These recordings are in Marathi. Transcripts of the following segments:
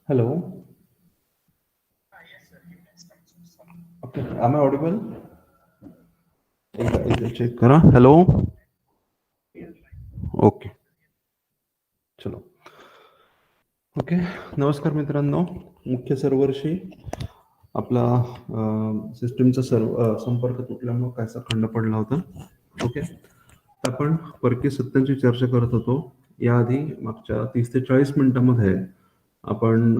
Hello. Okay. Am I audible? एकदा चेक करा. हॅलो. ओके. चलो. ओके. नमस्कार मित्रांनो. मुख्य सर्व्हरशी आपला सिस्टीमचा संपर्क तुटल्यामुळे कायचा खंड पडला होता. ओके. आपण परकीय सत्तांची चर्चा करत होतो. याआधी मागच्या 30 ते 40 मिनिटांमध्ये आपण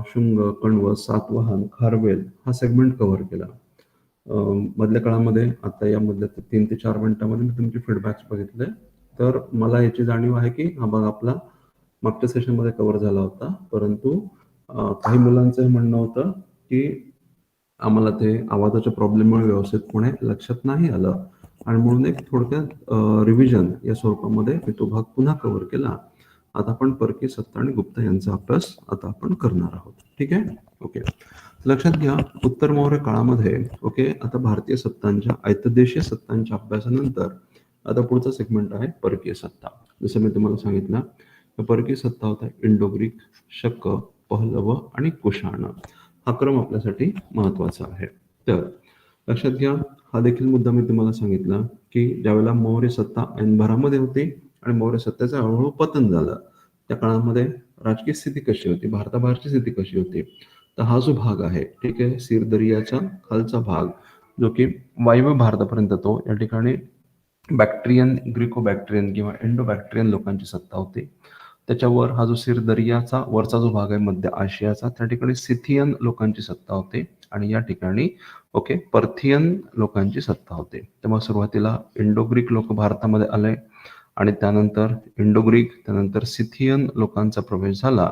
शुंग, कण्व, सातवाहन, खारवेल हा सेगमेंट कव्हर केला. मधल्या काळामध्ये आता या मधल्या 3 ते 4 मिनिटांमध्ये मी तुमचे फीडबॅक्स बघितले. तर मला याची जाणीव आहे की हा भाग आपला मागच्या सेशनमध्ये कव्हर झाला होता. परंतु काही मुलांचं हे म्हणणं होतं की आम्हाला ते आवाजाच्या प्रॉब्लेममुळे व्यवस्थितपणे लक्षात नाही आलं आणि म्हणून एक थोडक्यात रिव्हिजन या स्वरूपामध्ये मी तो भाग पुन्हा कव्हर केला. आता आपण परकीय सत्ता आणि गुप्ता यांचा अभ्यास आता आपण करणार आहोत. ठीक आहे. ओके. लक्षात घ्या, उत्तर मौर्य काळामध्ये ओके आता भारतीय सत्तांच्या ऐतदेशीय सत्तांच्या अभ्यासानंतर आता पुढचा सेगमेंट आहे परकीय सत्ता. जसं मी तुम्हाला सांगितलं, परकीय सत्ता होता इंडो ग्रीक, शक, पहलव आणि कुशाण. हा क्रम आपल्यासाठी महत्वाचा आहे. तर लक्षात घ्या, हा देखील मुद्दा मी तुम्हाला सांगितला की ज्यावेळेला मौर्य सत्ता ऐनभरामध्ये होती आणि मौर्य सत्तेचं हळूहळू पतन झालं, त्या काळामध्ये राजकीय स्थिती कशी होती, भारताबाहेरची स्थिती कशी होती. तर हा जो भाग आहे, ठीक आहे, सीर दर्याचा खालचा भाग जो की वायव्य भारतापर्यंत तो या ठिकाणी बॅक्ट्रियन, ग्रीको बॅक्ट्रियन किंवा इंडो बॅक्ट्रियन लोकांची सत्ता होती. त्याच्यावर हा जो सीर दर्याचा वरचा जो भाग आहे मध्य आशियाचा, त्या ठिकाणी सिथियन लोकांची सत्ता होती आणि या ठिकाणी ओके पर्थियन लोकांची सत्ता होती. तेव्हा सुरुवातीला इंडो ग्रीक लोक भारतामध्ये आले आणि त्यानंतर इंडो ग्रीक, त्यानंतर सिथियन लोकांचा प्रवेश झाला.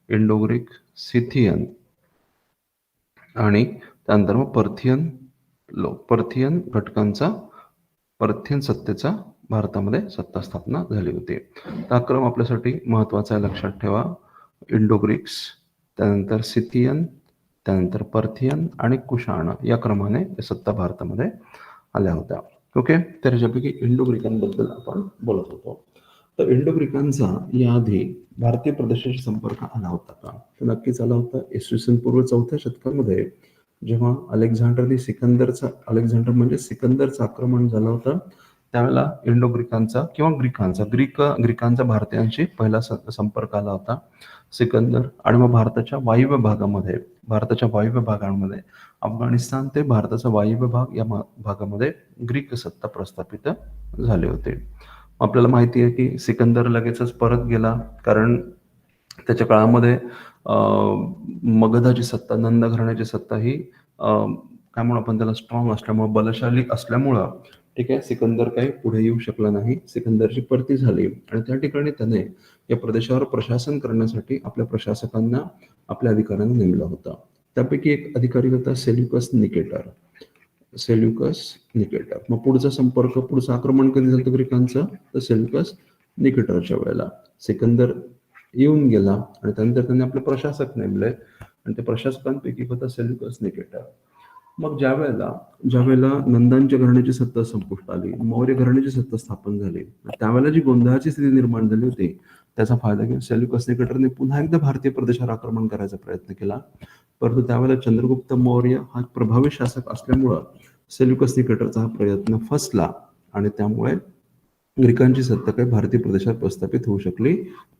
इंडो ग्रीक, सिथियन आणि त्यानंतर मग पर्थियन घटकांचा, पर्थियन सत्तेचा भारतामध्ये सत्ता स्थापना झाली होती. हा क्रम आपल्यासाठी महत्वाचा आहे, लक्षात ठेवा. इंडो ग्रीक्स, त्यानंतर सिथियन, त्यानंतर पर्थियन आणि कुशाण या क्रमाने सत्ता भारतामध्ये आल्या होत्या. ओके. तर ह्याच्यापैकी इंडो ग्रीकांबद्दल आपण बोलत होतो. तर इंडो ग्रीकांचा याआधी भारतीय प्रदेशाशी संपर्क आला होता का? तर नक्कीच आला होता. इसवी सन पूर्व 4थ्या शतकामध्ये जेव्हा अलेक्झांडर म्हणजे सिकंदरचं आक्रमण झालं होतं, त्यावेळेला इंडो ग्रीकांचा किंवा ग्रीकांचा भारतीयांशी पहिला संपर्क आला होता, सिकंदर. आणि मग भारताच्या वायव्य भागामध्ये अफगाणिस्तान ते भारताचा वायव्य भाग या भागामध्ये ग्रीक सत्ता प्रस्थापित झाले होते. आपल्याला माहिती आहे की सिकंदर लगेचच परत गेला, कारण त्याच्या काळामध्ये मगधाची सत्ता, नंद घराण्याची सत्ता ही काय म्हणू आपण त्याला, स्ट्रॉंग असल्यामुळे, बलशाली असल्यामुळं, ठीक आहे, सिकंदर काही पुढे येऊ शकला नाही. सिकंदरची परती झाली आणि त्या ठिकाणी त्याने या प्रदेशावर प्रशासन करण्यासाठी आपल्या प्रशासकांना, आपल्या अधिकाऱ्यांना नेमलं होतं. त्यापैकी एक अधिकारी होता सेल्युकस निकेटर. मग पुढचं आक्रमण कधी झालं ग्रीकांचं? तर सेल्युकस निकेटरच्या वेळेला. सिकंदर येऊन गेला आणि त्यानंतर त्यांनी आपले प्रशासक नेमले आणि त्या प्रशासकांपैकी होता सेल्युकस निकेटर. मग ज्या वेळेला नंदांच्या घराण्याची सत्ता संपुष्ट आली, मौर्य घराण्याची सत्ता स्थापन झाली, त्यावेळेला जी गोंधळाची स्थिती निर्माण झाली होती, त्याचा फायदा घेऊन सेल्युकस निकेटरने पुन्हा एकदा भारतीय प्रदेशावर आक्रमण करायचा प्रयत्न केला. परंतु त्यावेळेला चंद्रगुप्त मौर्य हा प्रभावी शासक असल्यामुळं सेल्युकस निकेटरचा हा प्रयत्न फसला आणि त्यामुळे ग्रीकांची सत्ता काही भारतीय प्रदेशात प्रस्थापित होऊ शकली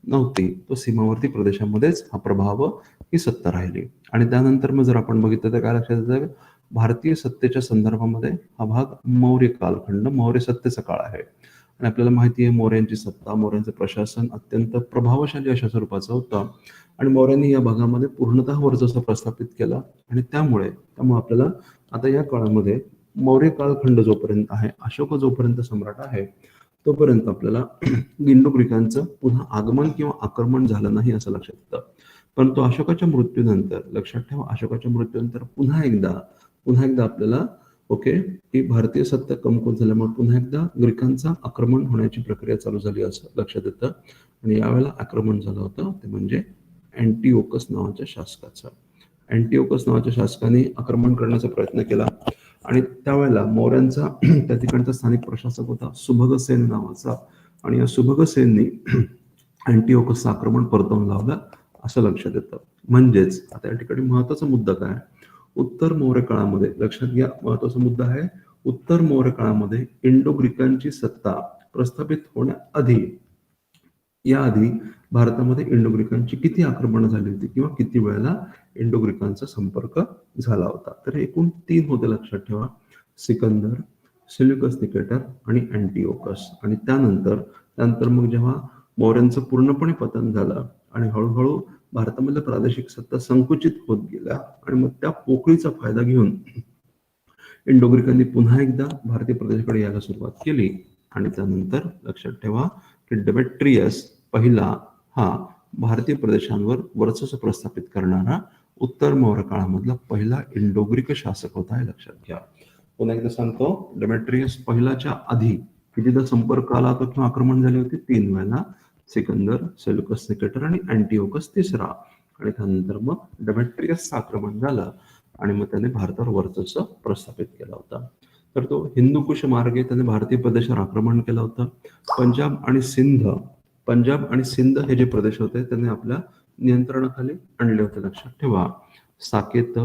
नव्हती. तो सीमावर्ती प्रदेशामध्येच हा प्रभाव, ही सत्ता राहिली. आणि त्यानंतर मग जर आपण बघितलं तर काय लक्षात येतं, भारतीय सत्तेच्या संदर्भामध्ये हा भाग मौर्य कालखंड, मौर्य सत्तेचा काळ आहे. आणि आपल्याला माहिती आहे मौर्यांची सत्ता, मौर्यांचं प्रशासन अत्यंत प्रभावशाली अशा स्वरूपाचं होतं आणि मौर्यांनी या भागामध्ये पूर्णतः वर्चस्व प्रस्थापित केला. आणि त्यामुळे आपल्याला आता या काळामध्ये मौर्य कालखंड जोपर्यंत आहे, अशोक जोपर्यंत सम्राट आहे, तोपर्यंत आपल्याला इंडो ग्रीकांचं पुन्हा आगमन किंवा आक्रमण झालं नाही असं लक्षात येतं. परंतु अशोकाच्या मृत्यूनंतर, लक्षात ठेवा, अशोकाच्या मृत्यूनंतर पुन्हा एकदा आपल्याला ओके, की भारतीय सत्ता कमकुवत झाल्यामुळे पुन्हा एकदा ग्रीकांचा आक्रमण होण्याची प्रक्रिया चालू झाली असं लक्षात येतं. आणि यावेळेला आक्रमण झालं होतं ते म्हणजे अँटिओकस नावाच्या शासकाचं. अँटिओकस नावाच्या शासकाने आक्रमण करण्याचा प्रयत्न केला आणि त्यावेळेला मौर्यांचा त्या ठिकाणचा स्थानिक प्रशासक होता सुभगसेन नावाचा. आणि या सुभगसेननी अँटिओकसचं आक्रमण परतवून लावलं असं लक्षात येतं. म्हणजेच आता या ठिकाणी महत्वाचा मुद्दा काय, उत्तर मौर्य काळामध्ये लक्षात घ्या, महत्वाचा मुद्दा आहे उत्तर मौर्य काळामध्ये इंडो ग्रीकांची सत्ता प्रस्थापित होण्याआधी याआधी भारतामध्ये इंडो ग्रीकांची किती आक्रमणं झाली होती किंवा किती वेळेला इंडो ग्रीकांचा संपर्क झाला होता. तर एकूण 3 होते लक्षात ठेवा, सिकंदर, सेल्युकस निकेटर आणि अँटिओकस. आणि त्यानंतर मग जेव्हा मौर्यांचं पूर्णपणे पतन झालं आणि हळूहळू भारतामधल्या प्रादेशिक सत्ता संकुचित होत गेल्या आणि मग त्या पोकळीचा फायदा घेऊन इंडो ग्रीकांनी पुन्हा एकदा भारतीय प्रदेशाकडे यायला सुरुवात केली. आणि त्यानंतर लक्षात ठेवा की डेमेट्रियस पहिला हा भारतीय प्रदेशांवर वर्चस्व प्रस्थापित करणारा उत्तर मौर्य काळामधला पहिला इंडो ग्रीक शासक होता हे लक्षात घ्या. पुन्हा एकदा सांगतो, डेमेट्रियस पहिलाच्या आधी कितीदा संपर्क आला होता किंवा आक्रमण झाले होते, 3 वेळा, सिकंदर, सेल्युकस निकेटर आणि अँटिओकस तिसरा. आणि त्यानंतर मग डेमेट्रियसचं आक्रमण झालं आणि मग त्याने भारतावर वर्चस्व प्रस्थापित केला होता. तर तो हिंदू-कुश मार्गे त्याने भारतीय प्रदेशावर आक्रमण केलं होतं. पंजाब आणि सिंध हे जे प्रदेश होते त्याने आपल्या नियंत्रणाखाली आणले होते लक्षात ठेवा. साकेत,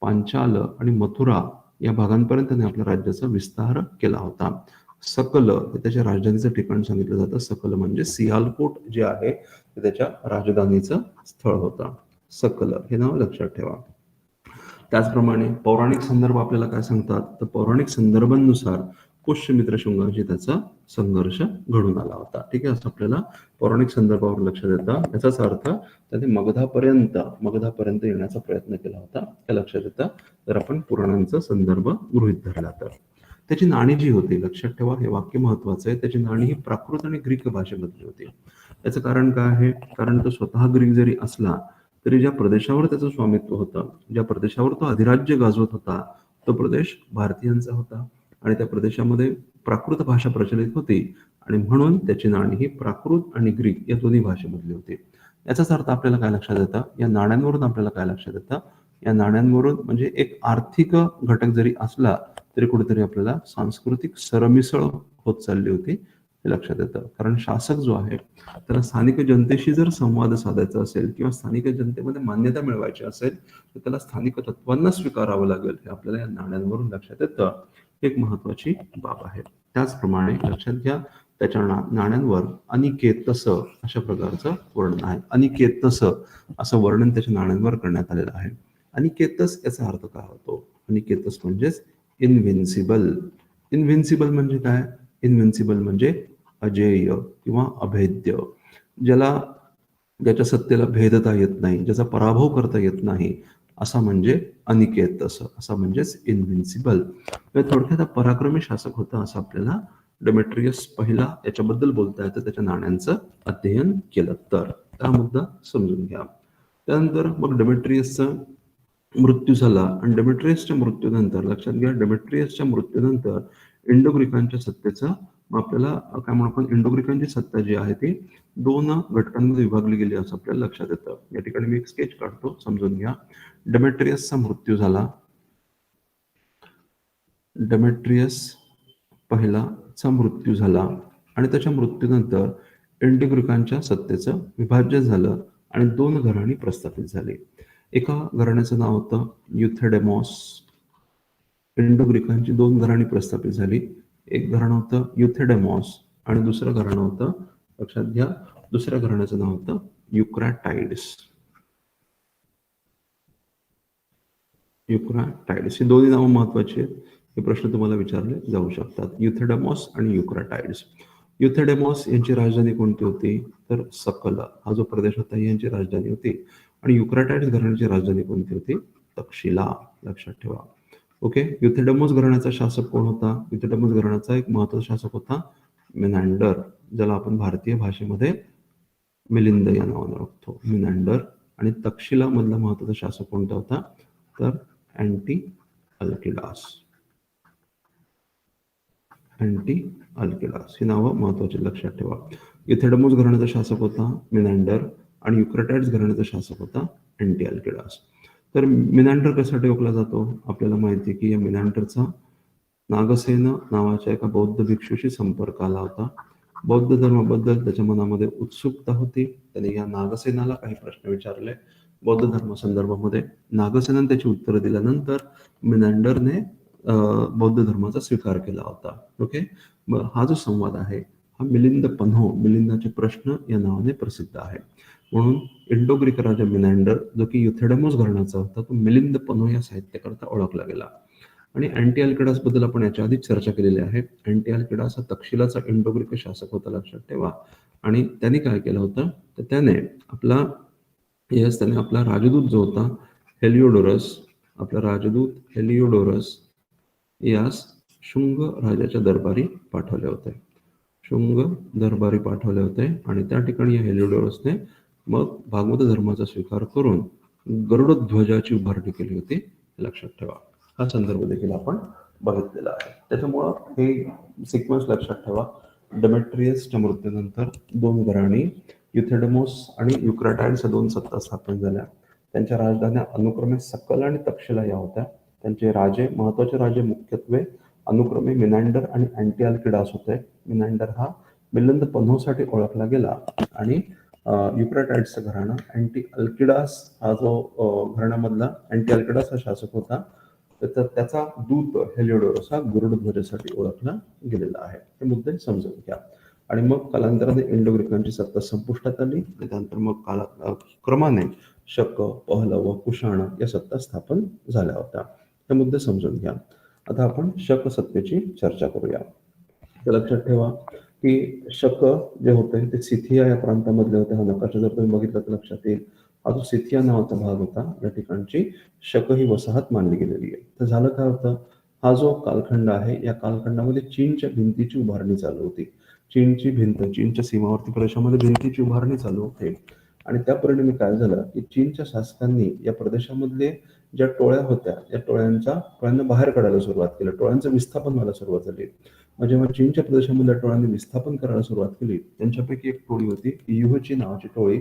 पांचाल आणि मथुरा या भागांपर्यंत त्याने आपल्या राज्याचा विस्तार केला होता. सकल हे त्याच्या राजधानीचं ठिकाण सांगितलं जातं. सकल म्हणजे सियालकोट जे आहे ते त्याच्या राजधानीचं स्थळ होतं. सकल हे नाव लक्षात ठेवा. त्याचप्रमाणे पौराणिक संदर्भ आपल्याला काय सांगतात, तर पौराणिक संदर्भांनुसार पुष्यमित्र शृंगाशी त्याचा संघर्ष घडून आला होता. ठीक आहे, असं आपल्याला पौराणिक संदर्भावर लक्षात येतं. याचाच अर्थ त्याने मगधापर्यंत येण्याचा प्रयत्न केला होता हे लक्षात येतं जर आपण पुराणांचा संदर्भ गृहीत धरला तर. त्याची नाणी जी होती लक्षात ठेवा, हे वाक्य महत्वाचं आहे, त्याची नाणी ही प्राकृत आणि ग्रीक भाषेमधली होती. याचं कारण काय आहे, कारण तो स्वतः ग्रीक जरी असला तरी ज्या प्रदेशावर त्याचं स्वामित्व होतं, ज्या प्रदेशावर तो अधिराज्य गाजवत होता, तो प्रदेश भारतीयांचा होता आणि त्या प्रदेशामध्ये प्राकृत भाषा प्रचलित होती आणि म्हणून त्याची नाणी ही प्राकृत आणि ग्रीक या दोन्ही भाषेमधली होती. याचाच अर्थ आपल्याला काय लक्षात येतं, या नाण्यांवरून आपल्याला काय लक्षात येतं, या नाण्यांवरून म्हणजे एक आर्थिक घटक जरी असला तरी कुठेतरी आपल्याला सांस्कृतिक सरमिसळ होत चालली होती हे लक्षात येतं. कारण शासक जो आहे त्याला स्थानिक जनतेशी जर संवाद साधायचा असेल किंवा स्थानिक जनतेमध्ये मान्यता मिळवायची असेल तर त्याला स्थानिक तत्वांना स्वीकारावं लागेल हे आपल्याला या नाण्यांवरून लक्षात येतं. एक महत्वाची बाब आहे. त्याचप्रमाणे लक्षात घ्या, त्याच्या नाण्यांवर अनिकेतस अशा प्रकारचं वर्णन आहे. अनिकेतस असं वर्णन त्याच्या नाण्यांवर करण्यात आलेलं आहे. अनिकेतस याचा अर्थ काय होतो, अनिकेतस म्हणजेच इनविन्सिबल. इनविन्सिबल म्हणजे काय, इनविन्सिबल म्हणजे अजेय किंवा अभेद्य, ज्याच्या सत्तेला भेदता येत नाही, ज्याचा पराभव करता येत नाही, असा म्हणजे अनिकेतस, असा म्हणजेच इनविन्सिबल. थोडक्यात पराक्रमी शासक होता असं आपल्याला डेमेट्रियस पहिला याच्याबद्दल बोलता येतं त्याच्या नाण्यांचं अध्ययन केलं तर. हा मुद्दा समजून घ्या. त्यानंतर मग डेमेट्रियसचा मृत्यू झाला आणि डेमेट्रियसच्या मृत्यूनंतर लक्षात घ्या, डेमेट्रियसच्या मृत्यूनंतर इंडो ग्रीकांच्या सत्तेचं आपल्याला काय म्हणू आपण, इंडो ग्रीकांची सत्ता जी आहे ती 2 घटकांमध्ये विभागली गेली असं आपल्याला लक्षात येतं. या ठिकाणी मी एक स्केच काढतो, समजून घ्या. डेमेट्रियसचा मृत्यू झाला, डेमेट्रियस पहिलाचा मृत्यू झाला आणि त्याच्या मृत्यूनंतर इंडो ग्रीकांच्या सत्तेचं विभाज्य झालं आणि 2 घराणी प्रस्थापित झाली. एका घराण्याचं नाव होतं युथेडेमॉस. इंडो ग्रीकांची 2 घराणी प्रस्थापित झाली. एक घराणं होतं युथेडेमॉस आणि दुसरं घराणं होतं, लक्षात घ्या, दुसऱ्या घराण्याचं नाव होतं युक्राटाइड्स. युक्राटाइड्स ही दोन्ही नावं महत्वाची आहेत, हे प्रश्न तुम्हाला विचारले जाऊ शकतात. युथेडेमॉस आणि युक्राटाइड्स. युथेडेमॉस यांची राजधानी कोणती होती, तर सकल हा जो प्रदेश होता यांची राजधानी होती. आणि युक्राटाइड्स घराण्याची राजधानी कोणती होती, तक्षशिला, लक्षात ठेवा. ओके, युथेडेमॉस घराण्याचा शासक कोण होता, युथेडेमॉस घराण्याचा एक महत्वाचा शासक होता मिनांडर, ज्याला आपण भारतीय भाषेमध्ये मिलिंद या नावाने ओळखतो, मिनांडर. आणि तक्षशिला मधला महत्वाचा शासक कोणता होता, तर अँटी अल्किडास. अँटी अल्किडास ही नावं महत्वाची लक्षात ठेवा. युथेडेमस घराण्याचा शासक होता मिनॅंडर आणि युक्रेटाइड्स घराण्याचा शासक होता अँटी अल्किडास. तर मिनॅंडर कशासाठी ओळखला जातो? आपल्याला माहिती आहे की या मिनॅंडरचा नागसेन नावाच्या एका बौद्ध भिक्षूशी संपर्क आला होता. बौद्ध धर्माबद्दल त्याच्या मनामध्ये उत्सुकता होती. त्याने या नागसेनाला काही प्रश्न विचारले बौद्ध धर्मा संदर्भामध्ये. नागसेनाने त्याची उत्तरं दिल्यानंतर मिनॅंडरने बौद्ध धर्माचा स्वीकार केला होता. ओके, हा जो संवाद आहे हा मिलिंद पन्हो, मिलिंदाचे प्रश्न या नावाने प्रसिद्ध आहे. म्हणून इंडो ग्रीक राजा मिनॅंडर जो की युथेडेमस घराण्याचा होता तो मिलिंद पन्हो या साहित्यकर्ता ओळखला गेला. आणि अँटी अल्किडास बद्दल आपण याच्या आधी चर्चा केलेली आहे. अँटी अल्किडास हा तक्षशिलाचा इंडो ग्रीक शासक होता लक्षात ठेवा. आणि त्याने काय केलं होतं तर त्याने आपला राजदूत जो होता हेलिओडोरस यास शुंग राजाच्या दरबारी पाठवले होते. आणि त्या ठिकाणी या हेलिओडोरसने मग भागवत धर्माचा स्वीकार करून गरुडध्वजाची उभारणी केली होती लक्षात ठेवा. हा संदर्भ देखील आपण बघितलेला आहे. त्याच्यामुळं हे सिक्वेन्स लक्षात ठेवा. डेमेट्रियसच्या मृत्यूनंतर 2 घराणी युथेडेमस आणि युक्रेटाइड्स या 2 सत्ता स्थापन झाल्या. त्यांच्या राजधान्या अनुक्रमे सक्कल आणि तक्षशिला या होत्या. त्यांचे महत्वाचे राजे मुख्यत्वे अनुक्रमे मिनॅंडर आणि अँटी अल्किडास होते. मिनॅंडर हा मिलिंद पन्होसाठी ओळखला गेला आणि युक्रेटाइड्सचं घराणं अँटी अल्किडास हा जो घराण्यामधला अँटी अल्किडास हा शासक होता तर त्याचा दूत हेलिओडोरस हा गरुडध्वजासाठी ओळखला गेलेला आहे. हे मुद्दे समजून घ्या. आणि मग कालांतराने इंडो ग्रीकांची सत्ता संपुष्टात आली. त्यानंतर मग क्रमाने शक, पहलव, कुशाण या सत्ता स्थापन झाल्या होत्या. हे मुद्दे समजून घ्या. आता आपण शक सत्तेची चर्चा करूया. तर लक्षात ठेवा की शक जे होते ते सिथिया या प्रांतामधले होते. हा नकाशा जर तुम्ही बघितला तर लक्षात येईल. हा जो सिथिया नावाचा भाग होता या ठिकाणची शक ही वसाहत मानली गेलेली आहे. तर झालं काय होतं, हा जो कालखंड आहे या कालखंडामध्ये चीनच्या भिंतीची उभारणी चालू होती. चीनच्या सीमावर्ती प्रदेशामध्ये भिंतीची उभारणी चालू होते. आणि त्या परिणामी काय झालं की चीनच्या शासकांनी या प्रदेशामधले ज्या टोळ्या होत्या या टोळ्यांना बाहेर काढायला सुरुवात केली. टोळ्यांचं विस्थापन व्हायला सुरुवात झाली. मग जेव्हा चीनच्या प्रदेशामधल्या टोळ्यांनी विस्थापन करायला सुरुवात केली त्यांच्यापैकी एक टोळी होती युहची नावाची टोळी.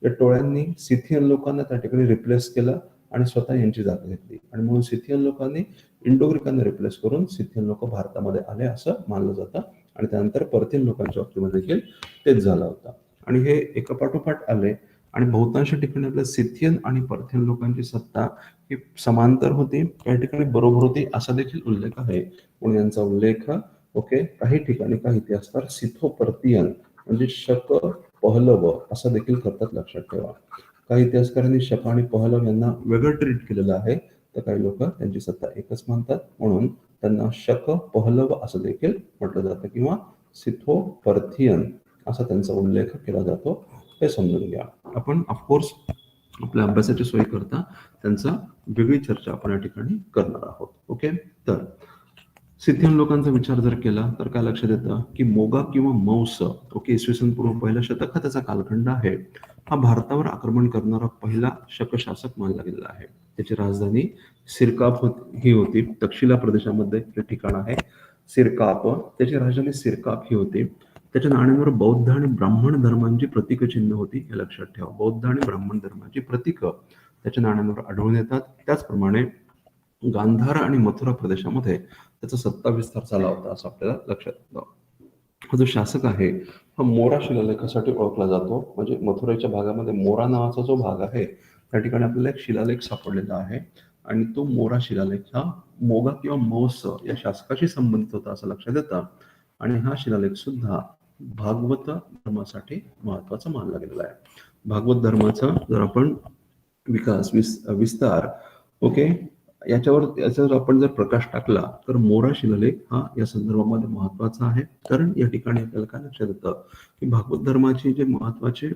या टोळ्यांनी सिथियन लोकांना त्या ठिकाणी रिप्लेस केलं आणि स्वतः यांची जागा घेतली. आणि म्हणून सिथियन लोकांनी इंडो ग्रीकांना रिप्लेस करून सिथियन लोक भारतामध्ये आले असं मानलं जातं. आणि त्यानंतर पर्थियन लोकांच्या बाबतीमध्ये देखील तेच झालं होतं. आणि हे एकापाठोपाठ आले आणि बहुतांश ठिकाणी आपल्या सिथियन आणि पर्थियन लोकांची सत्ता ही समांतर होती, काही ठिकाणी बरोबर होती असा देखील उल्लेख आहे. म्हणून यांचा उल्लेख ओके काही ठिकाणी काही इतिहासकार सिथो पर्थियन म्हणजे शक पहलव असं देखील करतात लक्षात ठेवा. काही इतिहासकारांनी शक आणि पहलव यांना वेगळं ट्रीट केलेलं आहे तर काही लोक त्यांची सत्ता एकच मानतात. म्हणून त्यांना शक पहलव असं देखील म्हटलं जातं किंवा सिथो पर्थियन असा त्यांचा उल्लेख केला जातो. हे समजून घ्या. आपण ऑफकोर्स आपल्या अभ्यासाची सोयी करता त्यांचा वेगळी चर्चा आपण या ठिकाणी करणार आहोत. ओके, तर सिथियन लोकांचा विचार जर केला तर काय लक्षात येतं की मोगा किंवा मौस ओके इसवी सन पूर्व 1ला शतक हा त्याचा कालखंड आहे. हा भारतावर आक्रमण करणारा पहिला शक शासक मानला गेलेला आहे. त्याची राजधानी सिरकाप ही होती. तक्षशिला प्रदेशामध्ये हे ठिकाण आहे सिरकाप. त्याची राजधानी सिरकाप ही होती. त्याच्या नाण्यांवर बौद्ध आणि ब्राह्मण धर्मांची प्रतीक चिन्ह होती हे लक्षात ठेवा. बौद्ध आणि ब्राह्मण धर्माची प्रतीक त्याच्या नाण्यांवर आढळून येतात. त्याचप्रमाणे गांधार आणि मथुरा प्रदेशामध्ये त्याचा सत्ता विस्तार झाला होता असं आपल्याला लक्षात येतं. हा जो शासक आहे हा मोरा शिलालेखासाठी ओळखला जातो. म्हणजे मथुरेच्या भागामध्ये मोरा नावाचा जो भाग आहे त्या ठिकाणी आपल्याला एक शिलालेख सापडलेला आहे आणि तो मोरा शिलालेख हा मोगा किंवा मौस या शासकाशी संबंधित होता असं लक्षात येतं. आणि हा शिलालेख सुद्धा भागवत धर्मासाठी महत्वाचा मानला गेलेला आहे. भागवत धर्माचा जर आपण विस्तार ओके याच्यावर आपण जर प्रकाश टाकला तर मोरा शिलालेख हा या संदर्भामध्ये महत्वाचा आहे. कारण या ठिकाणी आपल्याला काय लक्षात येतं की भागवत धर्माचे जे महत्वाचे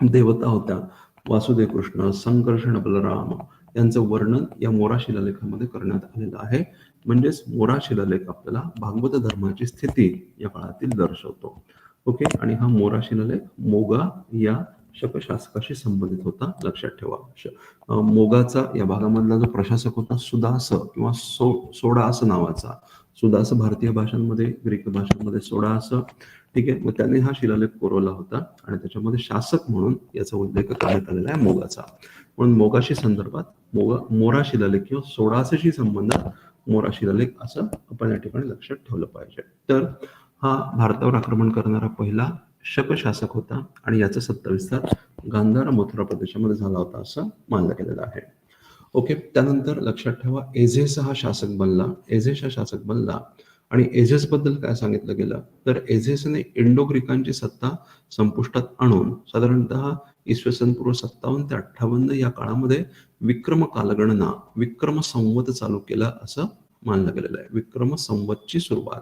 देवता होत्या वासुदेव कृष्ण, संकर्षण बलराम यांचं वर्णन या मोरा शिलालेखामध्ये करण्यात आलेलं आहे. म्हणजेच मोरा शिलालेख आपल्याला भागवत धर्माची स्थिती या काळातील दर्शवतो. ओके, आणि हा मोरा शिलालेख मोगा या शक शासकाशी संबंधित होता, लक्षात ठेवा. मोगाचा या भागामधला जो प्रशासक होता सुदास किंवा सोडास नावाचा. सुदास भारतीय भाषांमध्ये, ग्रीक भाषांमध्ये सोडास, ठीक आहे. मग त्याने हा शिलालेख कोरवला होता आणि त्याच्यामध्ये शासक म्हणून याचा उल्लेख करण्यात आलेला आहे मोगाचा. म्हणून मोगाशी संदर्भात मोरा शिलालेख किंवा सोडासशी संबंधात मोरा शिलालेख असं आपण या ठिकाणी लक्षात ठेवलं पाहिजे. तर हा भारतावर आक्रमण करणारा पहिला शक शासक होता आणि याचा सत्ताविस्तार गांधार मथुरा प्रदेशामध्ये झाला होता असं मानलं गेलेलं आहे. ओके. त्यानंतर लक्षात ठेवा, एझेस हा शासक बनला. एझेस हा शासक बनला आणि एझेस बद्दल काय सांगितलं गेलं तर एझेसने इंडो ग्रीकांची सत्ता संपुष्टात आणून साधारणतः इसवी सन पूर्व 57 ते 58 या काळामध्ये विक्रम कालगणना, विक्रम संवत चालू केला असं मानलं गेलेलं आहे. विक्रम संवतची सुरुवात.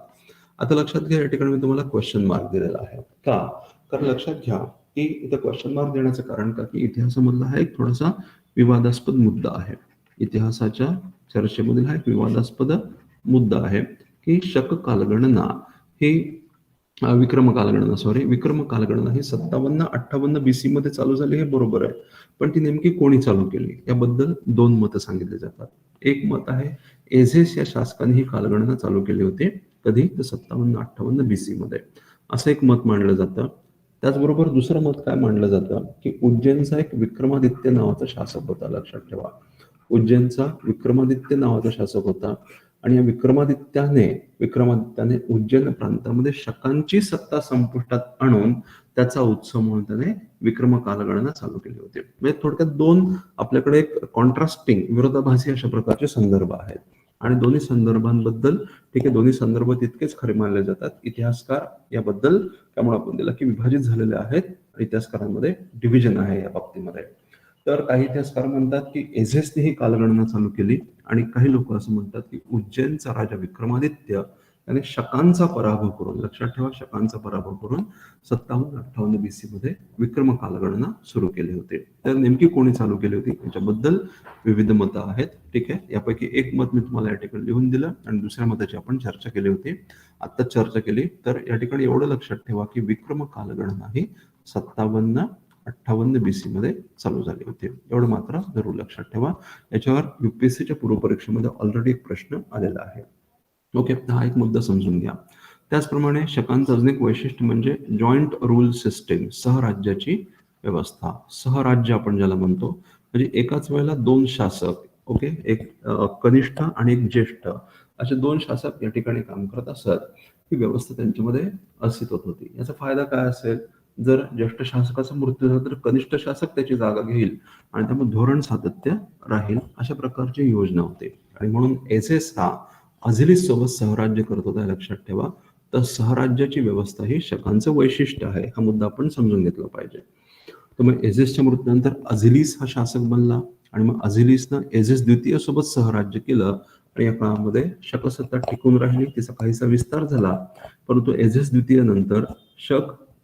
आता लक्षात घ्या, या ठिकाणी मी तुम्हाला क्वेश्चन मार्क दिलेला आहे. का? कारण लक्षात घ्या की इथं क्वेश्चन मार्क देण्याचं कारण का की इतिहासामधला हा एक थोडासा विवादास्पद मुद्दा आहे. इतिहासाच्या चर्चेमधील हा एक विवादास्पद मुद्दा आहे की शक कालगणना ही विक्रम कालगणना ही 57-58 BC मध्ये चालू झाली हे बरोबर आहे, पण ती नेमकी कोणी चालू केली याबद्दल दोन मतं सांगितली जातात. एक मत आहे एझेस या शासकाने ही कालगणना चालू केली होती. कधी? तर 57-58 BC मध्ये, असं एक मत मांडलं जातं. त्याचबरोबर दुसरं मत काय मांडलं जातं की उज्जैनचा एक विक्रमादित्य नावाचा शासक होता. लक्षात ठेवा, उज्जैनचा विक्रमादित्य नावाचा शासक होता आणि या विक्रमादित्याने उज्जैन प्रांतामध्ये शकांची सत्ता संपुष्टात आणून त्याचा उत्सव म्हणून त्याने विक्रम कालगणना चालू केली होती. म्हणजे थोडक्यात दोन आपल्याकडे एक कॉन्ट्रास्टिंग, विरोधाभासी अशा प्रकारचे संदर्भ आहेत आणि दोन्ही संदर्भांबद्दल, ठीक आहे, दोन्ही संदर्भ तितकेच खरे मानले जातात. इतिहासकार याबद्दल त्यामुळे आपण दिला की विभाजित झालेले आहेत. इतिहासकारांमध्ये डिव्हिजन आहे या बाबतीमध्ये. तर काही इतिहासकार म्हणतात की एझेसने ही कालगणना चालू केली आणि काही लोक असं म्हणतात की उज्जैनचा राजा विक्रमादित्य त्याने शकांचा पराभव करून, लक्षात ठेवा, शकांचा पराभव करून 57-58 BC मध्ये विक्रम कालगणना सुरू केली होती. तर नेमकी कोणी चालू केली होती याच्याबद्दल विविध मतं आहेत. ठीक आहे, यापैकी एक मत मी तुम्हाला या ठिकाणी लिहून दिलं आणि दुसऱ्या मताची आपण चर्चा केली होती, आता चर्चा केली. तर या ठिकाणी एवढं लक्षात ठेवा की विक्रम कालगणना ही 57-58 BC मध्ये चालू झाली होती. एवढं मात्र जरूर लक्षात ठेवा. याच्यावर UPSCच्या पूर्व परीक्षेमध्ये ऑलरेडी एक प्रश्न आलेला आहे. ओके, हा एक मुद्दा समजून घ्या. त्याचप्रमाणे शकांचं अजून एक वैशिष्ट्य म्हणजे जॉईंट रूल सिस्टीम, सहराज्याची व्यवस्था. सहराज्य आपण ज्याला म्हणतो, म्हणजे एकाच वेळेला दोन शासक, ओके, एक कनिष्ठ आणि एक ज्येष्ठ असे दोन शासक या ठिकाणी काम करत असत. ही व्यवस्था त्यांच्यामध्ये अस्तित्वात होती. याचा फायदा काय असेल? जर ज्येष्ठ शासकाचा मृत्यू झाला तर कनिष्ठ शासक त्याची जागा घेईल आणि त्यामुळे धोरण सातत्य राहील, अशा प्रकारची योजना होती. आणि म्हणून एझेस हा अझिलिस सोबत सहराज्य करत होता, लक्षात ठेवा. तर सहराज्याची व्यवस्था ही शकांचं वैशिष्ट्य आहे, हा मुद्दा आपण समजून घेतला पाहिजे. तर मग एझेसच्या मृत्यूनंतर अझिलिस हा शासक बनला आणि मग अझिलिसनं एझेस द्वितीय सोबत सहराज्य केलं आणि या काळामध्ये शक सत्ता टिकून राहिली, तिचा काहीसा विस्तार झाला. परंतु एझेस द्वितीय नंतर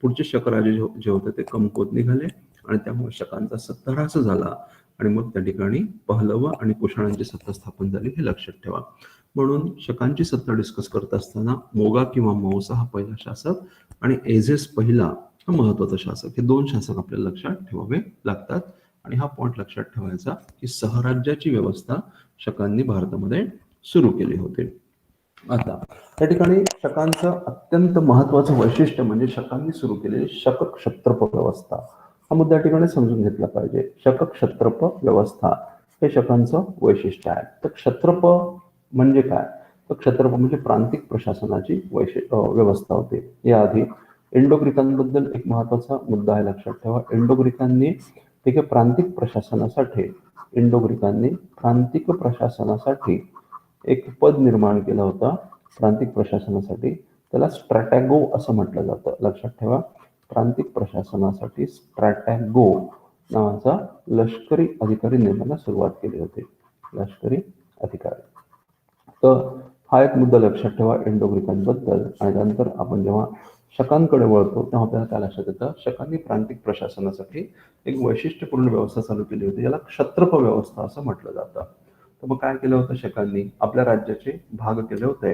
पुढचे शक राजे जे होते ते कमकुवत निघाले आणि त्यामुळे शकांचा सत्ताऱ्हास झाला आणि मग त्या ठिकाणी पहलव आणि कुशाणांची सत्ता स्थापन झाली, हे लक्षात ठेवा. म्हणून शकांची सत्ता डिस्कस करत असताना मोगा किंवा मौसा हा पहिला शासक आणि एझेस पहिला हा महत्वाचा शासक, हे दोन शासक आपल्याला लक्षात ठेवावे लागतात. आणि हा पॉइंट लक्षात ठेवायचा की सहराज्याची व्यवस्था शकांनी भारतामध्ये सुरू केली होती. आता त्या ठिकाणी शकांचं अत्यंत महत्वाचं वैशिष्ट्य म्हणजे शकांनी सुरू केलेली शक क्षत्रप व्यवस्था, हा मुद्दा या ठिकाणी समजून घेतला पाहिजे. शक क्षत्रप व्यवस्था हे शकांचं वैशिष्ट्य आहे. तर क्षत्रप म्हणजे काय? तर क्षत्रप म्हणजे प्रांतिक प्रशासनाची व्यवस्था होती. याआधी इंडो ग्रीकांबद्दल एक महत्वाचा मुद्दा आहे, लक्षात ठेवा. इंडो ग्रीकांनी, ठीक आहे, प्रांतिक प्रशासनासाठी एक पद निर्माण केलं होतं प्रांतिक प्रशासनासाठी. त्याला स्ट्रॅटॅगो असं म्हटलं जातं, लक्षात ठेवा. प्रांतिक प्रशासनासाठी स्ट्रॅटॅगो नावाचा लष्करी अधिकारी नेमण्याला सुरुवात केली होती, लष्करी अधिकारी. तर हा एक मुद्दा लक्षात ठेवा इंडो ग्रीकांबद्दल. आणि त्यानंतर आपण जेव्हा शकांकडे वळतो तेव्हा आपल्याला काय लक्षात येतं? शकांनी प्रांतिक प्रशासनासाठी एक वैशिष्ट्यपूर्ण व्यवस्था चालू केली होती, याला क्षत्रप व्यवस्था असं म्हटलं जातं. तर मग काय केलं होतं शकांनी? आपल्या राज्याचे भाग केले होते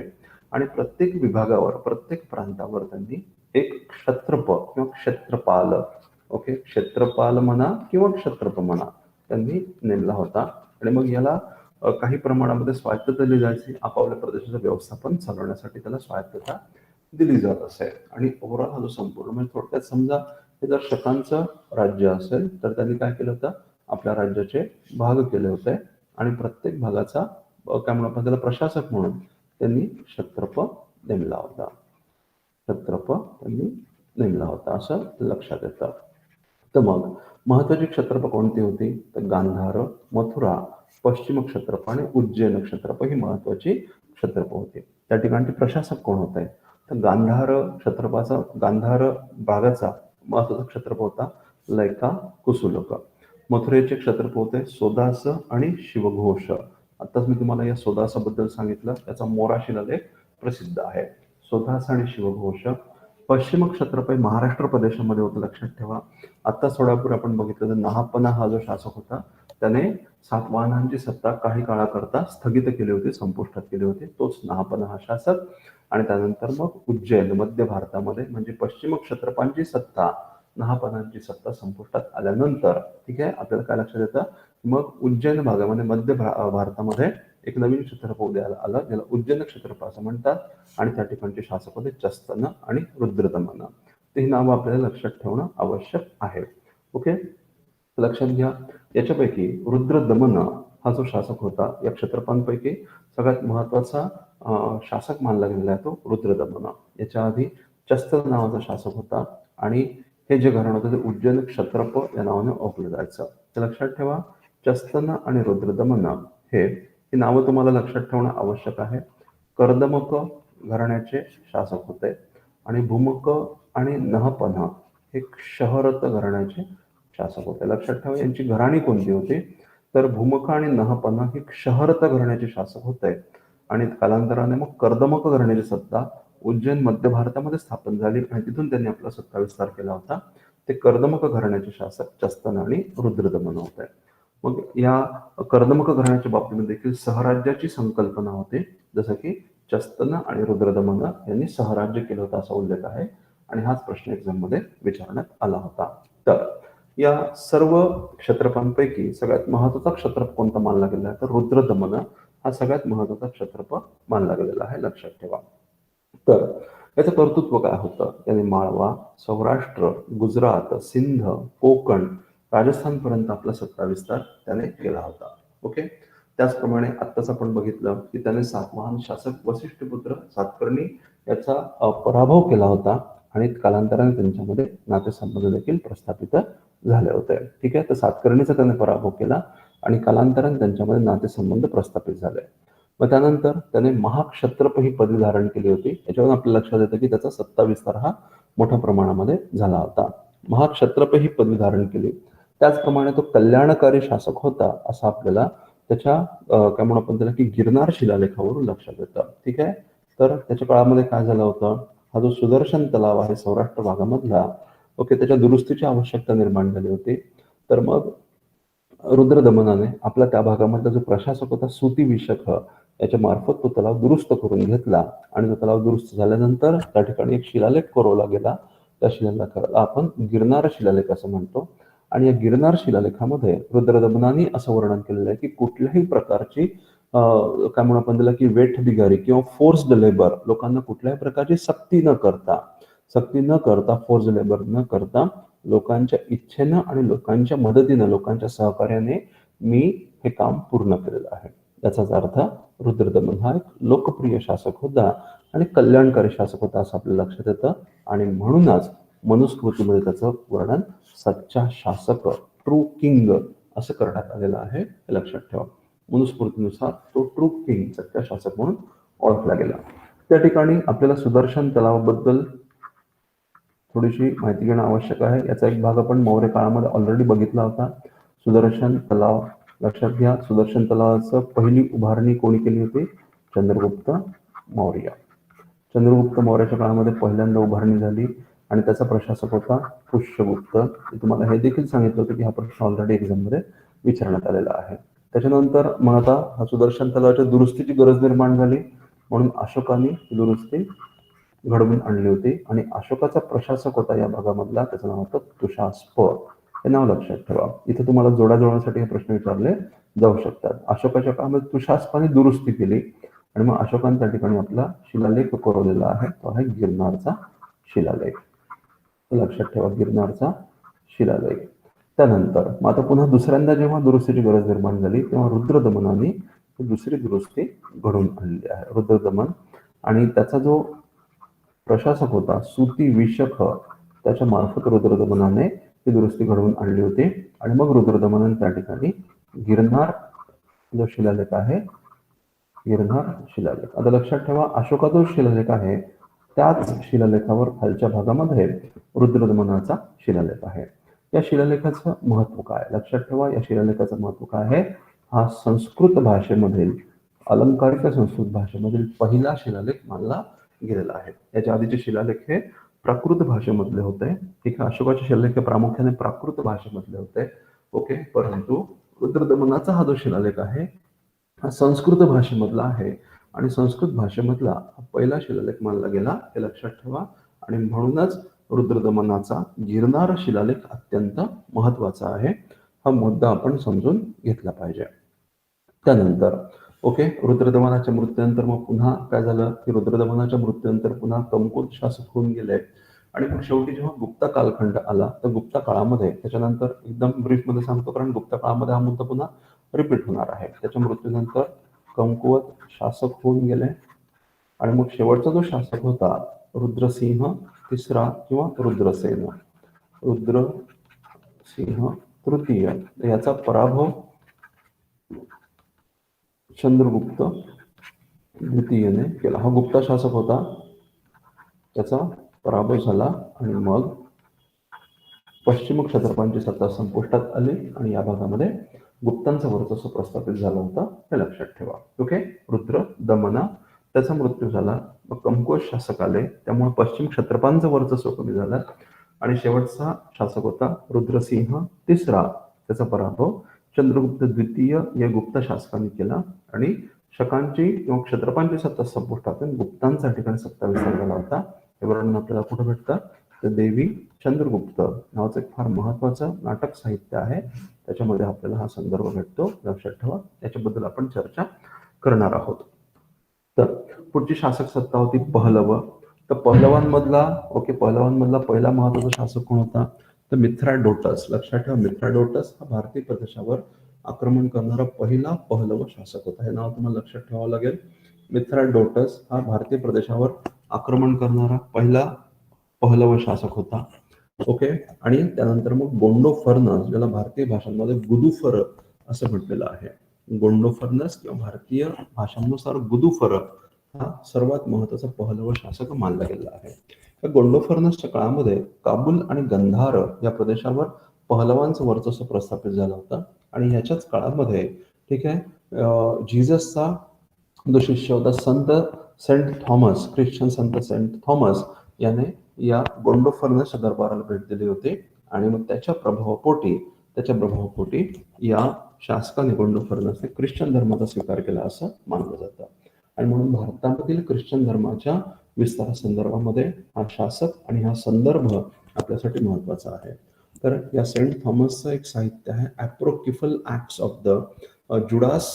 आणि प्रत्येक विभागावर, प्रत्येक प्रांतावर त्यांनी एक क्षत्रप किंवा क्षत्रपाल ओके, क्षेत्रपाल म्हणा किंवा क्षत्रप म्हणा, त्यांनी नेमला होता. आणि मग याला काही प्रमाणामध्ये स्वायत्तता दिली जायची. आपापल्या प्रदेशाचं व्यवस्थापन चालवण्यासाठी त्याला स्वायत्तता दिली जात असे. आणि ओव्हरऑल हा जो संपूर्ण म्हणजे थोडक्यात समजा हे जर शकांचं राज्य असेल तर त्यांनी काय केलं होतं, आपल्या राज्याचे भाग केले होते आणि प्रत्येक भागाचा काय म्हणून आपण त्याला प्रशासक म्हणून त्यांनी क्षत्रप नेमला होता. क्षत्रप त्यांनी नेमला होता असं लक्षात येतं. तर मग महत्वाची क्षत्रप कोणती होती, तर गांधार, मथुरा, पश्चिम क्षत्रप आणि उज्जैन क्षत्रप ही महत्वाची क्षत्रप होती. त्या ठिकाणचे प्रशासक कोण होते, तर गांधार क्षत्रपाचा, गांधार भागाचा महत्वाचा क्षत्रप होता लैका कुसुलक. मथुरेचे क्षत्रप होते सोदास आणि शिवघोष. आताच मी तुम्हाला या सोदासाबद्दल सांगितलं, त्याचा मोरा शिलालेख प्रसिद्ध आहे. सोदास आणि शिवघोष. पश्चिम क्षत्रप महाराष्ट्र प्रदेशामध्ये होतं, लक्षात ठेवा. आता थोड्यापूर्वी आपण बघितलं तर नहापना हा जो शासक होता त्याने सातवाहनांची सत्ता काही काळाकरता स्थगित केली होती, संपुष्टात केली होती, तोच नहापना हा शासक. आणि त्यानंतर मग उज्जैन मध्य भारतामध्ये म्हणजे पश्चिम क्षत्रपांची सत्ता, नहापनांची सत्ता संपुष्टात आल्यानंतर ठीक आहे आपल्याला काय लक्षात येतं, मग उज्जैन भागामध्ये मध्य भारतामध्ये एक नवीन क्षत्रप उदयाला आलं ज्याला उज्जैन क्षत्रप असं म्हणतात. आणि त्या ठिकाणचे शासक होते चस्तन आणि रुद्रदमन. ते नाव आपल्याला लक्षात ठेवणं आवश्यक आहे. ओके, लक्षात घ्या. याच्यापैकी रुद्रदमन हा जो शासक होता या क्षत्रपांपैकी सगळ्यात महत्वाचा शासक मानला गेलेला आहे तो रुद्रदमन. याच्या आधी चस्तर नावाचा शासक होता आणि हे जे घराणं होतं ते उज्जैन क्षत्रप या नावाने ओळखलं जायचं. तर लक्षात ठेवा, चस्तन आणि रुद्रदमन हे नावं तुम्हाला लक्षात ठेवणं आवश्यक आहे. कर्दमक घराण्याचे शासक होते आणि भूमक आणि नहपन हे क्षहरत घराण्याचे शासक होते. लक्षात ठेवा यांची घराणी कोणती होती, तर भूमक आणि नहपन हे क्षहरत घराण्याचे शासक होते. आणि कालांतराने मग कर्दमक घराण्याची सत्ता उज्जैन मध्य भारतामध्ये स्थापन झाली आणि तिथून त्यांनी आपला सत्ता विस्तार केला होता. ते कर्दमक घराण्याचे शासक चस्तन आणि रुद्रदमन होते. मग या कर्दमक घराण्याच्या बाबतीमध्ये देखील सहराज्याची संकल्पना होती, जसं की चस्तन आणि रुद्रदमन यांनी सहराज्य केलं होतं असा उल्लेख आहे. आणि हाच प्रश्न एक्झाम मध्ये विचारण्यात आला होता. तर या सर्व क्षत्रपांपैकी सगळ्यात महत्वाचा क्षत्रप कोणता मानला गेला आहे, तर रुद्रदमन हा सगळ्यात महत्वाचा क्षत्रप मानला गेलेला आहे, लक्षात ठेवा. तर याचं कर्तृत्व काय होतं, त्याने माळवा, सौराष्ट्र, गुजरात, सिंध, कोकण, राजस्थान पर्यंत आपला सत्ता विस्तार त्याने केला होता. ओके, त्याचप्रमाणे आत्ताच आपण बघितलं की त्याने सातवाहन शासक वसिष्ठपुत्र सातकर्णी याचा पराभव केला होता आणि कालांतराने त्यांच्यामध्ये नातेसंबंध देखील प्रस्थापित झाले होते. ठीक आहे, तर सातकर्णीचा त्याने पराभव केला आणि कालांतराने त्यांच्यामध्ये नातेसंबंध प्रस्थापित झाले. मग त्यानंतर त्याने महाक्षत्रप ही पदवी धारण केली होती. याच्यावरून आपल्या लक्षात येतं की त्याचा सत्ता विस्तार हा मोठ्या प्रमाणामध्ये झाला होता. महाक्षत्रप ही पदवी धारण केली. त्याचप्रमाणे तो कल्याणकारी शासक होता असं आपल्याला त्याच्या काय म्हणून आपण त्याला की गिरनार शिलालेखावरून लक्षात येतं. ठीक आहे, तर त्याच्या काळामध्ये काय झालं होतं, हा जो सुदर्शन तलाव आहे सौराष्ट्र भागामधला, ओके, त्याच्या दुरुस्तीची आवश्यकता निर्माण झाली होती. तर मग रुद्रदमनाने आपला त्या भागामधला जो प्रशासक होता सुतिविशक याच्या मार्फत तो तलाव दुरुस्त करून घेतला आणि तो तलाव दुरुस्त झाल्यानंतर त्या ठिकाणी एक शिलालेख कोरवला गेला. त्या शिलालेखाला आपण गिरनार शिलालेख असं म्हणतो. आणि या गिरनार शिलालेखामध्ये रुद्रदमनाने असं वर्णन केलेलं आहे की कुठल्याही प्रकारची काय म्हणून आपण त्याला की वेठबिगारी किंवा फोर्स्ड लेबर, लोकांना कुठल्याही प्रकारची सक्ती न करता फोर्स लेबर न करता लोकांच्या इच्छेनं आणि लोकांच्या मदतीनं, लोकांच्या सहकार्याने मी हे काम पूर्ण केलेलं आहे. याचाच अर्थ रुद्रदमन हा एक लोकप्रिय शासक होता आणि कल्याणकारी शासक होता असं आपल्या लक्षात येतं. आणि म्हणूनच मनुस्मृतीमध्ये त्याचं वर्णन सच्चा शासक, ट्रू किंग असं करण्यात आलेलं आहे, हे लक्षात ठेवा. मनुस्मृतीनुसार तो ट्रू किंग, सच्चा शासक म्हणून ओळखला गेला. त्या ठिकाणी आपल्याला सुदर्शन तलावाबद्दल थोडीशी माहिती घेणं आवश्यक आहे. याचा एक भाग आपण मौर्य काळामध्ये ऑलरेडी बघितला होता. सुदर्शन तलाव लक्षात घ्या. सुदर्शन तलावाचं पहिली उभारणी कोणी केली होती, चंद्रगुप्त मौर्य. चंद्रगुप्त मौर्याच्या काळामध्ये पहिल्यांदा उभारणी झाली आणि त्याचा प्रशासक होता पुष्यगुप्त. तुम्हाला हे देखील सांगितलं होतं की हा प्रश्न ऑलरेडी एक्झाम मध्ये विचारण्यात आलेला आहे. त्याच्यानंतर मग आता हा सुदर्शन तलावाच्या दुरुस्तीची गरज निर्माण झाली म्हणून अशोकाने दुरुस्ती घडवून आणली होती आणि अशोकाचा प्रशासक होता या भागामधला, त्याचं नाव होतं तुषास्प. हे नाव लक्षात ठेवा. इथे तुम्हाला जोडाजोडासाठी हे प्रश्न विचारले जाऊ शकतात. अशोकाच्या काळामध्ये तुषास्पाने दुरुस्ती केली आणि मग अशोकाने त्या ठिकाणी आपला शिलालेख कोरलेला आहे, तो आहे गिरनारचा शिलालेख. लक्षात ठेवा, गिरनारचा शिलालेख. त्यानंतर मग आता पुन्हा दुसऱ्यांदा जेव्हा दुरुस्तीची गरज निर्माण झाली तेव्हा रुद्रदमनाने दुसरी दुरुस्ती घडवून आणली आहे. रुद्रदमन आणि त्याचा जो प्रशासक होता सुती विशख, त्याच्या मार्फत रुद्रदमनाने ही दुरुस्ती घडवून आणली होती आणि मग रुद्रदमनाने त्या ठिकाणी गिरनार जो शिलालेख आहे, गिरनार शिलालेख. आता लक्षात ठेवा, अशोका जो शिलालेख आहे त्याच शिलालेखावर खालच्या भागामध्ये रुद्रदमनाचा शिलालेख आहे. या शिलालेखाचं महत्व काय? लक्षात ठेवा, या शिलालेखाचं महत्व काय आहे? हा संस्कृत भाषेमधील, अलंकारिक संस्कृत भाषेमधील पहिला शिलालेख मानला गेलेला आहे. याच्या आधीचे शिलालेख हे प्राकृत भाषेमधले होते. ठीक आहे, अशोकाचे शिलालेख प्रामुख्याने प्राकृत भाषेमधले होते. ओके, परंतु रुद्रदमनाचा हा जो शिलालेख आहे हा संस्कृत भाषेमधला आहे आणि संस्कृत भाषेमधला पहिला शिलालेख मानला गेला, हे लक्षात ठेवा. आणि म्हणूनच रुद्रदमनाचा गिरनार शिलालेख अत्यंत महत्वाचा आहे. हा मुद्दा आपण समजून घेतला पाहिजे. त्यानंतर ओके, रुद्रदमनाच्या मृत्यूनंतर मग पुन्हा काय झालं की रुद्रदमनाच्या मृत्यूनंतर पुन्हा कंकुत शासक होऊन गेले आणि मग शेवटी जेव्हा गुप्ता कालखंड आला तर गुप्ता काळामध्ये, त्याच्यानंतर एकदम ब्रीफ मध्ये सांगतो कारण गुप्ता काळामध्ये हा मुद्दा पुन्हा रिपीट होणार आहे. त्याच्या मृत्यूनंतर कमकुवत शासक होऊन गेले आणि मग शेवटचा जो शासक होता रुद्रसिंह तिसरा किंवा रुद्रसेन, रुद्रसिंह तृतीय, याचा पराभव चंद्रगुप्त द्वितीयने केला. हा गुप्ता शासक होता, त्याचा पराभव झाला आणि मग पश्चिम क्षत्रपांची सत्ता संपुष्टात आली आणि या भागामध्ये गुप्तांचं वर्चस्व प्रस्थापित झालं होतं, हे लक्षात ठेवा. ओके, रुद्र दमना, त्याचा मृत्यू झाला, मग कमकुवत शासक आले, त्यामुळे पश्चिम क्षत्रपांचं वर्चस्व कमी झालं आणि शेवटचा शासक होता रुद्रसिंह तिसरा, त्याचा पराभव चंद्रगुप्त द्वितीय या गुप्त शासकाने केला आणि शकांची किंवा क्षत्रपांची सत्ता संपुष्टात गुप्तांचा ठिकाणी सत्ता विस्तार झाला होता. हे वर्णन आपल्याला कुठं भेटतं तर देवी चंद्रगुप्त नावाचं एक फार महत्वाचं नाटक साहित्य आहे, त्याच्यामध्ये आपल्याला हा संदर्भ भेटतो. लक्षात ठेवा, याच्याबद्दल आपण चर्चा करणार आहोत. तर पुढची शासक सत्ता होती पहलव. तर पहलवांमधला पहलवांमधला पहिला महत्वाचा शासक कोण होता तर मिथ्राडोटस. लक्षात ठेवा, मिथ्राडोटस हा भारतीय प्रदेशावर आक्रमण करणारा पहिला पहलव शासक होता. हे नाव तुम्हाला लक्षात ठेवावं लागेल. मिथ्राडोटस हा भारतीय प्रदेशावर आक्रमण करणारा पहिला पहलव शासक होता. ओके, आणि त्यानंतर मग गोंडोफर्नस, ज्याला भारतीय भाषांमध्ये गुदुफर असं म्हटलेलं आहे. गोंडोफर्नस किंवा भारतीय भाषांनुसार गुदुफर हा सर्वात महत्वाचा पहलव शासक मानला गेला आहे. गोंडोफर्नसच्या काळामध्ये काबूल आणि गंधार या प्रदेशावर पहलवांचं वर्चस्व प्रस्थापित झालं होतं आणि ह्याच्याच काळामध्ये ठीक आहे जीजसचा जो शिष्य होता संत सेंट थॉमस, ख्रिश्चन संत सेंट थॉमस याने या गोंडोफर्नसच्या दरबाराला भेट दिली होती आणि मग त्याच्या प्रभावापोटी या शासकाने गोंडोफर्नसने ख्रिश्चन धर्माचा स्वीकार केला असं मानलं जातं. आणि म्हणून भारतामधील ख्रिश्चन धर्माच्या विस्तारा संदर्भामध्ये हा शासक आणि हा संदर्भ आपल्यासाठी महत्वाचा आहे. तर या सेंट थॉमसचं एक साहित्य आहे apocryphal acts of the Judas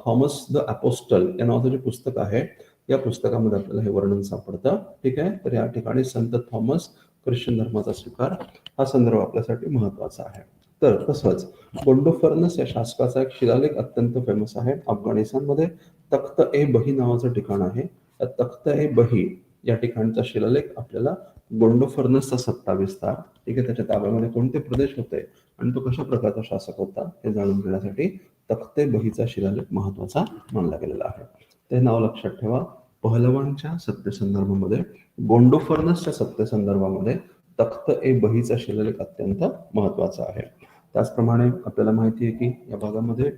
Thomas the apostle या नावाचं जे पुस्तक आहे, या पुस्तकामध्ये आपल्याला हे वर्णन सापडतं. ठीक आहे, तर या ठिकाणी संत थॉमस ख्रिश्चन धर्माचा स्वीकार हा संदर्भ आपल्यासाठी महत्वाचा आहे. तर तसंच गोंडोफर्नस या शासकाचा एक शिलालेख अत्यंत फेमस आहे. अफगाणिस्तानमध्ये तख्त ए बही नावाचं ठिकाण आहे. या तख्त ए बही या ठिकाणचा शिलालेख आपल्याला गोंडोफर्नसचा सत्ता विस्तार, ठीक आहे, त्याच्या ताब्यामध्ये कोणते प्रदेश होते आणि तो कशा प्रकारचा शासक होता हे जाणून घेण्यासाठी तख्त ए बहीचा शिलालेख महत्वाचा मानला गेलेला आहे. ते नाव लक्षात ठेवा. पहलवांच्या सत्तेसंदर्भामध्ये, गोंडोफर्नसच्या सत्तेसंदर्भामध्ये तख्त ए बहीचा शिलालेख अत्यंत महत्वाचा आहे. त्याचप्रमाणे आपल्याला माहिती आहे की या भागामध्ये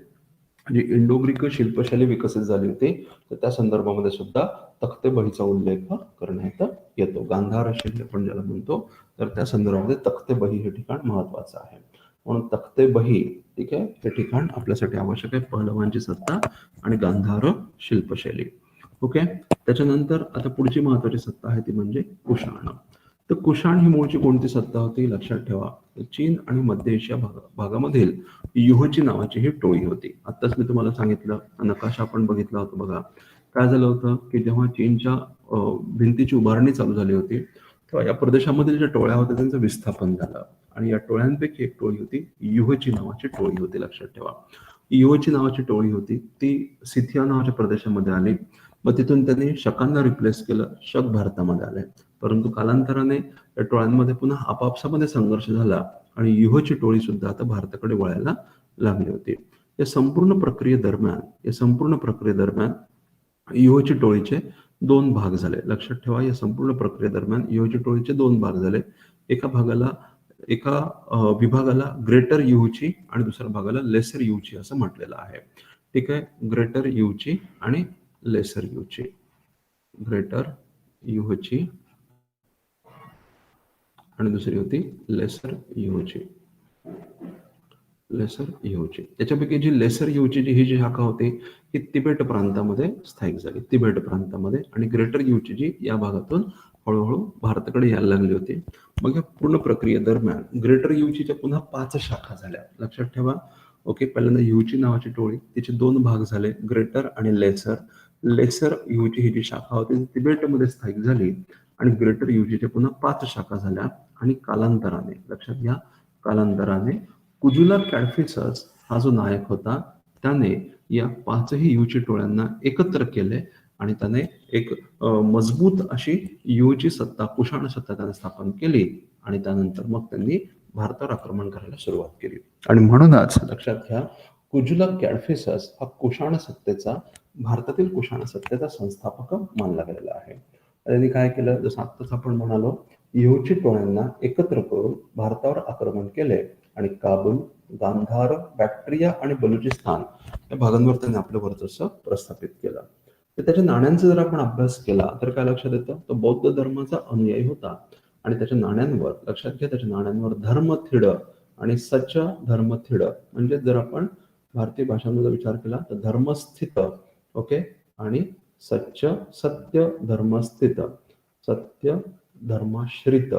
जी इंडो ग्रीक शिल्पशैली विकसित झाली होती तर त्या संदर्भामध्ये सुद्धा तख्त ए बहीचा उल्लेख करण्यात येतो. गांधार शैली आपण ज्याला म्हणतो, तर त्या संदर्भामध्ये तख्त ए बही हे ठिकाण महत्वाचं आहे. म्हणून तख्त ए बही ठीक आहे हे ठिकाण आपल्यासाठी आवश्यक आहे. पहलवांची सत्ता आणि गांधार शिल्पशैली. ओके. त्याच्यानंतर आता पुढची महत्वाची सत्ता आहे ती म्हणजे कुशाण. तर कुशाण ही मूळची कोणती सत्ता होती लक्षात ठेवा. चीन आणि मध्य एशिया भागामधील युहची नावाची ही टोळी होती. आताच मी तुम्हाला सांगितलं, नकाशा आपण बघितला होता बघा. काय झालं होतं की जेव्हा चीनच्या भिंतीची उभारणी चालू झाली होती तेव्हा या प्रदेशामधील ज्या टोळ्या होत्या त्यांचं विस्थापन झालं आणि या टोळ्यांपैकी एक टोळी होती युहची नावाची टोळी होती. लक्षात ठेवा, युहची नावाची टोळी होती ती सिथिया नावाच्या प्रदेशामध्ये आली. मग तिथून त्यांनी शकांना रिप्लेस केलं, शक भारतामध्ये आले. परंतु कालांतराने या टोळ्यांमध्ये पुन्हा आपापसामध्ये संघर्ष झाला आणि युहची टोळी सुद्धा आता भारताकडे वळायला लागली होती. या संपूर्ण प्रक्रियेदरम्यान युहची टोळीचे दोन भाग झाले. लक्षात ठेवा, या संपूर्ण प्रक्रियेदरम्यान युहची टोळीचे दोन भाग झाले. एका विभागाला ग्रेटर युची आणि दुसऱ्या भागाला लेसर युची असं म्हटलेलं आहे. ठीक आहे, ग्रेटर युची आणि लेसर युची. ग्रेटर युची आणि दुसरी होती लेसर युची. लेसर युची याच्यापैकी जी लेसर युची ही जी शाखा होती ही तिबेट प्रांतामध्ये स्थायिक झाली, तिबेट प्रांतामध्ये. आणि ग्रेटर युची जी या भागातून हळूहळू भारताकडे यायला लागली होती. मग या पूर्ण प्रक्रियेदरम्यान ग्रेटर युचीच्या पुन्हा 5 शाखा झाल्या. लक्षात ठेवा. ओके, पहिल्यांदा युची नावाची टोळी, तिचे 2 भाग झाले, ग्रेटर आणि लेसर. लेसर युची ही जी शाखा होती ती तिबेटमध्ये स्थायिक झाली आणि ग्रेटर युचीच्या पुन्हा 5 शाखा झाल्या. आणि कालांतराने, लक्षात घ्या, कालांतराने कुजुला कॅडफिसस हा जो नायक होता त्याने या 5ही युची टोळ्यांना एकत्र केले आणि त्याने एक मजबूत अशी युची सत्ता, कुशाण सत्ता त्याने स्थापन केली. आणि त्यानंतर मग त्यांनी भारतावर आक्रमण करायला सुरुवात केली. आणि म्हणूनच लक्षात घ्या, कुजुला कॅडफिसस हा कुशाण सत्तेचा, भारतातील कुशाण सत्तेचा संस्थापक मानला गेलेला आहे. त्यांनी काय केलं, जसं आत्ताच आपण म्हणालो, युची टोळ्यांना एकत्र करून भारतावर आक्रमण केले आणि काबूल, गांधार, बॅक्ट्रिया आणि बलुचिस्तान या भागांवर त्यांनी आपलं वर्चस्व प्रस्थापित केलं. तर त्याच्या नाण्यांचा जर आपण अभ्यास केला तर काय लक्षात येतं, तो बौद्ध धर्माचा अनुयायी होता. आणि त्याच्या नाण्यांवर, लक्षात घ्या, त्याच्या नाण्यांवर धर्मथिड आणि सच धर्मथिड, म्हणजे जर आपण भारतीय भाषांमध्ये विचार केला तर धर्मस्थित, ओके, आणि सत्य धर्मस्थित, सत्य धर्माश्रित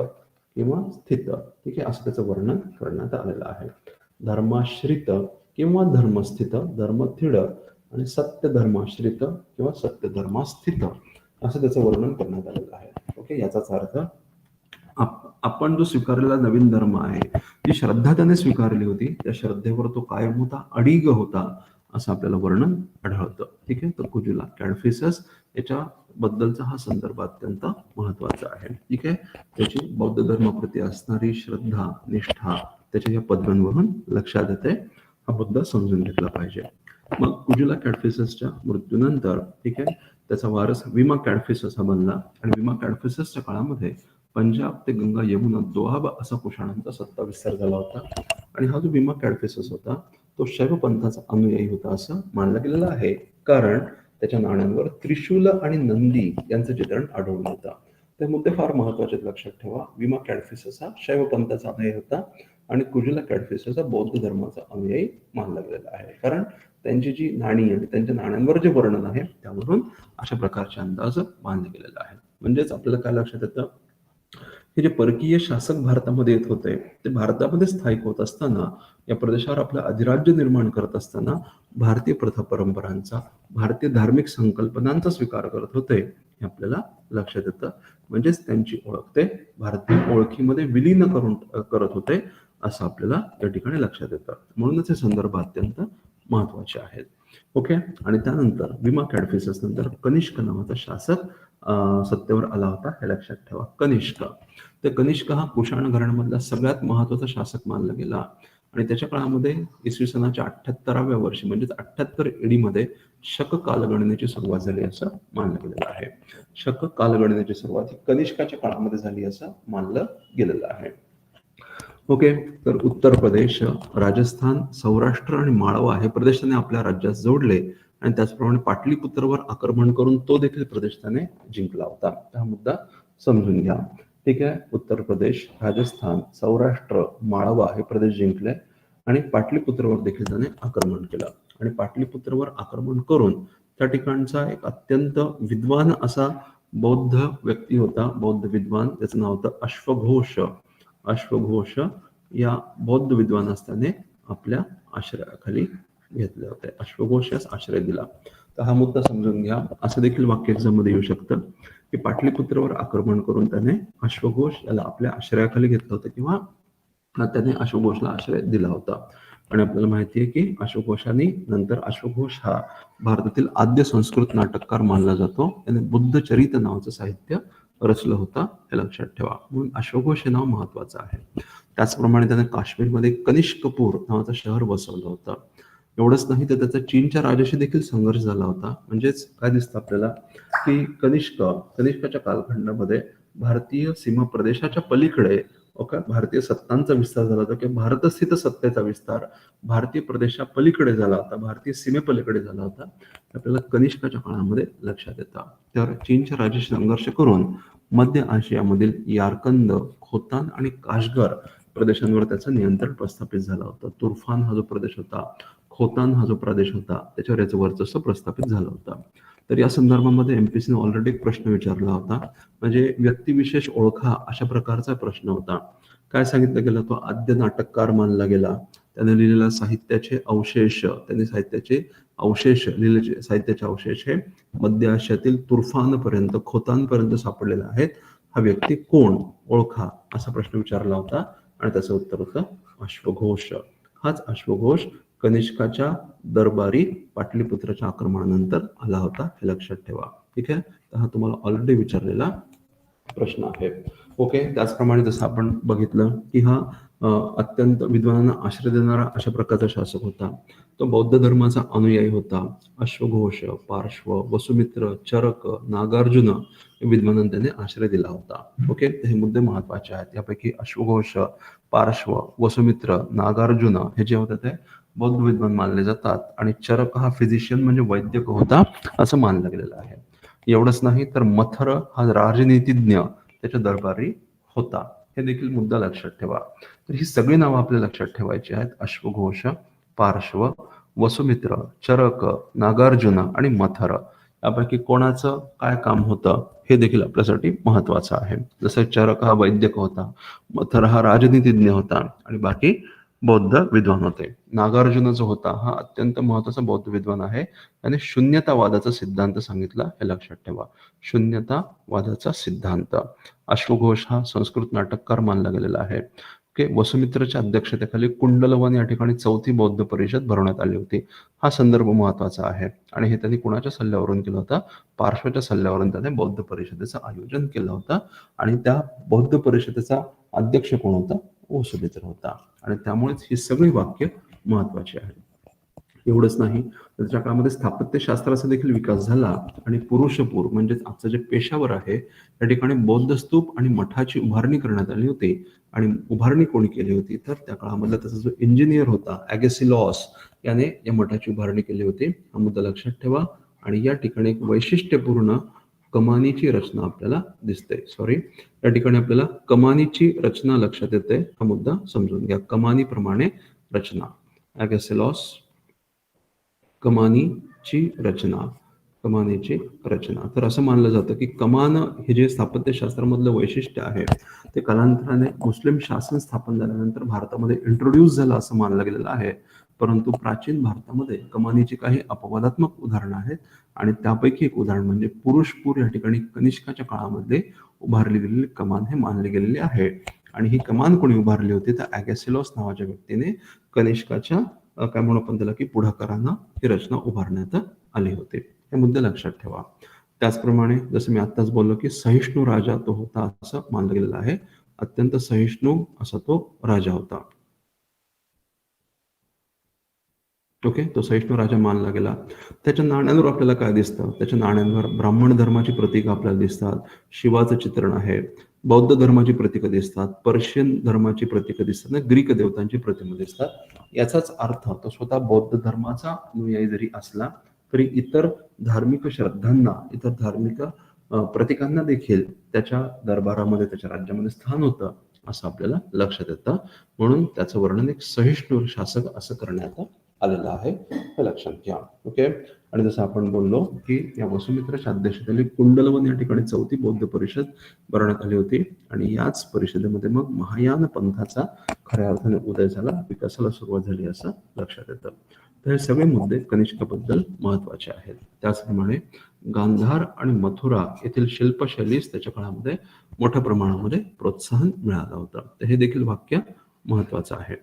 किंवा स्थित, ठीक आहे, असं त्याचं वर्णन करण्यात आलेलं आहे. धर्माश्रित किंवा धर्मस्थित, धर्मथिड आणि सत्य धर्माश्रित किंवा सत्य धर्मास्थित असं त्याचं वर्णन करण्यात आलेलं आहे. ओके, याचाच अर्थ आपण जो स्वीकारलेला नवीन धर्म आहे, जी श्रद्धा त्याने स्वीकारली होती, त्या श्रद्धेवर तो कायम होता, अडिग होता, असं आपल्याला वर्णन आढळतं. ठीक आहे, तर कुजुला कॅडफिसस याच्याबद्दलचा हा संदर्भ अत्यंत महत्वाचा आहे. ठीक आहे, त्याची बौद्ध धर्माप्रती असणारी श्रद्धा, निष्ठा त्याच्या या पदव्यांवरून लक्षात येते. हा मुद्दा समजून घेतला पाहिजे. मग कुजुला कॅडफिससच्या मृत्यूनंतर, ठीक आहे, त्याचा वारस विमा कॅडफिसस हा बनला. आणि विमा कॅडफिससच्या काळामध्ये पंजाब ते गंगा यमुना दोआब असा कुशाणांचा सत्ता विस्तार झाला होता. आणि हा जो विमा कॅडफिसस होता तो शैव पंथाचा अनुयायी होता असं मानलं गेलेलं आहे, कारण त्याच्या नाण्यांवर त्रिशूल आणि नंदी यांचं चित्रण आढळून होतं. ते मुद्दे फार महत्वाचे, लक्षात ठेवा. विमा कॅडफिसस हा शैव पंथाचा अनुयायी होता आणि कुजुला कॅडफिसस हा बौद्ध धर्माचा अनुयायी मानला गेलेला आहे, कारण त्यांची जी नाणी आणि त्यांच्या नाण्यांवर जे वर्णन आहे त्यावरून अशा प्रकारचे अंदाज बांधले गेलेला आहे. म्हणजेच आपल्याला काय लक्षात येतं, हे जे परकीय शासक भारतामध्ये येत होते ते भारतामध्ये स्थायिक होत असताना, या प्रदेशावर आपलं अधिराज्य निर्माण करत असताना भारतीय प्रथा परंपरांचा, भारतीय धार्मिक संकल्पनांचा स्वीकार करत होते हे आपल्याला लक्षात येतं. म्हणजेच त्यांची ओळख ते भारतीय ओळखीमध्ये विलीन करत होते असं आपल्याला या ठिकाणी लक्षात येतं. म्हणूनच हे संदर्भ अत्यंत महत्वाचे आहेत. ओके, आणि त्यानंतर विमा कॅडफिसस नंतर कनिष्क नावाचा शासक सत्तेवर आला होता, हे लक्षात ठेवा. कनिष्क, तर कनिष्क हा कुशाण घराण्यामधला सगळ्यात महत्वाचा शासक मानला गेला. आणि त्याच्या काळामध्ये इसवी सनाच्या 78व्या वर्षी म्हणजेच 78 AD मध्ये शक कालगणनेची सुरुवात झाली असं मानलं गेलेलं आहे. शक कालगणनेची सुरुवात ही कनिष्काच्या काळामध्ये झाली असं मानलं गेलेलं आहे. ओके, तर उत्तर प्रदेश, राजस्थान, सौराष्ट्र आणि माळवा हे प्रदेश त्याने आपल्या राज्यात जोडले आणि त्याचप्रमाणे पाटलीपुत्रवर आक्रमण करून तो देखील प्रदेश त्याने जिंकला होता. हा मुद्दा समजून घ्या. ठीक आहे, उत्तर प्रदेश, राजस्थान, सौराष्ट्र, माळवा हे प्रदेश जिंकले आणि पाटलीपुत्रवर देखील त्याने आक्रमण केलं. आणि पाटलीपुत्रवर आक्रमण करून त्या ठिकाणचा एक अत्यंत विद्वान असा बौद्ध व्यक्ती होता, बौद्ध विद्वान. त्याचं नाव होतं अश्वघोष. अश्वघोष या बौद्ध विद्वानाने आपल्या आश्रयाखाली घेतले होते. अश्वघोष यास आश्रय दिला. तर हा मुद्दा समजून घ्या. असं देखील वाक्य एक्झाम मध्ये येऊ शकतं की पाटलीपुत्रावर आक्रमण करून त्याने अश्वघोष याला आपल्या आश्रयाखाली घेतलं होतं, किंवा त्याने अश्वघोषला आश्रय दिला होता. आणि आपल्याला माहिती आहे की अश्वघोषाने नंतर अश्वघोष हा भारतातील आद्य संस्कृत नाटककार मानला जातो. त्याने बुद्धचरित नावाचं साहित्य रचलं होतं, हे लक्षात ठेवा. म्हणून अश्वघोष हे नाव महत्वाचं आहे. त्याचप्रमाणे त्याने काश्मीरमध्ये कनिष्कपूर नावाचं शहर बसवलं होतं. एवढंच नाही तर त्याचा चीनच्या राजाशी देखील संघर्ष झाला होता. म्हणजेच काय दिसतं आपल्याला की कनिष्काच्या कालखंडामध्ये भारतीय सीमा प्रदेशाच्या पलीकडे भारतीय सत्तांचा विस्तार झाला होता, किंवा भारतस्थित सत्तेचा विस्तार भारतीय प्रदेशा पलीकडे झाला होता, भारतीय सीमेपलीकडे झाला होता. आपल्याला कनिष्काच्या काळामध्ये लक्षात येतं. तर चीनच्या राजाशी संघर्ष करून मध्य आशियामधील यारकंद, खोतान आणि काशगर प्रदेशांवर त्याचं नियंत्रण प्रस्थापित झालं होतं. तुर्फान हा जो प्रदेश होता, खोतान हा जो प्रदेश होता, त्याच्यावर याचं वर्चस्व प्रस्थापित झालं होतं. तर या संदर्भामध्ये एमपीसीने ऑलरेडी एक प्रश्न विचारला होता, म्हणजे व्यक्तिविशेष ओळखा अशा प्रकारचा प्रश्न होता. काय सांगितलं गेलं? तो आद्य नाटककार मानला गेला. त्याने लिहिलेल्या साहित्याचे अवशेष, त्यांनी साहित्याचे अवशेष लिहिलेले साहित्याचे अवशेष हे मध्य आशियातील तुर्फानपर्यंत, खोतानपर्यंत सापडलेले आहेत. हा व्यक्ती कोण, ओळखा, असा प्रश्न विचारला होता. आणि त्याचं उत्तर होतं अश्वघोष. हाच अश्वघोष कनिष्काच्या दरबारी पाटलीपुत्राच्या आक्रमणानंतर आला होता, हे लक्षात ठेवा. ठीक आहे. तर हा तुम्हाला ऑलरेडी विचारलेला प्रश्न आहे. ओके. त्याचप्रमाणे जसं आपण बघितलं की हा अत्यंत विद्वानांना आश्रय देणारा अशा प्रकारचा शासक होता. तो बौद्ध धर्माचा अनुयायी होता. अश्वघोष, पार्श्व, वसुमित्र, चरक, नागार्जुन विद्वानांना त्याने आश्रय दिला होता. ओके. हे मुद्दे महत्वाचे आहेत. यापैकी अश्वघोष, पार्श्व, वसुमित्र, नागार्जुन हे जे होते ते बौद्ध विद्वान मानले जातात. आणि चरक हा फिजिशियन म्हणजे वैद्यक होता असं मानलं गेलेलं आहे. एवढंच नाही तर मथर हा राजनीतिज्ञ त्याच्या दरबारी होता. हे देखील मुद्दा लक्षात ठेवा. तर ही सगळी नावं आपल्याला लक्षात ठेवायची आहेत. अश्वघोष, पार्श्व, वसुमित्र, चरक, नागार्जुन आणि मथर यापैकी कोणाचं काय काम होतं हे देखील आपल्यासाठी महत्वाचं आहे. जसं चरक हा वैद्यक होता, मथर हा राजनीतिज्ञ होता आणि बाकी बौद्ध विद्वान होते. नागार्जुन जो होता हा अत्यंत महत्वाचा बौद्ध विद्वान आहे. त्याने शून्यतावादाचा सिद्धांत सांगितला, हे लक्षात ठेवा. शून्यतावादाचा सिद्धांत. अश्वघोष हा संस्कृत नाटककार मानला गेलेला आहे. ओके. वसुमित्रच्या अध्यक्षतेखाली कुंडलवन या ठिकाणी 4थी बौद्ध परिषद भरवण्यात आली होती. हा संदर्भ महत्वाचा आहे. आणि हे त्यांनी कुणाच्या सल्ल्यावरून केलं होतं? पार्श्वच्या सल्ल्यावरून त्याने बौद्ध परिषदेचं आयोजन केलं होतं. आणि त्या बौद्ध परिषदेचा अध्यक्ष कोण होता? वसुमित्र होता. आणि त्यामुळेच ही सगळी वाक्य महत्वाची आहेत. एवढंच नाही, त्याच्या काळामध्ये स्थापत्यशास्त्राचा देखील विकास झाला. आणि पुरुषपूर म्हणजेच आजचं जे पेशावर आहे त्या ठिकाणी बौद्ध स्तूप आणि मठाची उभारणी करण्यात आली होती. आणि उभारणी कोणी केली होती? तर त्या काळामधला त्याचा जो इंजिनियर होता ॲगेसिलॉस याने या मठाची उभारणी केली होती. हा मुद्दा लक्षात ठेवा. आणि या ठिकाणी एक वैशिष्ट्यपूर्ण कमानीची रचना आपल्याला दिसते. या ठिकाणी आपल्याला कमानीची रचना लक्षात येते. हा मुद्दा समजून घ्या. कमानीप्रमाणे रचना, ॲगेसिलॉस कमानीची रचना. तर असं मानलं जातं की कमान हे जे स्थापत्यशास्त्रामधलं वैशिष्ट्य आहे ते कालांतराने मुस्लिम शासन स्थापन झाल्यानंतर भारतामध्ये इंट्रोड्यूस झालं असं मानलं गेलेलं आहे. परंतु प्राचीन भारतामध्ये कमानीची काही अपवादात्मक उदाहरणं आहेत. आणि त्यापैकी एक उदाहरण म्हणजे पुरुषपूर या ठिकाणी कनिष्काच्या काळामध्ये उभारली गेलेली कमान हे मानले गेलेले आहे. आणि ही कमान कोणी उभारली होती? तर ॲगेसिलॉस नावाच्या व्यक्तीने कनिष्काच्या काय म्हणू आपण त्याला की पुढाकारांना ही रचना उभारण्यात आली होती. हे मुद्दे लक्षात ठेवा. त्याचप्रमाणे जसं मी आत्ताच बोललो की सहिष्णू राजा तो होता असं मानलं गेलेलं आहे. अत्यंत सहिष्णू असा तो राजा होता. ओके. तो सहिष्णू राजा मानला गेला. त्याच्या नाण्यांवर आपल्याला काय दिसतं? त्याच्या नाण्यांवर ब्राह्मण धर्माची प्रतीक आपल्याला दिसतात, शिवाचं चित्रण आहे, बौद्ध धर्माची प्रतीकं दिसतात, पर्शियन धर्माची प्रतीकं दिसतात, ग्रीक देवतांची प्रतिमा दिसतात. याचाच अर्थ तो स्वतः बौद्ध धर्माचा अनुयायी जरी असला तरी इतर धार्मिक श्रद्धांना, इतर धार्मिक प्रतीकांना देखील त्याच्या दरबारामध्ये, त्याच्या राज्यामध्ये स्थान होतं असं आपल्याला लक्षात येतं. म्हणून त्याचं वर्णन एक सहिष्णू शासक असं करण्यात आलेलं आहे, हे लक्षात घ्या. ओके. आणि जसं आपण बोललो की या वसुमित्राच्या अध्यक्षतेखाली कुंडलवन या ठिकाणी 4थी बौद्ध परिषद भरवण्यात आली होती आणि याच परिषदेमध्ये मग महायान पंथाचा खऱ्या अर्थाने उदय झाला, विकासाला सुरुवात झाली असं लक्षात येतं. तर हे सगळे मुद्दे कनिष्कबद्दल महत्वाचे आहेत. त्याचप्रमाणे गांधार आणि मथुरा येथील शिल्पशैलीस त्याच्या काळामध्ये मोठ्या प्रमाणामध्ये प्रोत्साहन मिळालं होतं. तर हे देखील वाक्य महत्वाचं आहे.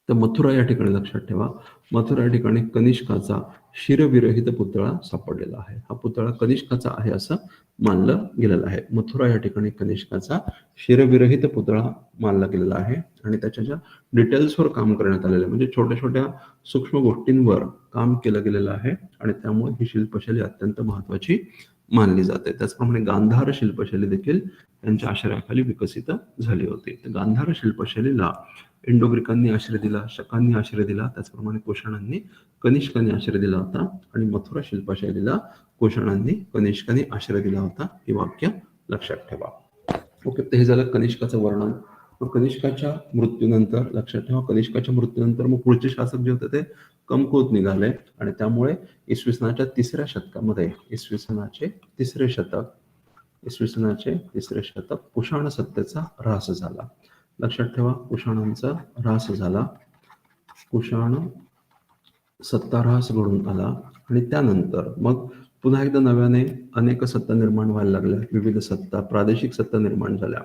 तर मथुरा या ठिकाणी लक्षात ठेवा, मथुरा या ठिकाणी कनिष्काचा शिरविरहित पुतळा सापडलेला आहे. हा पुतळा कनिष्काचा आहे असं मानलं गेलेलं आहे. मथुरा या ठिकाणी कनिष्काचा शिरविरहित पुतळा मानला गेलेला आहे आणि त्याच्या ज्या डिटेल्सवर काम करण्यात आलेलं आहे, म्हणजे छोट्या छोट्या सूक्ष्म गोष्टींवर काम केलं गेलेलं आहे आणि त्यामुळे ही शिल्पशैली अत्यंत महत्वाची मानली जाते. त्याचप्रमाणे गांधार शिल्पशैली देखील त्यांच्या आश्रयाखाली विकसित झाली होती. तर गांधार शिल्पशैलीला इंडो ग्रीकांनी आश्रय दिला, शकांनी आश्रय दिला, त्याचप्रमाणे कुशाणांनी कनिष्कांनी आश्रय दिला होता आणि मथुरा शिल्पशैलीला कुशाणांनी कनिष्कांनी आश्रय दिला होता. हे वाक्य लक्षात ठेवा. ओके, तर हे झालं कनिष्काचं वर्णन. मग कनिष्काच्या मृत्यूनंतर लक्षात ठेवा, कनिष्काच्या मृत्यूनंतर मग पुढचे शासक जे होते ते कमकुवत निघाले आणि त्यामुळे इसवी सनाच्या 3ऱ्या शतकामध्ये इसवी सनाचे तिसरे शतक कुशाण सत्तेचा ऱ्हास झाला. लक्षात ठेवा, कुशाणांचा ऱ्हास झाला, कुशाण सत्ता ऱ्हास घडून आला आणि त्यानंतर मग पुन्हा एकदा नव्याने अनेक सत्ता निर्माण व्हायला लागल्या, विविध सत्ता, प्रादेशिक सत्ता निर्माण झाल्या.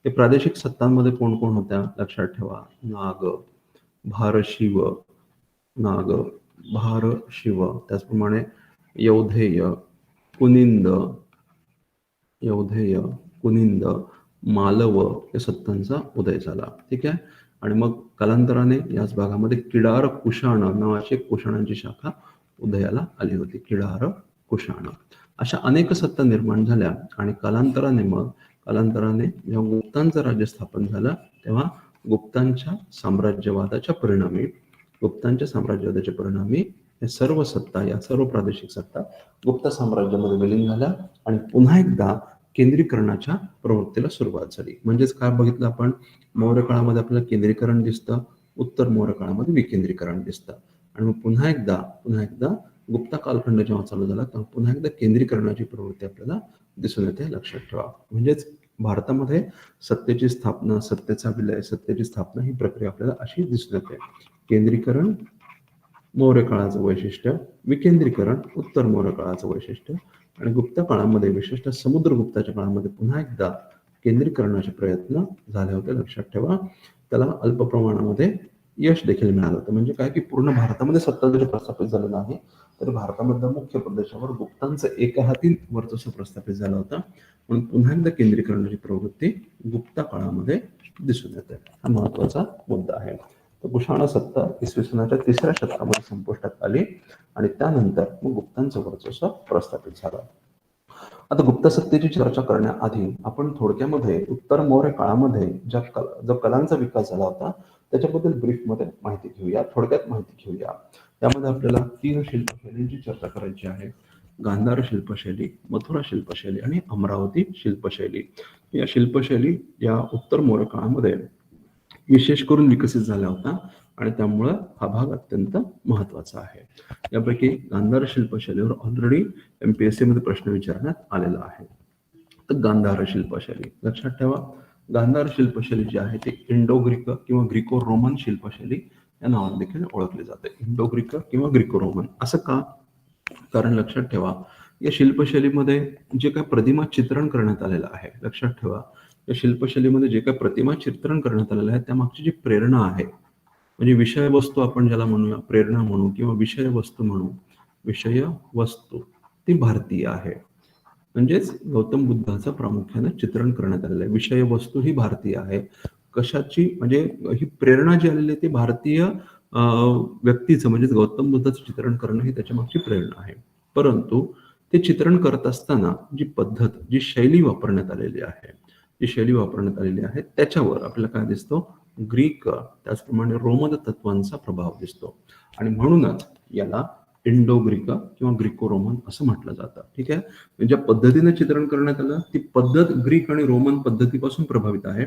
हे प्रादेशिक सत्तांमध्ये कोण कोण होत्या लक्षात ठेवा, नाग, भारशिव, त्याचप्रमाणे यौधेय, कुनिंद, मालव या सत्तांचा उदय झाला. ठीक आहे. आणि मग कालांतराने याच भागामध्ये किडार कुशाण नावाची कुशाणांची शाखा उदयाला आली होती. किडार कुशाण अशा अनेक सत्ता निर्माण झाल्या आणि कालांतराने जेव्हा गुप्तांचं राज्य स्थापन झालं तेव्हा गुप्तांच्या साम्राज्यवादाच्या परिणामी हे सर्व सत्ता, या सर्व प्रादेशिक सत्ता गुप्त साम्राज्यामध्ये विलीन झाल्या आणि पुन्हा एकदा केंद्रीकरणाच्या प्रवृत्तीला सुरुवात झाली. म्हणजेच काय बघितलं आपण, मौर्य काळामध्ये आपल्याला केंद्रीकरण दिसतं, उत्तर मौर्य काळामध्ये विकेंद्रीकरण दिसतं आणि मग पुन्हा एकदा गुप्ता कालखंड जेव्हा चालू झाला तेव्हा पुन्हा एकदा केंद्रीकरणाची प्रवृत्ती आपल्याला दिसून येते. लक्षात ठेवा, म्हणजेच भारतामध्ये सत्तेची स्थापना, सत्तेचा विलय, सत्तेची स्थापना ही प्रक्रिया आपल्याला अशी दिसून येते. केंद्रीकरण मौर्य काळाचं वैशिष्ट्य, विकेंद्रीकरण उत्तर मौर्य काळाचं वैशिष्ट्य आणि गुप्त काळामध्ये विशिष्ट समुद्रगुप्ताच्या काळामध्ये पुन्हा एकदा केंद्रीकरणाचे प्रयत्न झाले होते. लक्षात ठेवा, त्याला अल्प प्रमाणामध्ये यश देखील मिळालं होतं. म्हणजे काय की पूर्ण भारतामध्ये सत्ता जरी प्रस्थापित झालं नाही तर भारतामधल्या मुख्य प्रदेशावर गुप्तांचं एकहाती वर्चस्व प्रस्थापित झालं होतं. म्हणून पुन्हा एकदा केंद्रीकरणाची प्रवृत्ती गुप्त काळामध्ये दिसून येते. हा महत्वाचा मुद्दा आहे. तर कुशाण सत्ता इसवी सनाच्या 3ऱ्या शतकामध्ये संपुष्टात आली आणि त्यानंतर मग गुप्तांचं वर्चस्व प्रस्थापित झालं. आता गुप्त सत्तेची चर्चा करण्याआधी आपण थोडक्यामध्ये उत्तर मौर्य काळामध्ये जो कलांचा विकास झाला होता त्याच्याबद्दल ब्रीफमध्ये थोडक्यात माहिती घेऊया. त्यामध्ये आपल्याला 3 शिल्पशैलींची चर्चा करायची आहे. गांधार शिल्पशैली, मथुरा शिल्पशैली आणि अमरावती शिल्पशैली. या शिल्पशैली या उत्तर मौर्य काळामध्ये विशेष करून विकसित झाला होता आणि त्यामुळं हा भाग अत्यंत महत्वाचा आहे. यापैकी गांधार शिल्पशैलीवर ऑलरेडी MPSC मध्ये प्रश्न विचारण्यात आलेला आहे. तर गांधार शिल्पशैली लक्षात ठेवा, गांधार शिल्पशैली जी आहे ती इंडो ग्रीक किंवा ग्रीको रोमन शिल्पशैली या नावाने देखील ओळखली जाते. इंडो ग्रीक किंवा ग्रीको रोमन असं का? कारण लक्षात ठेवा, या शिल्पशैलीमध्ये जे काही प्रतिमा चित्रण करण्यात आलेलं आहे, लक्षात ठेवा, या शिल्पशैलीमध्ये जे काही प्रतिमा चित्रण करण्यात आलेलं आहे त्यामागची जी प्रेरणा आहे, म्हणजे विषय वस्तू आपण ज्याला म्हणूया, प्रेरणा म्हणू किंवा विषय वस्तू ती भारतीय आहे. म्हणजेच गौतम बुद्धाचं प्रामुख्याने चित्रण करण्यात आलेलं आहे. विषय वस्तू ही भारतीय आहे. कशाची, म्हणजे ही प्रेरणा जी आलेली आहे ती भारतीय व्यक्तीचं म्हणजेच गौतम बुद्धाचं चित्रण करणं ही त्याच्या मागची प्रेरणा आहे. परंतु ते चित्रण करत असताना जी पद्धत, जी शैली वापरण्यात आलेली आहे त्याच्यावर आपल्याला काय दिसतो, ग्रीक त्याचप्रमाणे रोमन तत्वांचा प्रभाव दिसतो आणि म्हणूनच याला इंडो ग्रीक किंवा ग्रीको रोमन असं म्हटलं जातं. ठीक आहे. ज्या पद्धतीने चित्रण करण्यात आलं ती पद्धत ग्रीक आणि रोमन पद्धतीपासून प्रभावित आहे,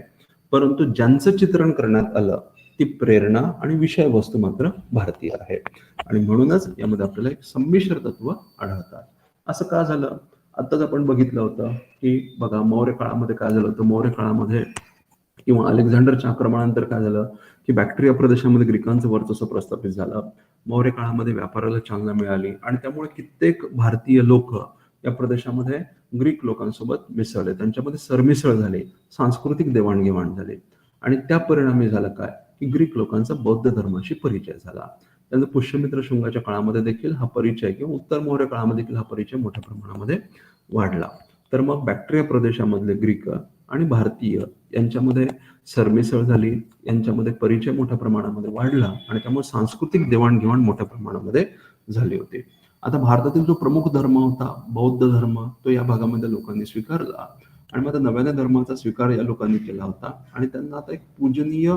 परंतु ज्यांचं चित्रण करण्यात आलं ती प्रेरणा आणि विषय वस्तू मात्र भारतीय आहे. आणि म्हणूनच यामध्ये आपल्याला एक संमिश्र तत्व आढळतात. असं का झालं? आत्ताच आपण बघितलं होतं की बघा, मौर्य काळामध्ये काय झालं होतं. मौर्य काळामध्ये किंवा अलेक्झांडरच्या आक्रमणानंतर काय झालं की बॅक्ट्रिया प्रदेशामध्ये ग्रीकांचं वर्चस्व प्रस्थापित झालं. मौर्य काळामध्ये व्यापाराला चालना मिळाली आणि त्यामुळे कित्येक भारतीय लोक या प्रदेशामध्ये ग्रीक लोकांसोबत मिसळले, त्यांच्यामध्ये सरमिसळ झाली, सांस्कृतिक देवाणघेवाण झाली. आणि त्या परिणामी झालं काय की ग्रीक लोकांचा बौद्ध धर्माशी परिचय झाला. त्यानंतर पुष्यमित्र शृंगाच्या काळामध्ये देखील हा परिचय किंवा उत्तर मौर्य काळामध्ये देखील हा परिचय मोठ्या प्रमाणामध्ये वाढला. तर मग बॅक्ट्रिया प्रदेशामधले ग्रीक आणि भारतीय यांच्यामध्ये सरमिसळ झाली, यांच्यामध्ये परिचय मोठ्या प्रमाणामध्ये वाढला आणि त्यामुळे सांस्कृतिक देवाणघेवाण मोठ्या प्रमाणामध्ये झाली होती. आता भारतातील जो प्रमुख धर्म होता बौद्ध धर्म, तो या भागामध्ये लोकांनी स्वीकारला आणि मग आता नव्याने धर्माचा स्वीकार या लोकांनी केला होता आणि त्यांना आता एक पूजनीय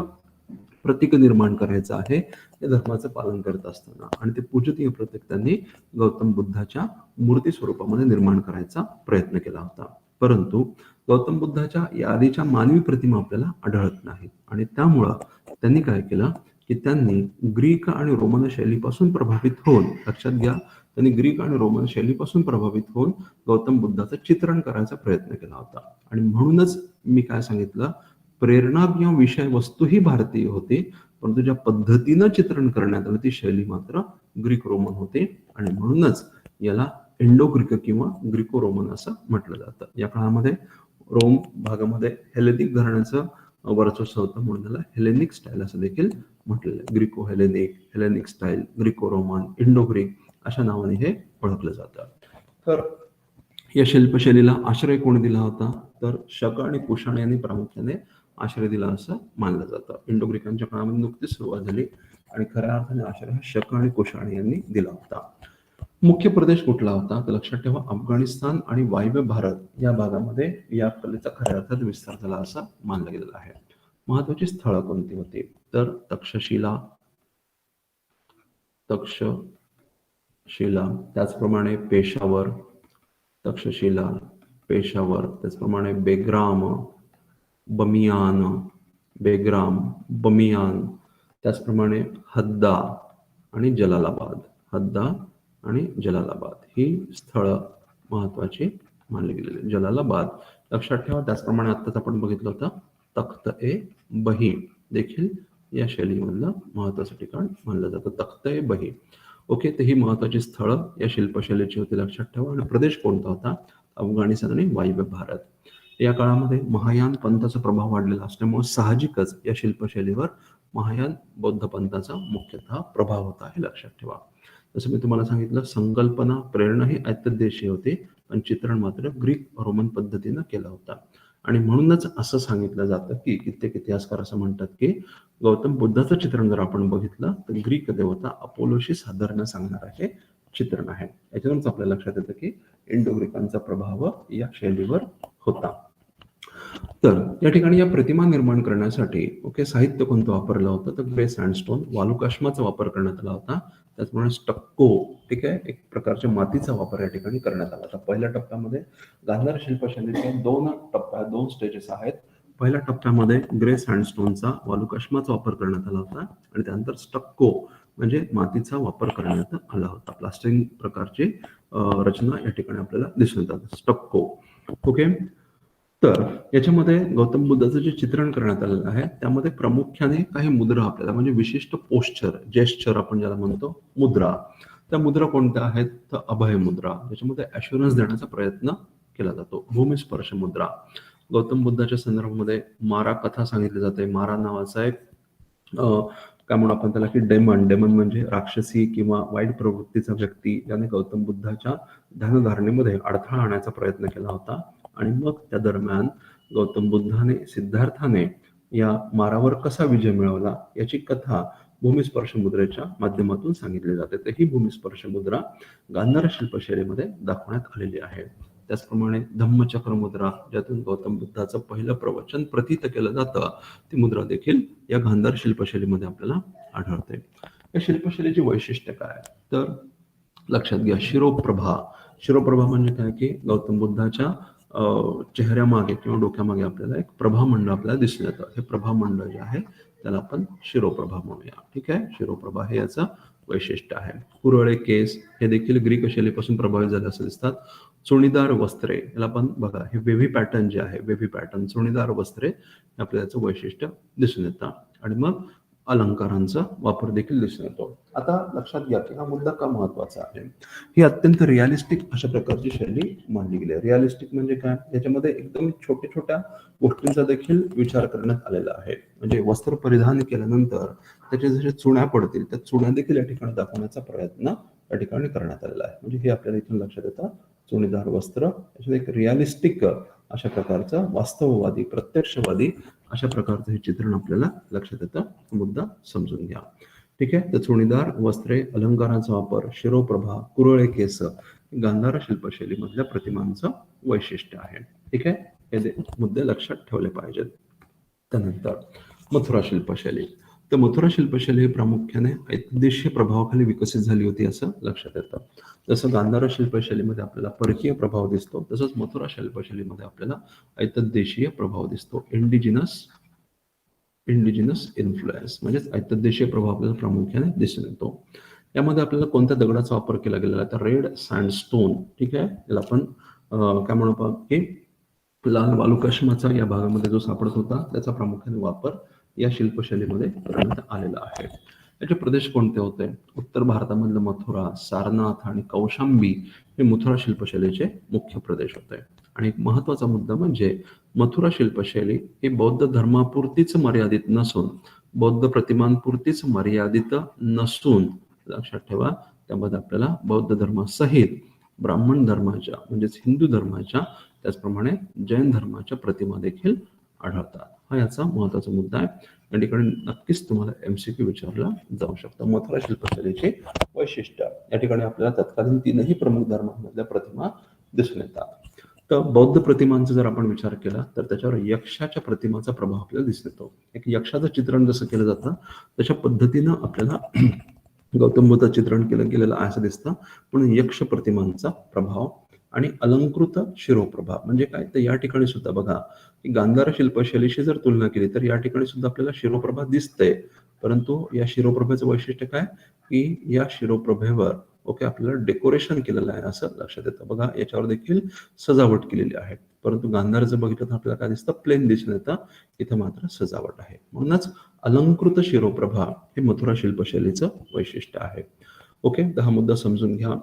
प्रतीक निर्माण करायचं आहे या धर्माचं पालन करत असताना. आणि ते पूजनीय प्रतीक त्यांनी गौतम बुद्धाच्या मूर्ती स्वरूपामध्ये निर्माण करायचा प्रयत्न केला होता. परंतु गौतम बुद्धाच्या यादीच्या मानवी प्रतिमा आपल्याला आढळत नाहीत आणि त्यामुळं त्यांनी काय केलं की त्यांनी ग्रीक आणि रोमन शैलीपासून प्रभावित होऊन, लक्षात घ्या, त्यांनी ग्रीक आणि रोमन शैलीपासून प्रभावित होऊन गौतम बुद्धाचं चित्रण करायचा प्रयत्न केला होता. आणि म्हणूनच मी काय सांगितलं, प्रेरणा किंवा विषय वस्तू ही भारतीय होती, परंतु ज्या पद्धतीनं चित्रण करण्यात आलं ती शैली मात्र ग्रीक रोमन होते. आणि म्हणूनच याला इंडो ग्रीक किंवा ग्रीको रोमन असं म्हटलं जातं. या काळामध्ये रोम भागामध्ये हेलेनिक घराण्याचं वर्चस्व होतं, म्हणून त्याला हेलेनिक स्टाईल असं देखील म्हटलेलं आहे. Greco Hellenic, Hellenic style, Greco Roman, Indo Greek अशा नावाने हे ओळखलं जातं. तर या शिल्पशैलीला आश्रय कोणी दिला होता, तर शक आणि कुषाण यांनी प्रामुख्याने आश्रय दिला असं मानलं जातं. इंडो ग्रीकांच्या काळामध्ये नुकतीच सुरुवात झाली आणि खऱ्या अर्थाने आश्रय हा शक आणि कुषाण यांनी दिला होता. मुख्य प्रदेश कुठला होता, तर लक्षात ठेवा अफगाणिस्तान आणि वायव्य भारत या भागामध्ये या कलेचा खऱ्या अर्थात विस्तार झाला असं मानलं गेलेलं आहे. महत्वाची स्थळं कोणती होती, तर तक्षशिला, त्याचप्रमाणे पेशावर, तक्षशिला, पेशावर, त्याचप्रमाणे बेग्राम, बमियान, त्याचप्रमाणे हद्दा आणि जलालाबाद ही स्थळं महत्वाची मानली गेलेली. जलालाबाद लक्षात ठेवा. त्याचप्रमाणे आत्ताच आपण बघितलं होतं तख्त-ए-बही देखील या शैलीमधलं महत्वाचं ठिकाण मानलं जातं. तख्त-ए-बही. ओके, तर ही महत्वाची स्थळं या शिल्पशैलीची होती, लक्षात ठेवा. आणि प्रदेश कोणता होता, अफगाणिस्तान आणि वायव्य भारत. या काळामध्ये महायान पंथाचा प्रभाव वाढलेला असल्यामुळे साहजिकच या शिल्पशैलीवर महायान बौद्ध पंथाचा मुख्यतः प्रभाव होता, हे लक्षात ठेवा. जसं मी तुम्हाला सांगितलं, संकल्पना प्रेरणा ही अत्यदेशीय होती, पण चित्रण मात्र ग्रीक रोमन पद्धतीनं केलं होता. आणि म्हणूनच असं सांगितलं जातं की कित्येक इतिहासकार असं म्हणतात की गौतम बुद्धाचं चित्रण जर आपण बघितलं तर ग्रीक देवता अपोलोशी साधर्म्य सांगणारं हे चित्रण आहे. याच्यावरूनच आपल्या लक्षात येतं की इंडो ग्रीकांचा प्रभाव या शैलीवर होता. तर या ठिकाणी या प्रतिमा निर्माण करण्यासाठी साहित्य कोणतं वापरलं होतं, तर ग्रे सँडस्टोन, वालुकाष्माचा वापर करण्यात आला होता. त्याचप्रमाणे स्टक्को, ठीक आहे, एक प्रकारच्या मातीचा वापर या ठिकाणी करण्यात आला होता. पहिल्या टप्प्यामध्ये गांधार शिल्पशैलीचे दोन स्टेजेस आहेत. पहिल्या टप्प्यामध्ये ग्रे सँडस्टोनचा, वालुकाष्माचा वापर करण्यात आला होता आणि त्यानंतर स्टक्को म्हणजे मातीचा वापर करण्यात आला होता. प्लास्टरिंग प्रकारची रचना या ठिकाणी आपल्याला दिसून येतात, स्टक्को. ओके, तर याच्यामध्ये गौतम बुद्धाचं जे चित्रण करण्यात आलेलं आहे त्यामध्ये प्रामुख्याने काही मुद्रा आपल्याला, म्हणजे विशिष्ट पोस्चर, जेस्चर आपण ज्याला म्हणतो, मुद्रा. त्या मुद्रा कोणत्या आहेत, तर अभय मुद्रा, ज्याच्यामध्ये ॲश्युरन्स देण्याचा प्रयत्न केला जातो. भूमिस्पर्श मुद्रा. गौतम बुद्धाच्या संदर्भामध्ये मारा कथा सांगितली जाते. मारा नावाचा एक काय म्हणू आपण त्याला की डेमन म्हणजे राक्षसी किंवा वाईट प्रवृत्तीचा व्यक्ती, ज्याने गौतम बुद्धाच्या ध्यानधारणेमध्ये अडथळा आणण्याचा प्रयत्न केला होता. आणि मग त्या दरम्यान गौतम बुद्धाने, सिद्धार्थाने या मारावर कसा विजय मिळवला याची कथा भूमिस्पर्श मुद्रेच्या माध्यमातून सांगितली जाते. तर ही भूमिस्पर्श मुद्रा गांधार शिल्पशैलीमध्ये दाखवण्यात आलेली आहे. त्याचप्रमाणे धम्मचक्र मुद्रा, ज्यातून गौतम बुद्धाचं पहिलं प्रवचन प्रतीत केलं जातं, ती मुद्रा देखील या गांधार शिल्पशैलीमध्ये आपल्याला आढळते. या शिल्पशैलीची वैशिष्ट्य काय, तर लक्षात घ्या, शिरोप्रभा म्हणजे काय की गौतम बुद्धाच्या चेहऱ्यामागे किंवा डोक्यामागे आपल्याला एक प्रभामंडळ आपल्याला दिसून येतं. हे प्रभामंडळ जे आहे त्याला आपण शिरोप्रभा म्हणूया. ठीक आहे, शिरोप्रभा हे याचं वैशिष्ट्य आहे. कुरळे केस हे देखील ग्रीक शैलीपासून प्रभावित झाले असे दिसतात. चुणीदार वस्त्रे, याला पण बघा हे वेव्ही पॅटर्न जे आहे, वेव्ही पॅटर्न चुणीदार वस्त्रे आपल्याला याचं वैशिष्ट्य दिसून येतं. आणि मग अलंकारांचा वापर देखील दिसून येतो. आता लक्षात घ्या की हा मुद्दा का महत्वाचा आहे. ही अत्यंत रिअलिस्टिक अशा प्रकारची शैली मानली गेली आहे. रिअलिस्टिक म्हणजे काय, याच्यामध्ये एकदम छोट्या छोट्या गोष्टींचा देखील विचार करण्यात आलेला आहे. म्हणजे वस्त्र परिधान केल्यानंतर त्याच्या जसे चुण्या पडतील त्या चुण्या देखील या ठिकाणी दाखवण्याचा प्रयत्न या ठिकाणी करण्यात आलेला आहे. म्हणजे हे आपल्याला इथून लक्षात येतं, चुणीदार वस्त्र याच्यात एक रिअलिस्टिक अशा प्रकारचं वास्तववादी प्रत्यक्षवादी अशा प्रकारचं हे चित्रण आपल्याला लक्षात येतं. मुद्दा समजून घ्या. ठीक आहे, तर चुणीदार वस्त्रे, अलंकाराचा वापर, शिरोप्रभा, कुरळे केस गांधार शिल्पशैली मधल्या प्रतिमांचं वैशिष्ट्य आहे. ठीक आहे, हे मुद्दे लक्षात ठेवले पाहिजेत. त्यानंतर मथुरा शिल्पशैली. तर मथुरा शिल्पशैली प्रामुख्याने ऐतदेशीय प्रभावाखाली विकसित झाली होती असं लक्षात येतं. जसं गांधार शिल्पशैलीमध्ये आपल्याला परकीय प्रभाव दिसतो, तसंच मथुरा शिल्पशैलीमध्ये आपल्याला ऐतदेशीय प्रभाव दिसतो. इंडिजिनस इन्फ्लुएन्स म्हणजेच ऐतदेशीय प्रभाव आपल्याला प्रामुख्याने दिसून येतो. यामध्ये आपल्याला कोणत्या दगडाचा वापर केला गेलेला आहे तर रेड सँडस्टोन. ठीक आहे, याला आपण काय म्हणू की लाल वालुकाश्माचा या भागामध्ये जो सापडत होता त्याचा प्रामुख्याने वापर या शिल्पशैलीमध्ये करण्यात आलेला आहे. याचे प्रदेश कोणते होते, उत्तर भारतामधलं मथुरा, सारनाथ आणि कौशांबी हे मथुरा शिल्पशैलीचे मुख्य प्रदेश होते. आणि एक महत्वाचा मुद्दा म्हणजे मथुरा शिल्पशैली ही बौद्ध धर्मापुरतीच मर्यादित नसून बौद्ध प्रतिमांपुरतीच मर्यादित नसून लक्षात ठेवा, त्यामध्ये आपल्याला बौद्ध धर्मासहित ब्राह्मण धर्माच्या म्हणजेच हिंदू धर्माच्या त्याचप्रमाणे जैन धर्माच्या प्रतिमा देखील आढळतात. हा याचा महत्वाचा मुद्दा आहे. या ठिकाणी नक्कीच तुम्हाला MCQ विचारला जाऊ शकतो. मथुरा शिल्पशैलीचे वैशिष्ट्य, या ठिकाणी आपल्याला तत्कालीन 3ही प्रमुख धर्मांमधल्या प्रतिमा दिसून येतात. तर बौद्ध प्रतिमांचा जर आपण विचार केला तर त्याच्यावर यक्षाच्या प्रतिमाचा प्रभाव आपल्याला दिसून येतो. एक यक्षाचं चित्रण जसं केलं जातं तशा पद्धतीनं आपल्याला गौतम बुद्ध चित्रण केलं गेलेलं आहे असं दिसतं. पण यक्ष प्रतिमांचा प्रभाव आणि अलंकृत शिरोप्रभा म्हणजे काय, तर या ठिकाणी सुद्धा बघा गांधार शिल्पशैलीशी जर तुलना केली तर या ठिकाणी सुद्धा आपल्याला शिरोप्रभा दिसते. परंतु या शिरोप्रभेचं वैशिष्ट्य काय की या शिरोप्रभेवर आपल्याला डेकोरेशन केलेलं आहे असं लक्षात येतं. बघा याच्यावर देखील सजावट केलेली आहे. परंतु गांधार जर बघितलं तर आपल्याला काय दिसतं, प्लेन दिसून येतं. इथं मात्र सजावट आहे. म्हणूनच अलंकृत शिरोप्रभा हे मथुरा शिल्पशैलीचं वैशिष्ट्य आहे. तर हा मुद्दा समजून घ्या.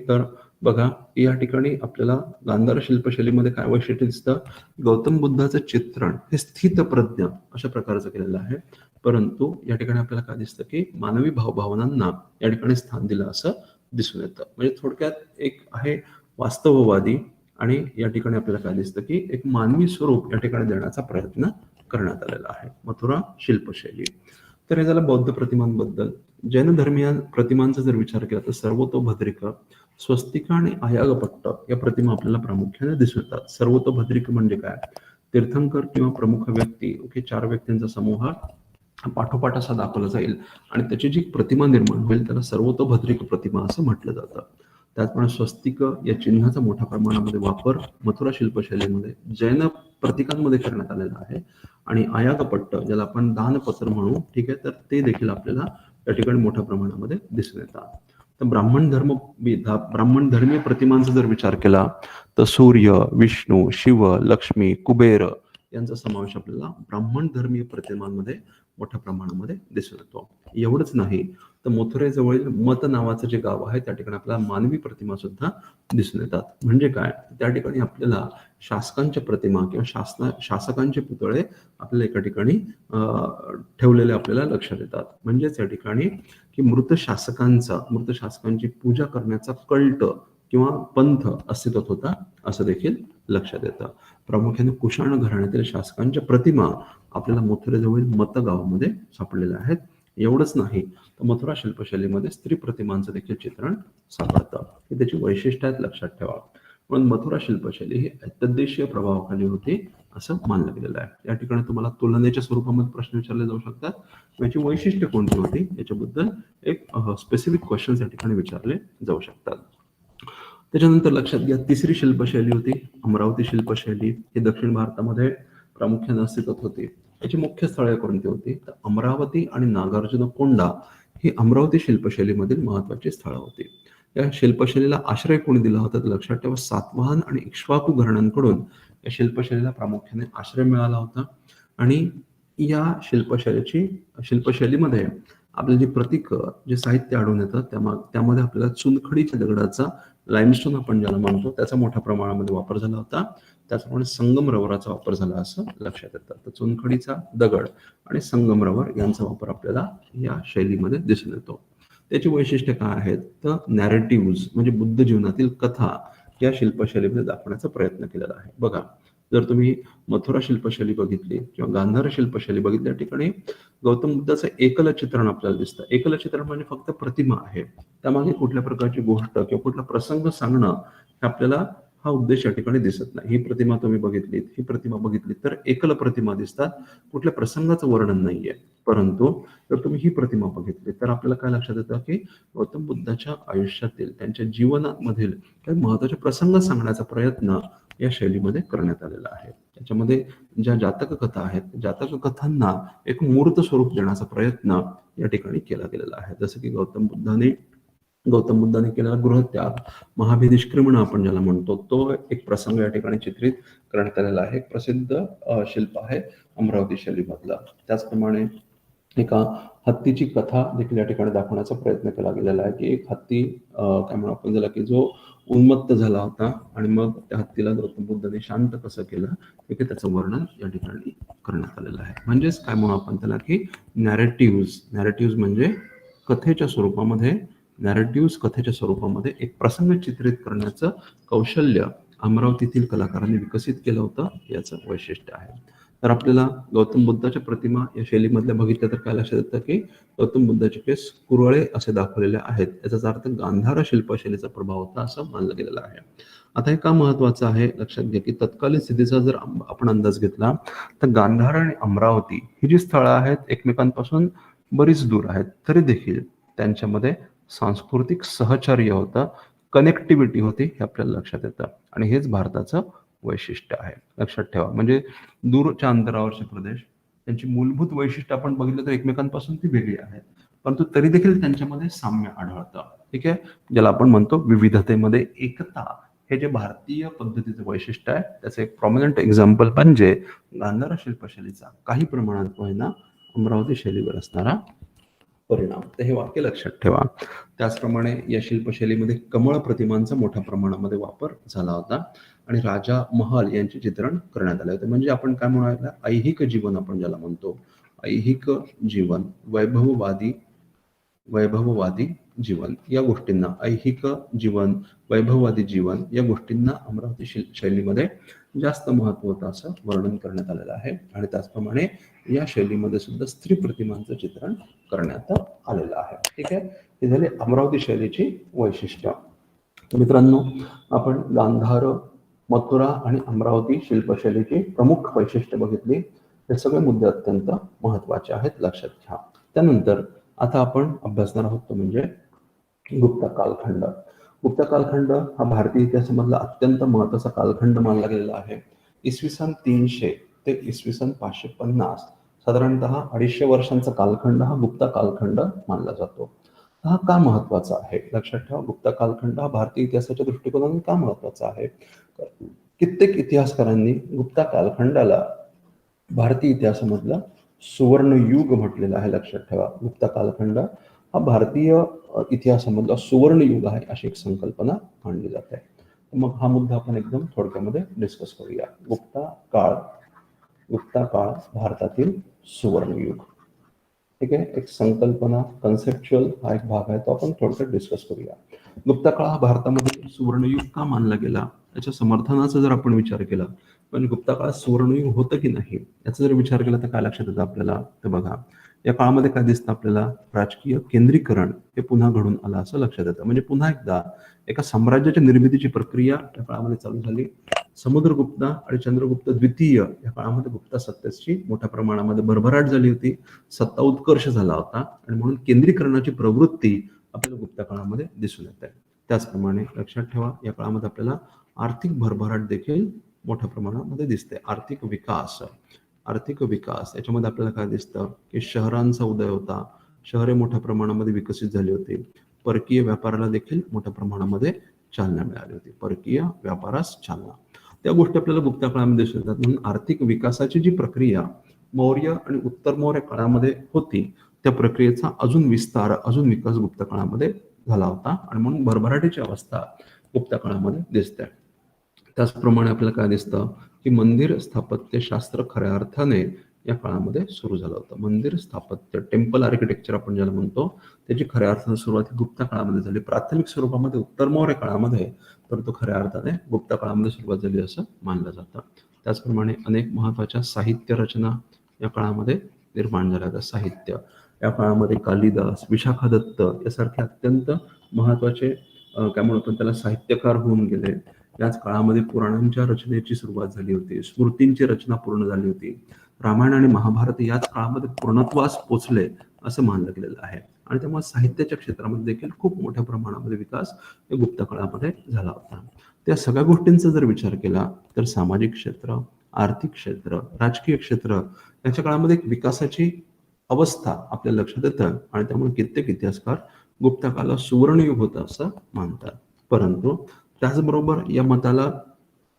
तर बघा या ठिकाणी आपल्याला गांधार शिल्पशैलीमध्ये काय वैशिष्ट्य दिसतं, गौतम बुद्धाचं चित्रण हे स्थितप्रज्ञ अशा प्रकारचं केलेलं आहे. परंतु या ठिकाणी आपल्याला काय दिसतं की मानवी भावभावनांना या ठिकाणी स्थान दिलं असं दिसून येतं. म्हणजे थोडक्यात एक आहे वास्तववादी आणि या ठिकाणी आपल्याला काय दिसतं की एक मानवी स्वरूप या ठिकाणी देण्याचा प्रयत्न करण्यात आलेला आहे मथुरा शिल्पशैली. तर हे झालं बौद्ध प्रतिमांबद्दल. जैन धर्मीय प्रतिमांचा जर विचार केला तर सर्वतोभद्रिक, स्वस्तिका आणि आयागपट्ट या प्रतिमा आपल्याला प्रामुख्याने दिसून येतात. सर्वतोभद्रिक म्हणजे काय, तीर्थंकर किंवा प्रमुख व्यक्ती 4 व्यक्तींचा समूह पाठोपाठ असा दाखवला जाईल आणि त्याची जी प्रतिमा निर्माण होईल त्याला सर्वतोभद्रिक प्रतिमा असं म्हटलं जातं. त्याचप्रमाणे स्वस्तिक या चिन्हाचा मोठ्या प्रमाणामध्ये वापर मथुरा शिल्पशैलीमध्ये जैन प्रतीकांमध्ये करण्यात आलेला आहे. आणि आयागपट्ट ज्याला आपण दानपत्र म्हणू, ठीक आहे, तर ते देखील आपल्याला या ठिकाणी मोठ्या प्रमाणामध्ये दिसून येतात. तर ब्राह्मण धर्मीय प्रतिमांचा जर विचार केला तर सूर्य, विष्णू, शिव, लक्ष्मी, कुबेर यांचा समावेश आपल्याला ब्राह्मण धर्मीय प्रतिमांमध्ये मोठ्या प्रमाणामध्ये दिसून येतो. एवढंच नाही तर मथुरेजवळील मत नावाचं जे गाव आहे त्या ठिकाणी आपल्याला मानवी प्रतिमा सुद्धा दिसून येतात. म्हणजे काय, त्या ठिकाणी आपल्याला शासकांच्या प्रतिमा किंवा शासकांचे पुतळे आपल्याला एका ठिकाणी ठेवलेले आपल्याला लक्षात येतात. म्हणजेच या ठिकाणी की मृत शासकांची पूजा करण्याचा कल्ट किंवा पंथ अस्तित्वात होता असं देखील लक्षात येतं. प्रामुख्याने कुशाण घराण्यातील शासकांच्या प्रतिमा आपल्याला मथुरेजवळील मत गावामध्ये सापडलेल्या आहेत. एवढंच नाही तर मथुरा शिल्पशैलीमध्ये स्त्री प्रतिमांचं देखील चित्रण सापडतं. हे त्याची वैशिष्ट्य आहेत, लक्षात ठेवा. म्हणून मथुरा शिल्पशैली ही तद्देशीय प्रभावाखाली होती असं मानलं गेलेलं आहे. या ठिकाणी तुम्हाला तुलनेच्या स्वरूपामध्ये प्रश्न विचारले जाऊ शकतात. याची वैशिष्ट्य कोणती होती याच्याबद्दल एक स्पेसिफिक क्वेश्चन्स या ठिकाणी विचारले जाऊ शकतात. त्याच्यानंतर लक्षात घ्या, तिसरी शिल्पशैली होती अमरावती शिल्पशैली. ही दक्षिण भारतामध्ये प्रामुख्याने अस्तित्वात होती. याची मुख्य स्थळे कोणती होती? तर अमरावती आणि नागार्जुनकोंडा ही अमरावती शिल्पशैलीमधील महत्वाची स्थळं होती. या शिल्पशैलीला आश्रय कोणी दिला होता? तर लक्षात ठेवा, सातवाहन आणि इक्ष्वाकू घराण्यांकडून या शिल्पशैलीला प्रामुख्याने आश्रय मिळाला होता. आणि या शिल्पशैलीमध्ये आपले जे प्रतीक जे साहित्य आढळून येतं त्यामध्ये आपल्याला चुनखडीच्या दगडाचा, लाईमस्टोन आपण ज्याला म्हणतो, त्याचा मोठ्या प्रमाणामध्ये वापर झाला होता. त्याचप्रमाणे संगमरवराचा वापर झाला असं लक्षात येतं. तर चुनखडीचा दगड आणि संगमरवर यांचा वापर आपल्याला या शैलीमध्ये दिसून येतो. त्याची वैशिष्ट्य काय आहेत? तर नॅरेटिव्ह म्हणजे बुद्ध जीवनातील कथा या शिल्पशैलीमध्ये दाखवण्याचा प्रयत्न केलेला आहे. बघा, जर तुम्ही मथुरा शिल्पशैली बघितली किंवा गांधार शिल्पशैली बघितली, त्या ठिकाणी गौतम बुद्धाचं एकल चित्रण आपल्याला दिसतं. एकल चित्रण म्हणजे फक्त प्रतिमा आहे, त्यामागे कुठल्या प्रकारची गोष्ट किंवा कुठला प्रसंग सांगणं हे आपल्याला हा उद्देश या ठिकाणी दिसत नाही. ही प्रतिमा तुम्ही बघितलीत, ही प्रतिमा बघितली तर एकल प्रतिमा दिसतात, कुठल्या प्रसंगाचं वर्णन नाहीये. परंतु जर तुम्ही ही प्रतिमा बघितली तर आपल्याला काय लक्षात येतं की गौतम बुद्धाच्या आयुष्यातील, त्यांच्या जीवनामधील काही महत्वाचे प्रसंग सांगण्याचा प्रयत्न या शैलीमध्ये करण्यात आलेला आहे. त्याच्यामध्ये ज्या जातक कथा आहेत, जातक कथांना एक मूर्त स्वरूप देण्याचा प्रयत्न या ठिकाणी केला गेलेला आहे. जसं की गौतम बुद्धाने केलेला गृहत्याग, महाभि निष्क्रमण आपण ज्याला म्हणतो, तो एक प्रसंग या ठिकाणी चित्रित करण्यात आलेला आहे. एक प्रसिद्ध शिल्प आहे अमरावती शैलीमधलं. त्याचप्रमाणे एका हत्तीची कथा देखील या ठिकाणी दाखवण्याचा प्रयत्न केला गेलेला आहे की एक हत्ती काय म्हणू आपण त्याला, की जो उन्मत्त झाला होता आणि मग त्या हत्तीला गौतम बुद्धाने शांत कसं केलं हे त्याचं वर्णन या ठिकाणी करण्यात आलेलं आहे. म्हणजेच काय म्हणू आपण त्याला, की नॅरेटिव्ह म्हणजे कथेच्या स्वरूपामध्ये एक प्रसंग चित्रित करण्याचं कौशल्य अमरावतीतील कलाकारांनी विकसित केलं होतं, याचं वैशिष्ट्य आहे. तर आपल्याला गौतम बुद्धाच्या प्रतिमा या शैलीमधल्या बघितल्या तर काय लक्षात येतं की गौतम बुद्धाचे केस कुरळे असे दाखवलेले आहेत. याचा अर्थ गांधार शिल्पशैलीचा प्रभाव होता असं मानलं गेलेलं आहे. आता हे का महत्वाचं आहे लक्षात घ्या, की तत्कालीन स्थितीचा जर आपण अंदाज घेतला तर गांधार आणि अमरावती ही जी स्थळं आहेत एकमेकांपासून बरीच दूर आहेत, तरी देखील त्यांच्यामध्ये सांस्कृतिक सहचर्य होतं, कनेक्टिव्हिटी होती, हे आपल्याला लक्षात येतं. आणि हेच भारताचं वैशिष्ट्य आहे. लक्षात ठेवा, म्हणजे दूरच्या अंतरावरचे प्रदेश, त्यांची मूलभूत वैशिष्ट्य आपण बघितलं तर एकमेकांपासून ती वेगळी आहेत, परंतु तरी देखील त्यांच्यामध्ये साम्य आढळतं. ठीक आहे, ज्याला आपण म्हणतो विविधतेमध्ये एकता. हे जे भारतीय पद्धतीचं वैशिष्ट्य आहे त्याचं एक प्रॉमिनंट एक्झाम्पल म्हणजे गांधार शिल्पशैलीचा काही प्रमाणात होईना अमरावती शैलीवर असणारा परिणाम. तर हे वाक्य लक्षात ठेवा. त्याचप्रमाणे या शिल्पशैलीमध्ये कमळ प्रतिमांचा मोठ्या प्रमाणामध्ये वापर झाला होता आणि राजा महल यांचे चित्रण करण्यात आले होते. म्हणजे आपण काय म्हणायला, ऐहिक जीवन आपण ज्याला म्हणतो, ऐहिक जीवन, वैभववादी जीवन या गोष्टींना, ऐहिक जीवन, वैभववादी जीवन या गोष्टींना अमरावती शैलीमध्ये जास्त महत्व होतं असं वर्णन करण्यात आलेलं आहे. आणि त्याचप्रमाणे या शैलीमध्ये सुद्धा स्त्री प्रतिमांचं चित्रण करण्यात आलेलं आहे. ठीक आहे, हे झाले अमरावती शैलीची वैशिष्ट्य. मित्रांनो, आपण गांधार, मथुरा आणि अमरावती शिल्पशैलीची प्रमुख वैशिष्ट्य बघितली. हे सगळे मुद्दे अत्यंत महत्वाचे आहेत, लक्षात घ्या. त्यानंतर आता आपण अभ्यासणार आहोत तो म्हणजे गुप्त कालखंड. गुप्त कालखंड हा भारतीय इतिहासामधला अत्यंत महत्वाचा कालखंड मानला गेलेला आहे. इसवी सन 300 ते इसवी सन 550, साधारणतः 250 वर्षांचा कालखंड हा गुप्त कालखंड मानला जातो. हा का महत्वाचा आहे लक्षात ठेवा. गुप्त कालखंड हा भारतीय इतिहासाच्या दृष्टिकोनातून का महत्वाचा आहे? कित्येक इतिहासकारांनी गुप्त कालखंडाला भारतीय इतिहासामधला सुवर्ण युग म्हटलेला आहे. लक्षात ठेवा, गुप्त कालखंड हा भारतीय इतिहासामधला सुवर्ण युग आहे अशी एक संकल्पना मांडली जाते. मग हा मुद्दा आपण एकदम थोडक्यामध्ये डिस्कस करूया. गुप्ता काळ भारतातील सुवर्ण युग. ठीक आहे, एक संकल्पना, कन्सेप्च्युअल हा एक भाग आहे, तो आपण थोडक्यात डिस्कस करूया. गुप्त काळ हा भारतामध्ये सुवर्णयुग का मानला गेला याच्या समर्थनाचा जर आपण विचार केला, पण गुप्त काळात सुवर्णयुग होतं की नाही याचा जर विचार केला तर काय लक्षात येतं आपल्याला? तर बघा, या काळामध्ये काय दिसतं आपल्याला? राजकीय केंद्रीकरण हे पुन्हा घडून आलं असं लक्षात येतं. म्हणजे पुन्हा एकदा एका साम्राज्याच्या निर्मितीची प्रक्रिया त्या काळामध्ये चालू झाली. समुद्रगुप्त आणि चंद्रगुप्त द्वितीय या काळामध्ये गुप्त सत्तेची मोठ्या प्रमाणामध्ये भरभराट झाली होती, सत्ता उत्कर्ष झाला होता आणि म्हणून केंद्रीकरणाची प्रवृत्ती आपल्याला गुप्त काळामध्ये दिसून येते. त्याचप्रमाणे लक्षात ठेवा, या काळामध्ये आपल्याला आर्थिक भरभराट देखील मोठ्या प्रमाणामध्ये दिसते. आर्थिक विकास, आर्थिक विकास याच्यामध्ये आपल्याला काय दिसतं की शहरांचा उदय होता, शहरे मोठ्या प्रमाणामध्ये विकसित झाली होती, परकीय व्यापाराला देखील मोठ्या प्रमाणामध्ये चालना मिळाली होती, परकीय व्यापारास चालना. त्या गोष्टी आपल्याला गुप्त काळामध्ये दिसून येतात. म्हणून आर्थिक विकासाची जी प्रक्रिया मौर्य आणि उत्तर मौर्य काळामध्ये होती, त्या प्रक्रियेचा अजून विस्तार, अजून विकास गुप्त काळामध्ये झाला होता आणि म्हणून भरभराटीची अवस्था गुप्त काळामध्ये दिसते. त्याचप्रमाणे आपल्याला काय दिसतं की मंदिर स्थापत्य शास्त्र खऱ्या अर्थाने या काळामध्ये सुरू झालं होतं. मंदिर स्थापत्य, टेम्पल आर्किटेक्चर आपण ज्याला म्हणतो, त्याची खऱ्या अर्थाने सुरुवात गुप्त काळामध्ये झाली. प्राथमिक स्वरूपामध्ये उत्तर मौर्य काळामध्ये, परंतु खऱ्या अर्थाने गुप्त काळामध्ये सुरुवात झाली असं मानलं जातं. त्याचप्रमाणे अनेक महत्वाच्या साहित्य रचना या काळामध्ये निर्माण झाल्या. साहित्य या काळामध्ये कालिदास, विशाखा दत्त यासारखे अत्यंत महत्वाचे काय म्हणतो त्याला साहित्यकार होऊन गेले. याच काळामध्ये पुराणांच्या रचनेची सुरुवात झाली होती, स्मृतींची रचना पूर्ण झाली होती. रामायण आणि महाभारत याच काळामध्ये पूर्णत्वास पोचले असं मानलं गेलेलं आहे. आणि त्यामुळे साहित्याच्या क्षेत्रामध्ये देखील खूप मोठ्या प्रमाणामध्ये विकास या गुप्त काळामध्ये झाला होता. त्या सगळ्या गोष्टींचा जर विचार केला तर सामाजिक क्षेत्र, आर्थिक क्षेत्र, राजकीय क्षेत्र याच्या काळामध्ये एक विकासाची अवस्था आपल्या लक्षात येतं आणि त्यामुळे कित्येक इतिहासकार गुप्त काळाला सुवर्णयुग होतं असं मानतात. परंतु त्याचबरोबर या मताला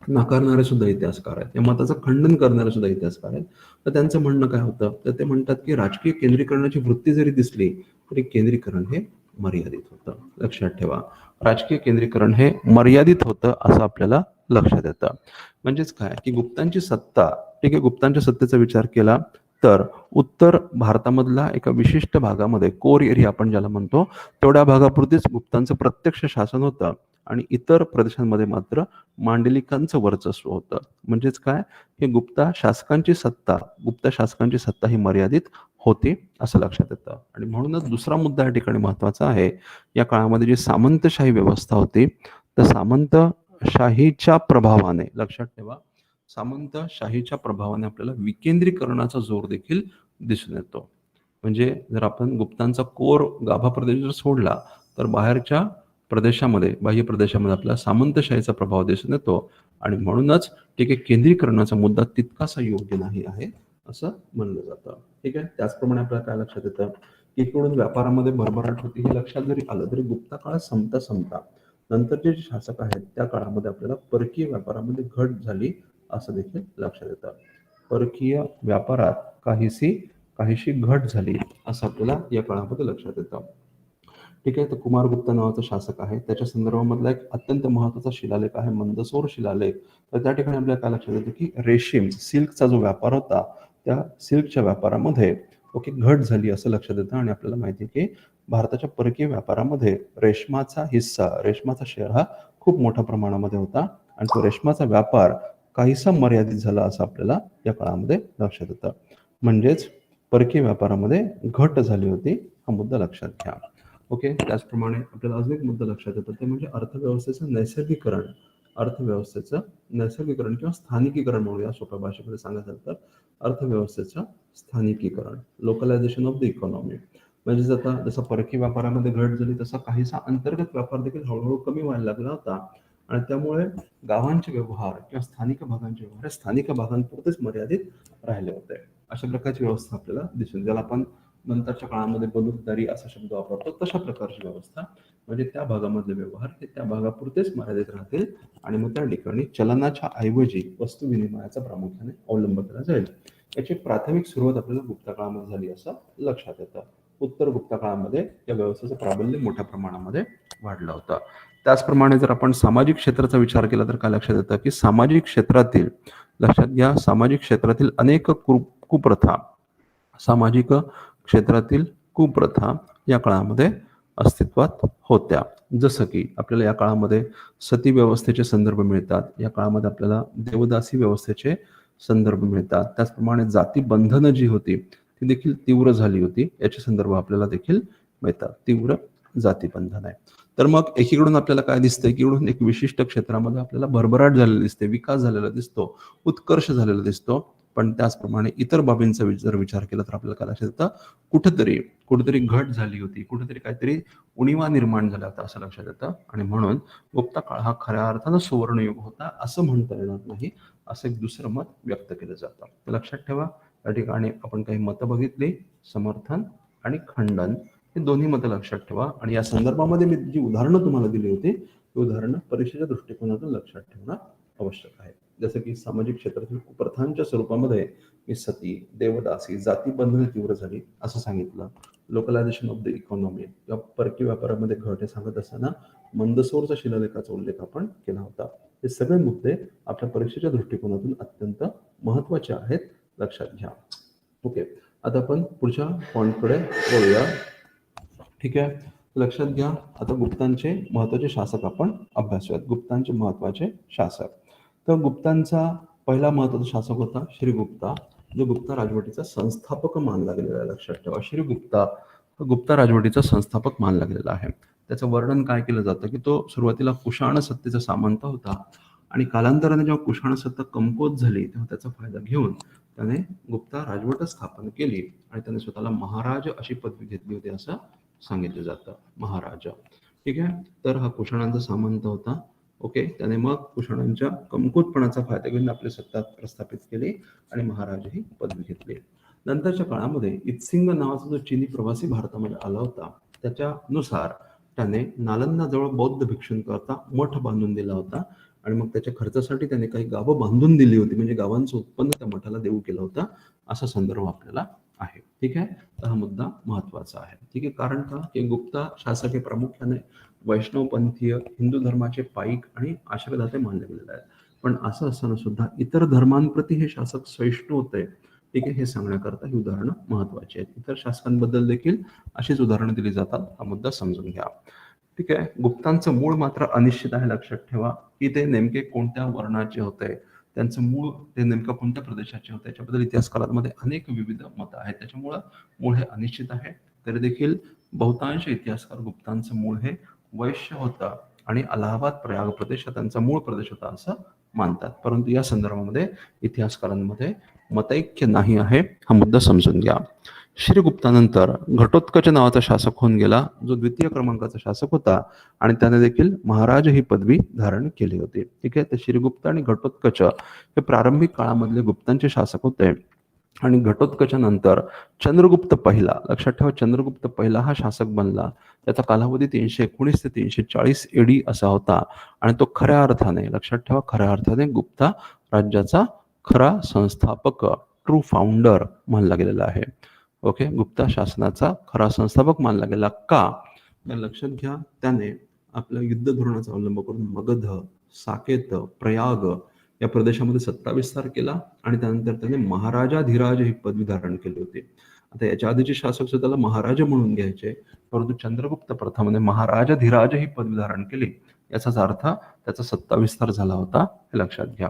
नाकारणारे सुद्धा इतिहासकार आहेत, या मताचं खंडन करणारे सुद्धा इतिहासकार आहेत. तर त्यांचं म्हणणं काय होतं, तर ते म्हणतात की राजकीय केंद्रीकरणाची वृत्ती जरी दिसली तरी केंद्रीकरण हे मर्यादित होतं. लक्षात ठेवा, राजकीय केंद्रीकरण हे मर्यादित होतं असं आपल्याला लक्षात येतं. म्हणजेच काय की गुप्तांची सत्ता, ठीक आहे, गुप्तांच्या सत्तेचा विचार केला तर उत्तर भारतामधला एका विशिष्ट भागामध्ये, कोर एरिया आपण ज्याला म्हणतो, तेवढ्या भागापुरतीच गुप्तांचं प्रत्यक्ष शासन होतं आणि इतर प्रदेशांमध्ये मात्र मांडलिकांचं वर्चस्व होतं. म्हणजेच काय, हे गुप्त शासकांची सत्ता ही मर्यादित होती असं लक्षात येतं. आणि म्हणूनच दुसरा मुद्दा या ठिकाणी महत्वाचा आहे. या काळामध्ये जी सामंतशाही व्यवस्था होती, तर सामंतशाहीच्या प्रभावाने, लक्षात ठेवा, सामंतशाहीच्या प्रभावाने आपल्याला विकेंद्रीकरणाचा जोर देखील दिसून येतो. म्हणजे जर आपण गुप्तांचा कोर गाभा प्रदेश जर सोडला तर बाहेरच्या प्रदेशामध्ये, बाह्य प्रदेशामध्ये आपल्याला सामंतशाहीचा प्रभाव दिसून येतो आणि म्हणूनच ठीक आहे, केंद्रीकरणाचा मुद्दा तितकासा योग्य नाही आहे असं म्हणलं जातं. ठीक आहे. त्याचप्रमाणे आपल्याला काय लक्षात येतं की इकडून व्यापारामध्ये भरभराट होती हे लक्षात जरी आलं तरी गुप्त काळात संपता नंतरचे जे शासक आहेत त्या काळामध्ये आपल्याला परकीय व्यापारामध्ये घट झाली असं देखील लक्षात येतं. परकीय व्यापारात काहीशी घट झाली असं आपल्याला या काळामध्ये लक्षात येतं. ठीक आहे. तर कुमारगुप्त नावाचा शासक आहे, त्याच्या संदर्भामधला एक अत्यंत महत्वाचा शिलालेख आहे मंदसौर शिलालेख. तर त्या ठिकाणी आपल्याला काय लक्षात येतं की रेशीम, सिल्कचा जो व्यापार होता, त्या सिल्कच्या व्यापारामध्ये घट झाली असं लक्षात येतं. आणि आपल्याला माहिती आहे की भारताच्या परकीय व्यापारामध्ये रेशमाचा हिस्सा, रेशमाचा शेअर हा खूप मोठ्या प्रमाणामध्ये होता आणि तो रेशमाचा व्यापार काहीसा मर्यादित झाला असं आपल्याला या काळामध्ये लक्षात येतं. म्हणजेच परकीय व्यापारामध्ये घट झाली होती, हा मुद्दा लक्षात घ्या. ओके. त्याचप्रमाणे आपल्याला अजून एक मुद्दा लक्षात येतो, ते म्हणजे अर्थव्यवस्थेचं नैसर्गिकरण किंवा स्थानिकीकरण म्हणूया सोप्या भाषेमध्ये सांगायचं तर अर्थव्यवस्थेचं स्थानिकीकरण, लोकलायझेशन ऑफ द इकॉनॉमी. म्हणजे आता जसं परकीय व्यापारामध्ये घट झाली तसा काहीसा अंतर्गत व्यापार देखील हळूहळू कमी व्हायला लागला होता आणि त्यामुळे गावांचे व्यवहार किंवा स्थानिक भागांचे व्यवहार हे स्थानिक भागांपुरतेच मर्यादित राहिले होते. अशा प्रकारची व्यवस्था आपल्याला दिसून, ज्याला आपण नंतरच्या काळामध्ये बलुतदारी असा शब्द वापरतो, तशा प्रकारची व्यवस्था. म्हणजे त्या भागामधले व्यवहार हे त्या भागापुरतेच मर्यादित राहतील आणि मग त्या ठिकाणी चलनाच्या ऐवजी वस्तू विनिमयाचा प्रामुख्याने अवलंब केला जाईल. याची प्राथमिक सुरुवात आपल्याला गुप्त काळामध्ये झाली असं लक्षात येतं. उत्तर गुप्त काळामध्ये या व्यवस्थेचं प्राबल्य मोठ्या प्रमाणामध्ये वाढलं होतं. त्याचप्रमाणे जर आपण सामाजिक क्षेत्राचा विचार केला तर काय लक्षात येतं की सामाजिक क्षेत्रातील, लक्षात घ्या, सामाजिक क्षेत्रातील अनेक कुप्रथा या काळामध्ये अस्तित्वात होत्या. जसं की आपल्याला या काळामध्ये सती व्यवस्थेचे संदर्भ मिळतात, या काळामध्ये आपल्याला देवदासी व्यवस्थेचे संदर्भ मिळतात. त्याचप्रमाणे जाती बंधनं जी होती ती देखील तीव्र झाली होती, याचे संदर्भ आपल्याला देखील मिळतात. तीव्र जाती बंधन आहे. तर मग एकीकडून आपल्याला काय दिसतंय की इकडून एक विशिष्ट क्षेत्रामध्ये आपल्याला भरभराट झालेली दिसते, विकास झालेला दिसतो, उत्कर्ष झालेला दिसतो. पण त्याचप्रमाणे इतर बाबींचा जर विचार केला तर आपल्याला काय लक्षात येतं, कुठेतरी घट झाली होती, कुठेतरी काहीतरी उणिवा निर्माण झाला होता असं लक्षात येतं. आणि म्हणून गुप्त काळ हा खऱ्या अर्थानं सुवर्णयुग होता असं म्हणता येणार नाही, असं एक दुसरं मत व्यक्त केलं जातं. तर लक्षात ठेवा, या ठिकाणी आपण काही मतं बघितली, समर्थन आणि खंडन, हे दोन्ही मतं लक्षात ठेवा. आणि या संदर्भामध्ये मी जी उदाहरणं तुम्हाला दिली होती, ती उदाहरणं परीक्षेच्या दृष्टिकोनातून लक्षात ठेवणं आवश्यक आहे. जसं की सामाजिक क्षेत्रातील कुप्रथांच्या स्वरूपामध्ये मी सती, देवदासी, जाती बंधने तीव्र झाली असं सांगितलं. लोकलायझेशन ऑफ द इकॉनॉमी किंवा परकीय व्यापारामध्ये घट हे सांगत असताना मंदसौरचा शिलालेखाचा उल्लेख आपण केला होता. हे सगळे मुद्दे आपल्या परीक्षेच्या दृष्टिकोनातून अत्यंत महत्वाचे आहेत, लक्षात घ्या. ओके, आता आपण पुढच्या पॉइंटकडे वळूया. ठीक आहे, लक्षात घ्या. आता गुप्तांचे महत्वाचे शासक आपण अभ्यासूयात. गुप्तांचे महत्वाचे शासक. तर गुप्तांचा पहिला महत्वाचा शासक होता श्रीगुप्ता, जो गुप्ता राजवटीचा संस्थापक मानला गेलेला आहे. लक्षात ठेवा, श्रीगुप्ता गुप्ता राजवटीचा संस्थापक मानला गेलेला आहे. त्याचं वर्णन काय केलं जातं की तो सुरुवातीला कुशाण सत्तेचा सामंत होता आणि कालांतराने जेव्हा कुशाण सत्ता कमकुवत झाली तेव्हा त्याचा फायदा घेऊन त्याने गुप्ता राजवट स्थापन केली आणि त्याने स्वतःला महाराज अशी पदवी घेतली होती असं सांगितलं जातं, महाराजा. ठीक आहे, तर हा कुशाणांचा सामंत होता. ओके, त्याने मग कुशाणांच्या कमकुवतपणाचा फायदा घेऊन आपली सत्ता प्रस्थापित केली आणि महाराज ही पदवी घेतली. नंतरच्या काळामध्ये इत्सिंग नावाचा जो चीनी प्रवासी भारतामध्ये आला होता, त्याच्यानुसार त्याने नालंदाजवळ बौद्ध भिक्षूंकरता मठ बांधून दिला होता आणि मग त्याच्या खर्चासाठी त्याने काही गावं बांधून दिली होती, म्हणजे गावांचं उत्पन्न त्या मठाला देऊ केलं होतं, असा संदर्भ आपल्याला आहे. ठीक आहे, तर हा मुद्दा महत्वाचा आहे. ठीक आहे, कारण का की गुप्ता शासक हे प्रामुख्याने वैष्णवपंथीय हिंदू धर्माचे पाईक आणि आश्रयदाते मानले गेलेले आहेत. पण असं असताना सुद्धा इतर धर्मांप्रती हे शासक सहिष्णू होते. ठीक आहे, हे सांगण्याकरता ही उदाहरणं महत्वाची आहेत. इतर शासकांबद्दल देखील अशीच उदाहरणं दिली जातात, हा मुद्दा समजून घ्या. ठीक आहे, गुप्तांचं मूळ मात्र अनिश्चित आहे. लक्षात ठेवा की ते नेमके कोणत्या वर्णाचे होते, त्यांचं मूळ ते नेमकं कोणत्या प्रदेशाचे होते, याच्याबद्दल इतिहासकारांमध्ये अनेक विविध मतं आहेत. त्याच्यामुळं मूळ हे अनिश्चित आहे. तरी देखील बहुतांश इतिहासकार गुप्तांचं मूळ हे वैश्य होतं आणि अलाहाबाद प्रयाग प्रदेश हा त्यांचा मूळ प्रदेश होता असं मानतात. परंतु या संदर्भामध्ये इतिहासकारांमध्ये मतैक्य नाही आहे, हा मुद्दा समजून घ्या. श्रीगुप्तानंतर घटोत्कच नावाचा शासक होऊन गेला, जो द्वितीय क्रमांकाचा शासक होता आणि त्याने देखील महाराज ही पदवी धारण केली होती. ठीक आहे, तर श्रीगुप्त आणि घटोत्कच हे प्रारंभिक काळामधले गुप्तांचे शासक होते. आणि घटोत्कच्या नंतर चंद्रगुप्त पहिला, लक्षात ठेवा चंद्रगुप्त पहिला हा शासक बनला. त्याचा कालावधी 319 ते 340 एडी असा होता आणि तो खऱ्या अर्थाने, लक्षात ठेवा खऱ्या अर्थाने गुप्ता राज्याचा खरा संस्थापक, ट्रू फाउंडर मानला गेलेला आहे. ओके, गुप्ता शासनाचा खरा संस्थापक मानला गेला का, लक्षात घ्या. त्याने आपल्या युद्ध धोरणाचा अवलंब करून मगध, साकेत, प्रयाग या प्रदेशामध्ये सत्ता विस्तार केला आणि त्यानंतर त्याने महाराजाधिराज ही पदवी धारण केली होती. आता याच्या आधीचे शासक सुद्धा त्याला महाराज म्हणून घ्यायचे, परंतु चंद्रगुप्त प्रथमने महाराजाधिराज ही पदवी धारण केली. याचाच अर्थ त्याचा सत्ता विस्तार झाला होता, हे लक्षात घ्या.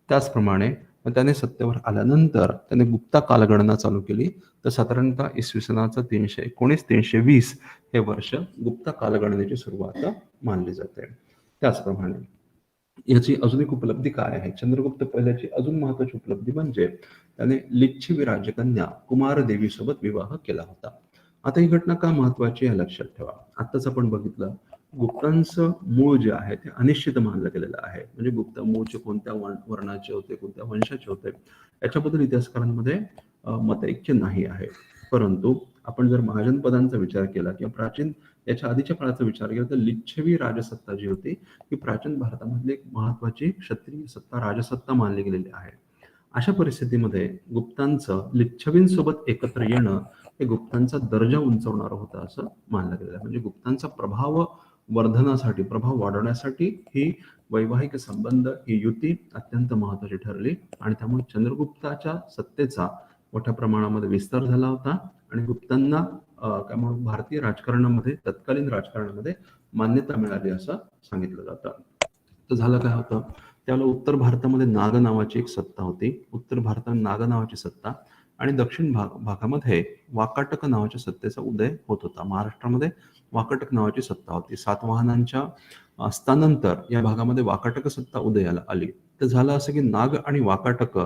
त्याचप्रमाणे त्याने सत्तेवर आल्यानंतर त्याने गुप्ता कालगणना चालू केली. तर साधारणतः इसवी सनाचं 319-320 हे वर्ष गुप्ता कालगणनेची सुरुवात मानली जाते. त्याचप्रमाणे याची अजून एक उपलब्धी काय आहे, चंद्रगुप्त पहिल्याची अजून महत्वाची उपलब्धी म्हणजे त्याने लिच्छवी राजकन्या कुमारदेवी सोबत विवाह केला होता. आता ही घटना का महत्वाची आहे लक्षात ठेवा. आताच आपण बघितलं गुप्तांचं मूळ जे आहे ते अनिश्चित मानलं गेलेलं आहे, म्हणजे गुप्त मूळचे कोणत्या वर्णाचे होते, कोणत्या वंशाचे होते, याच्याबद्दल इतिहासकारांमध्ये मतैक्य नाही आहे. परंतु आपण जर महाजनपदांचा विचार केला किंवा प्राचीन याच्या आधीच्या काळाचा विचार केला तर लिच्छवी राजसत्ता जी होती ही प्राचीन भारतामधली एक महत्वाची क्षत्रिय सत्ता, राजसत्ता मानली गेलेली आहे. अशा परिस्थितीमध्ये गुप्तांचं लिच्छवींसोबत एकत्र येणं हे गुप्तांचा दर्जा उंचवणारं होतं असं मानलं गेलेलं आहे. म्हणजे गुप्तांचा प्रभाव वर्धनासाठी, प्रभाव वाढवण्यासाठी ही वैवाहिक संबंध, ही युती अत्यंत महत्वाची ठरली आणि त्यामुळे चंद्रगुप्ताच्या सत्तेचा मोठ्या प्रमाणामध्ये विस्तार झाला होता आणि गुप्तांना त्यामुळे भारतीय राजकारणामध्ये, तत्कालीन राजकारणामध्ये मान्यता मिळाली असं सांगितलं जातं. तर झालं काय होतं, त्यावेळेला उत्तर भारतामध्ये नाग नावाची एक सत्ता होती, उत्तर भारतात नाग नावाची सत्ता आणि दक्षिण भागामध्ये वाकाटक नावाच्या सत्तेचा उदय होत होता. महाराष्ट्रामध्ये वाकाटक नावाची सत्ता होती. सातवाहनांच्या असतानंतर या भागामध्ये वाकाटक सत्ता उदयाला आली. तर झालं असं की नाग आणि वाकाटक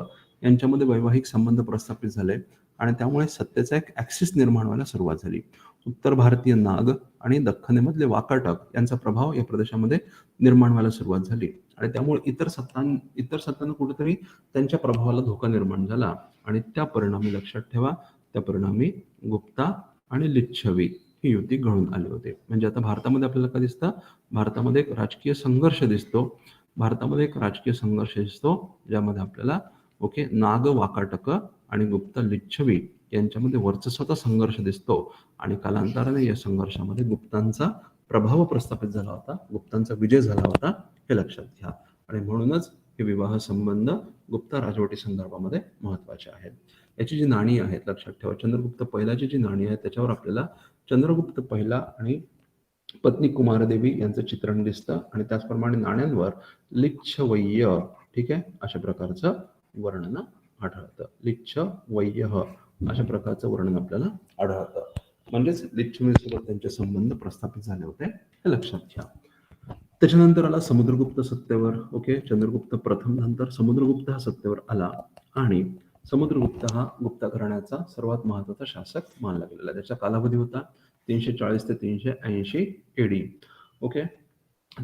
यांच्यामध्ये वैवाहिक संबंध प्रस्थापित झाले आणि त्यामुळे सत्तेचा एक ॲक्सिस निर्माण व्हायला सुरुवात झाली. उत्तर भारतीय नाग आणि दख्खनमधले वाकाटक यांचा प्रभाव या प्रदेशामध्ये निर्माण व्हायला सुरुवात झाली आणि त्यामुळे इतर सत्तांना कुठेतरी त्यांच्या प्रभावाला धोका निर्माण झाला आणि त्या परिणामी लक्षात ठेवा, त्या परिणामी गुप्ता आणि लिच्छवी ही युती घडून आली होती. म्हणजे आता भारतामध्ये आपल्याला काय दिसतं, भारतामध्ये एक राजकीय संघर्ष दिसतो, ज्यामध्ये आपल्याला नाग वाकाटक आणि गुप्ता लिच्छवी यांच्यामध्ये वर्चस्वाचा संघर्ष दिसतो आणि कालांतराने या संघर्षामध्ये गुप्तांचा प्रभाव प्रस्थापित झाला होता, गुप्तांचा विजय झाला होता, हे लक्षात घ्या. आणि म्हणूनच हे विवाह संबंध गुप्ता राजवटी संदर्भामध्ये महत्वाचे आहेत. याची जी नाणी आहेत लक्षात ठेवा, चंद्रगुप्त पहिलाची जी नाणी आहेत त्याच्यावर आपल्याला चंद्रगुप्त पहिला आणि पत्नी कुमारदेवी यांचं चित्रण दिसतं आणि त्याचप्रमाणे नाण्यांवर लिच्छवय्य, ठीक आहे, अशा प्रकारचं वर्णन आढळतं. लिच्छवय्य अशा प्रकारचं वर्णन आपल्याला आढळतं. म्हणजेच लिच्छवीसोबत त्यांचे संबंध प्रस्थापित झाले होते, हे लक्षात घ्या. त्याच्यानंतर आला समुद्रगुप्त सत्तेवर. चंद्रगुप्त प्रथम नंतर समुद्रगुप्त हा सत्तेवर आला आणि समुद्रगुप्त हा गुप्ता घराण्याचा सर्वात महत्वाचा शासक मानला गेलेला. त्याचा कालावधी होता 340 ते 380 AD.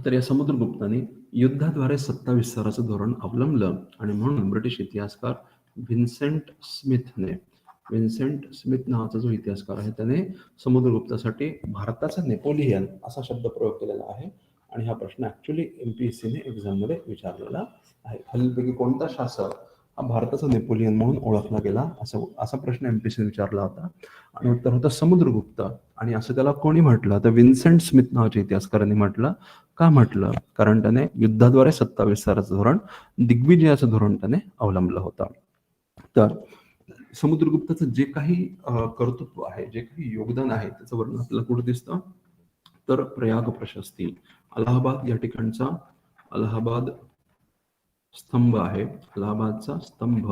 तर या समुद्रगुप्ताने युद्धाद्वारे सत्ता विस्ताराचं धोरण अवलंबलं आणि म्हणून ब्रिटिश इतिहासकार व्हिन्सेंट स्मिथ नावाचा जो इतिहासकार आहे त्याने समुद्रगुप्तासाठी भारताचा नेपोलियन असा शब्द प्रयोग केलेला आहे आणि हा प्रश्न ऍक्च्युली MPSCने एक्झाम मध्ये विचारलेला आहे. खालीलपैकी कोणता शासक हा भारताचा नेपोलियन म्हणून ओळखला गेला, असा प्रश्न MPSCने विचारला होता आणि उत्तर होतं समुद्रगुप्त. आणि असं त्याला कोणी म्हटलं तर व्हिन्सेंट स्मिथ नावाच्या इतिहासकारांनी म्हटलं. का म्हटलं? कारण त्याने युद्धाद्वारे सत्ता विस्ताराचं धोरण, दिग्विजयाचं धोरण त्याने अवलंबलं होतं. तर समुद्रगुप्ताचं जे काही कर्तृत्व आहे, जे काही योगदान आहे त्याचं वर्णन आपल्याला कुठे दिसतं तर प्रयाग प्रशस्ती, अलाहाबाद या ठिकाणचा अलाहाबाद स्तंभ आहे, अलाहाबादचा स्तंभ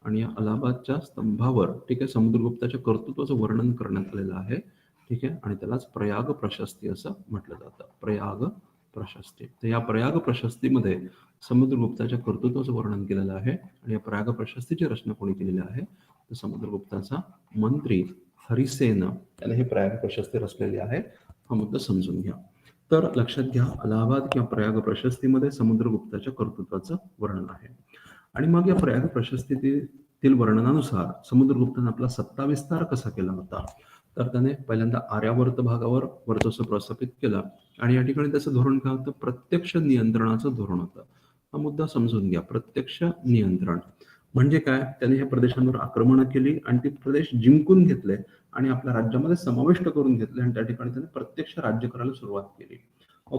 आणि या अलाहाबादच्या स्तंभावर, ठीक आहे, समुद्रगुप्ताच्या कर्तृत्वाचं वर्णन करण्यात आलेलं आहे, ठीक आहे, आणि त्यालाच प्रयाग प्रशस्ती असं म्हटलं जातं. प्रयाग प्रशस्ती. तर या प्रयाग प्रशस्तीमध्ये समुद्रगुप्ताच्या कर्तृत्वाचं वर्णन केलेलं आहे आणि या प्रयाग प्रशस्तीची रचना कोणी केलेली आहे तर समुद्रगुप्ताचा मंत्री हरिसेन याने ही प्रयाग प्रशस्ती रचलेली आहे. हा मुद्दा समजून घ्या. तर लक्षात घ्या, अलाहाबाद किंवा प्रयाग प्रशस्तीमध्ये समुद्रगुप्ताच्या कर्तृत्वाचं वर्णन आहे. आणि मग या प्रयाग प्रशस्तीतील वर्णनानुसार समुद्रगुप्ताने आपला सत्ता विस्तार कसा केला होता तर त्याने पहिल्यांदा आर्यावर्त भागावर वर्चस्व प्रस्थापित केलं आणि या ठिकाणी त्याचं धोरण काय होतं, प्रत्यक्ष नियंत्रणाचं धोरण होतं. हा मुद्दा समजून घ्या. प्रत्यक्ष नियंत्रण म्हणजे काय, त्याने या प्रदेशांवर आक्रमण केली आणि ते प्रदेश जिंकून घेतले आणि आपल्या राज्यामध्ये समाविष्ट करून घेतले आणि त्या ठिकाणी त्याने प्रत्यक्ष राज्य करायला सुरुवात केली.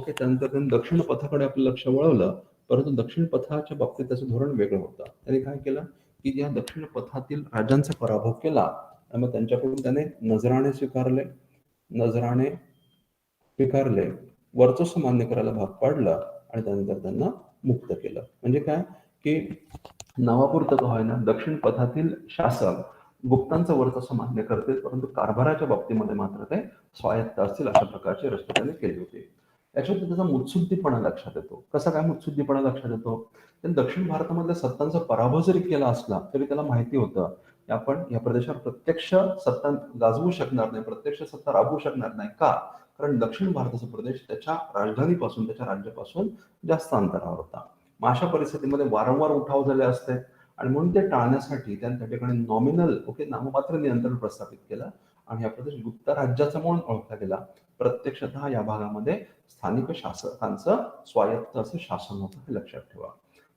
त्यानंतर त्याने दक्षिण पथाकडे आपलं लक्ष वळवलं, परंतु दक्षिण पथाच्या बाबतीत त्याचं धोरण वेगळं होतं. त्याने काय केलं की या दक्षिण पथातील राजांचा पराभव केला आणि मग त्यांच्याकडून त्याने नजराणे स्वीकारले, वर्चस्व मान्य करायला भाग पाडलं आणि त्यानंतर त्यांना मुक्त केलं. म्हणजे काय की नावापुरतं का होईना दक्षिण पथातील शासक गुप्तांचं वर्चस्व मान्य करतील, परंतु कारभाराच्या बाबतीमध्ये मात्र ते स्वायत्त असतील, अशा प्रकारची रचना त्याने केली होती. त्याच्यावर त्याचा मुत्सुद्दीपणा लक्षात येतो. कसा काय मुत्सुद्दीपणा लक्षात येतो, त्याने दक्षिण भारतामधल्या सत्तांचा पराभव जरी केला असला तरी त्याला माहिती होतं की आपण या प्रदेशावर प्रत्यक्ष सत्ता गाजवू शकणार नाही, प्रत्यक्ष सत्ता राबवू शकणार नाही. का? कारण दक्षिण भारताचा प्रदेश त्याच्या राजधानीपासून, त्याच्या राज्यापासून जास्त अंतरावर होता. मग अशा परिस्थितीमध्ये वारंवार उठाव झाले असते आणि म्हणून ते टाळण्यासाठी त्याने त्या ठिकाणी नॉमिनल नाममात्र नियंत्रण प्रस्थापित केलं आणि हा प्रदेश गुप्त राज्याचा म्हणून ओळखला गेला. प्रत्यक्षतः या भागामध्ये स्थानिक शासकांचं स्वायत्त असं शासन होतं, हे लक्षात ठेवा.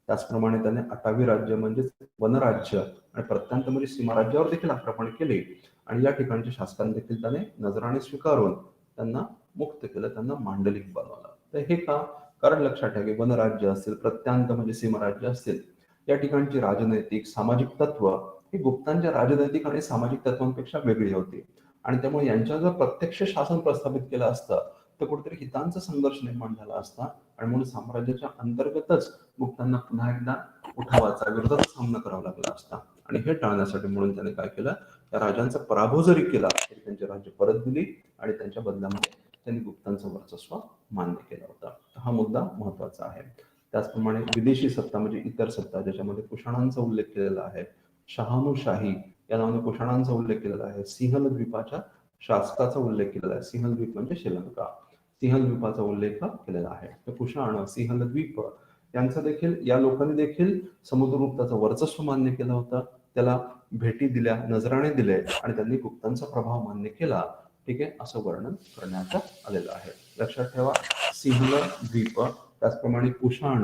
त्याचप्रमाणे त्याने 8वी राज्य म्हणजेच वनराज्य आणि प्रत्यंत म्हणजे सीमाराज्यावर देखील आक्रमण केले आणि या ठिकाणच्या शासकांना देखील त्याने नजराणे स्वीकारून त्यांना मुक्त केलं, त्यांना मांडलिक बनवलं. तर हे का? कारण लक्षात ठेवा की वनराज्य असतील, प्रत्यांत म्हणजे सीमाराज्य असतील, या ठिकाणची राजनैतिक सामाजिक तत्व ही गुप्तांच्या राजनैतिक आणि सामाजिक तत्वांपेक्षा वेगळी होती आणि त्यामुळे यांच्या जर प्रत्यक्ष शासन प्रस्थापित केलं असतं तर कुठेतरी हितांचा संघर्ष निर्माण झाला असता आणि म्हणून साम्राज्याच्या अंतर्गतच गुप्तांना पुन्हा एकदा उठावाचा, विरोधाचा सामना करावा लागला असता. आणि हे टाळण्यासाठी म्हणून त्याने काय केलं, त्या राजांचा पराभव जरी केला तरी त्यांचे राज्य परत दिली आणि त्यांच्या बदल्यामध्ये त्यांनी गुप्तांचं वर्चस्व मान्य केलं होतं. हा मुद्दा महत्वाचा आहे. त्याचप्रमाणे विदेशी सत्ता म्हणजे इतर सत्ता, ज्याच्यामध्ये कुशाणांचा उल्लेख केलेला आहे. शहानुशाही या नावाने कुशाणांचा उल्लेख केलेला आहे. सिंहल द्वीपाच्या शासकाचा उल्लेख केलेला आहे. सिंहल द्वीप म्हणजे श्रीलंका. सिंहल द्वीपाचा उल्लेख केलेला आहे. तर कुशाण, सिंहल द्वीप यांचा देखील, या लोकांनी देखील समुद्रगुप्ताचं वर्चस्व मान्य केलं होतं. त्याला भेटी दिल्या, नजराणे दिले आणि त्यांनी गुप्तांचा प्रभाव मान्य केला. ठीक आहे, असं वर्णन करण्यात आलेलं आहे. लक्षात ठेवा, सिंहल द्वीप त्याचप्रमाणे कुशाण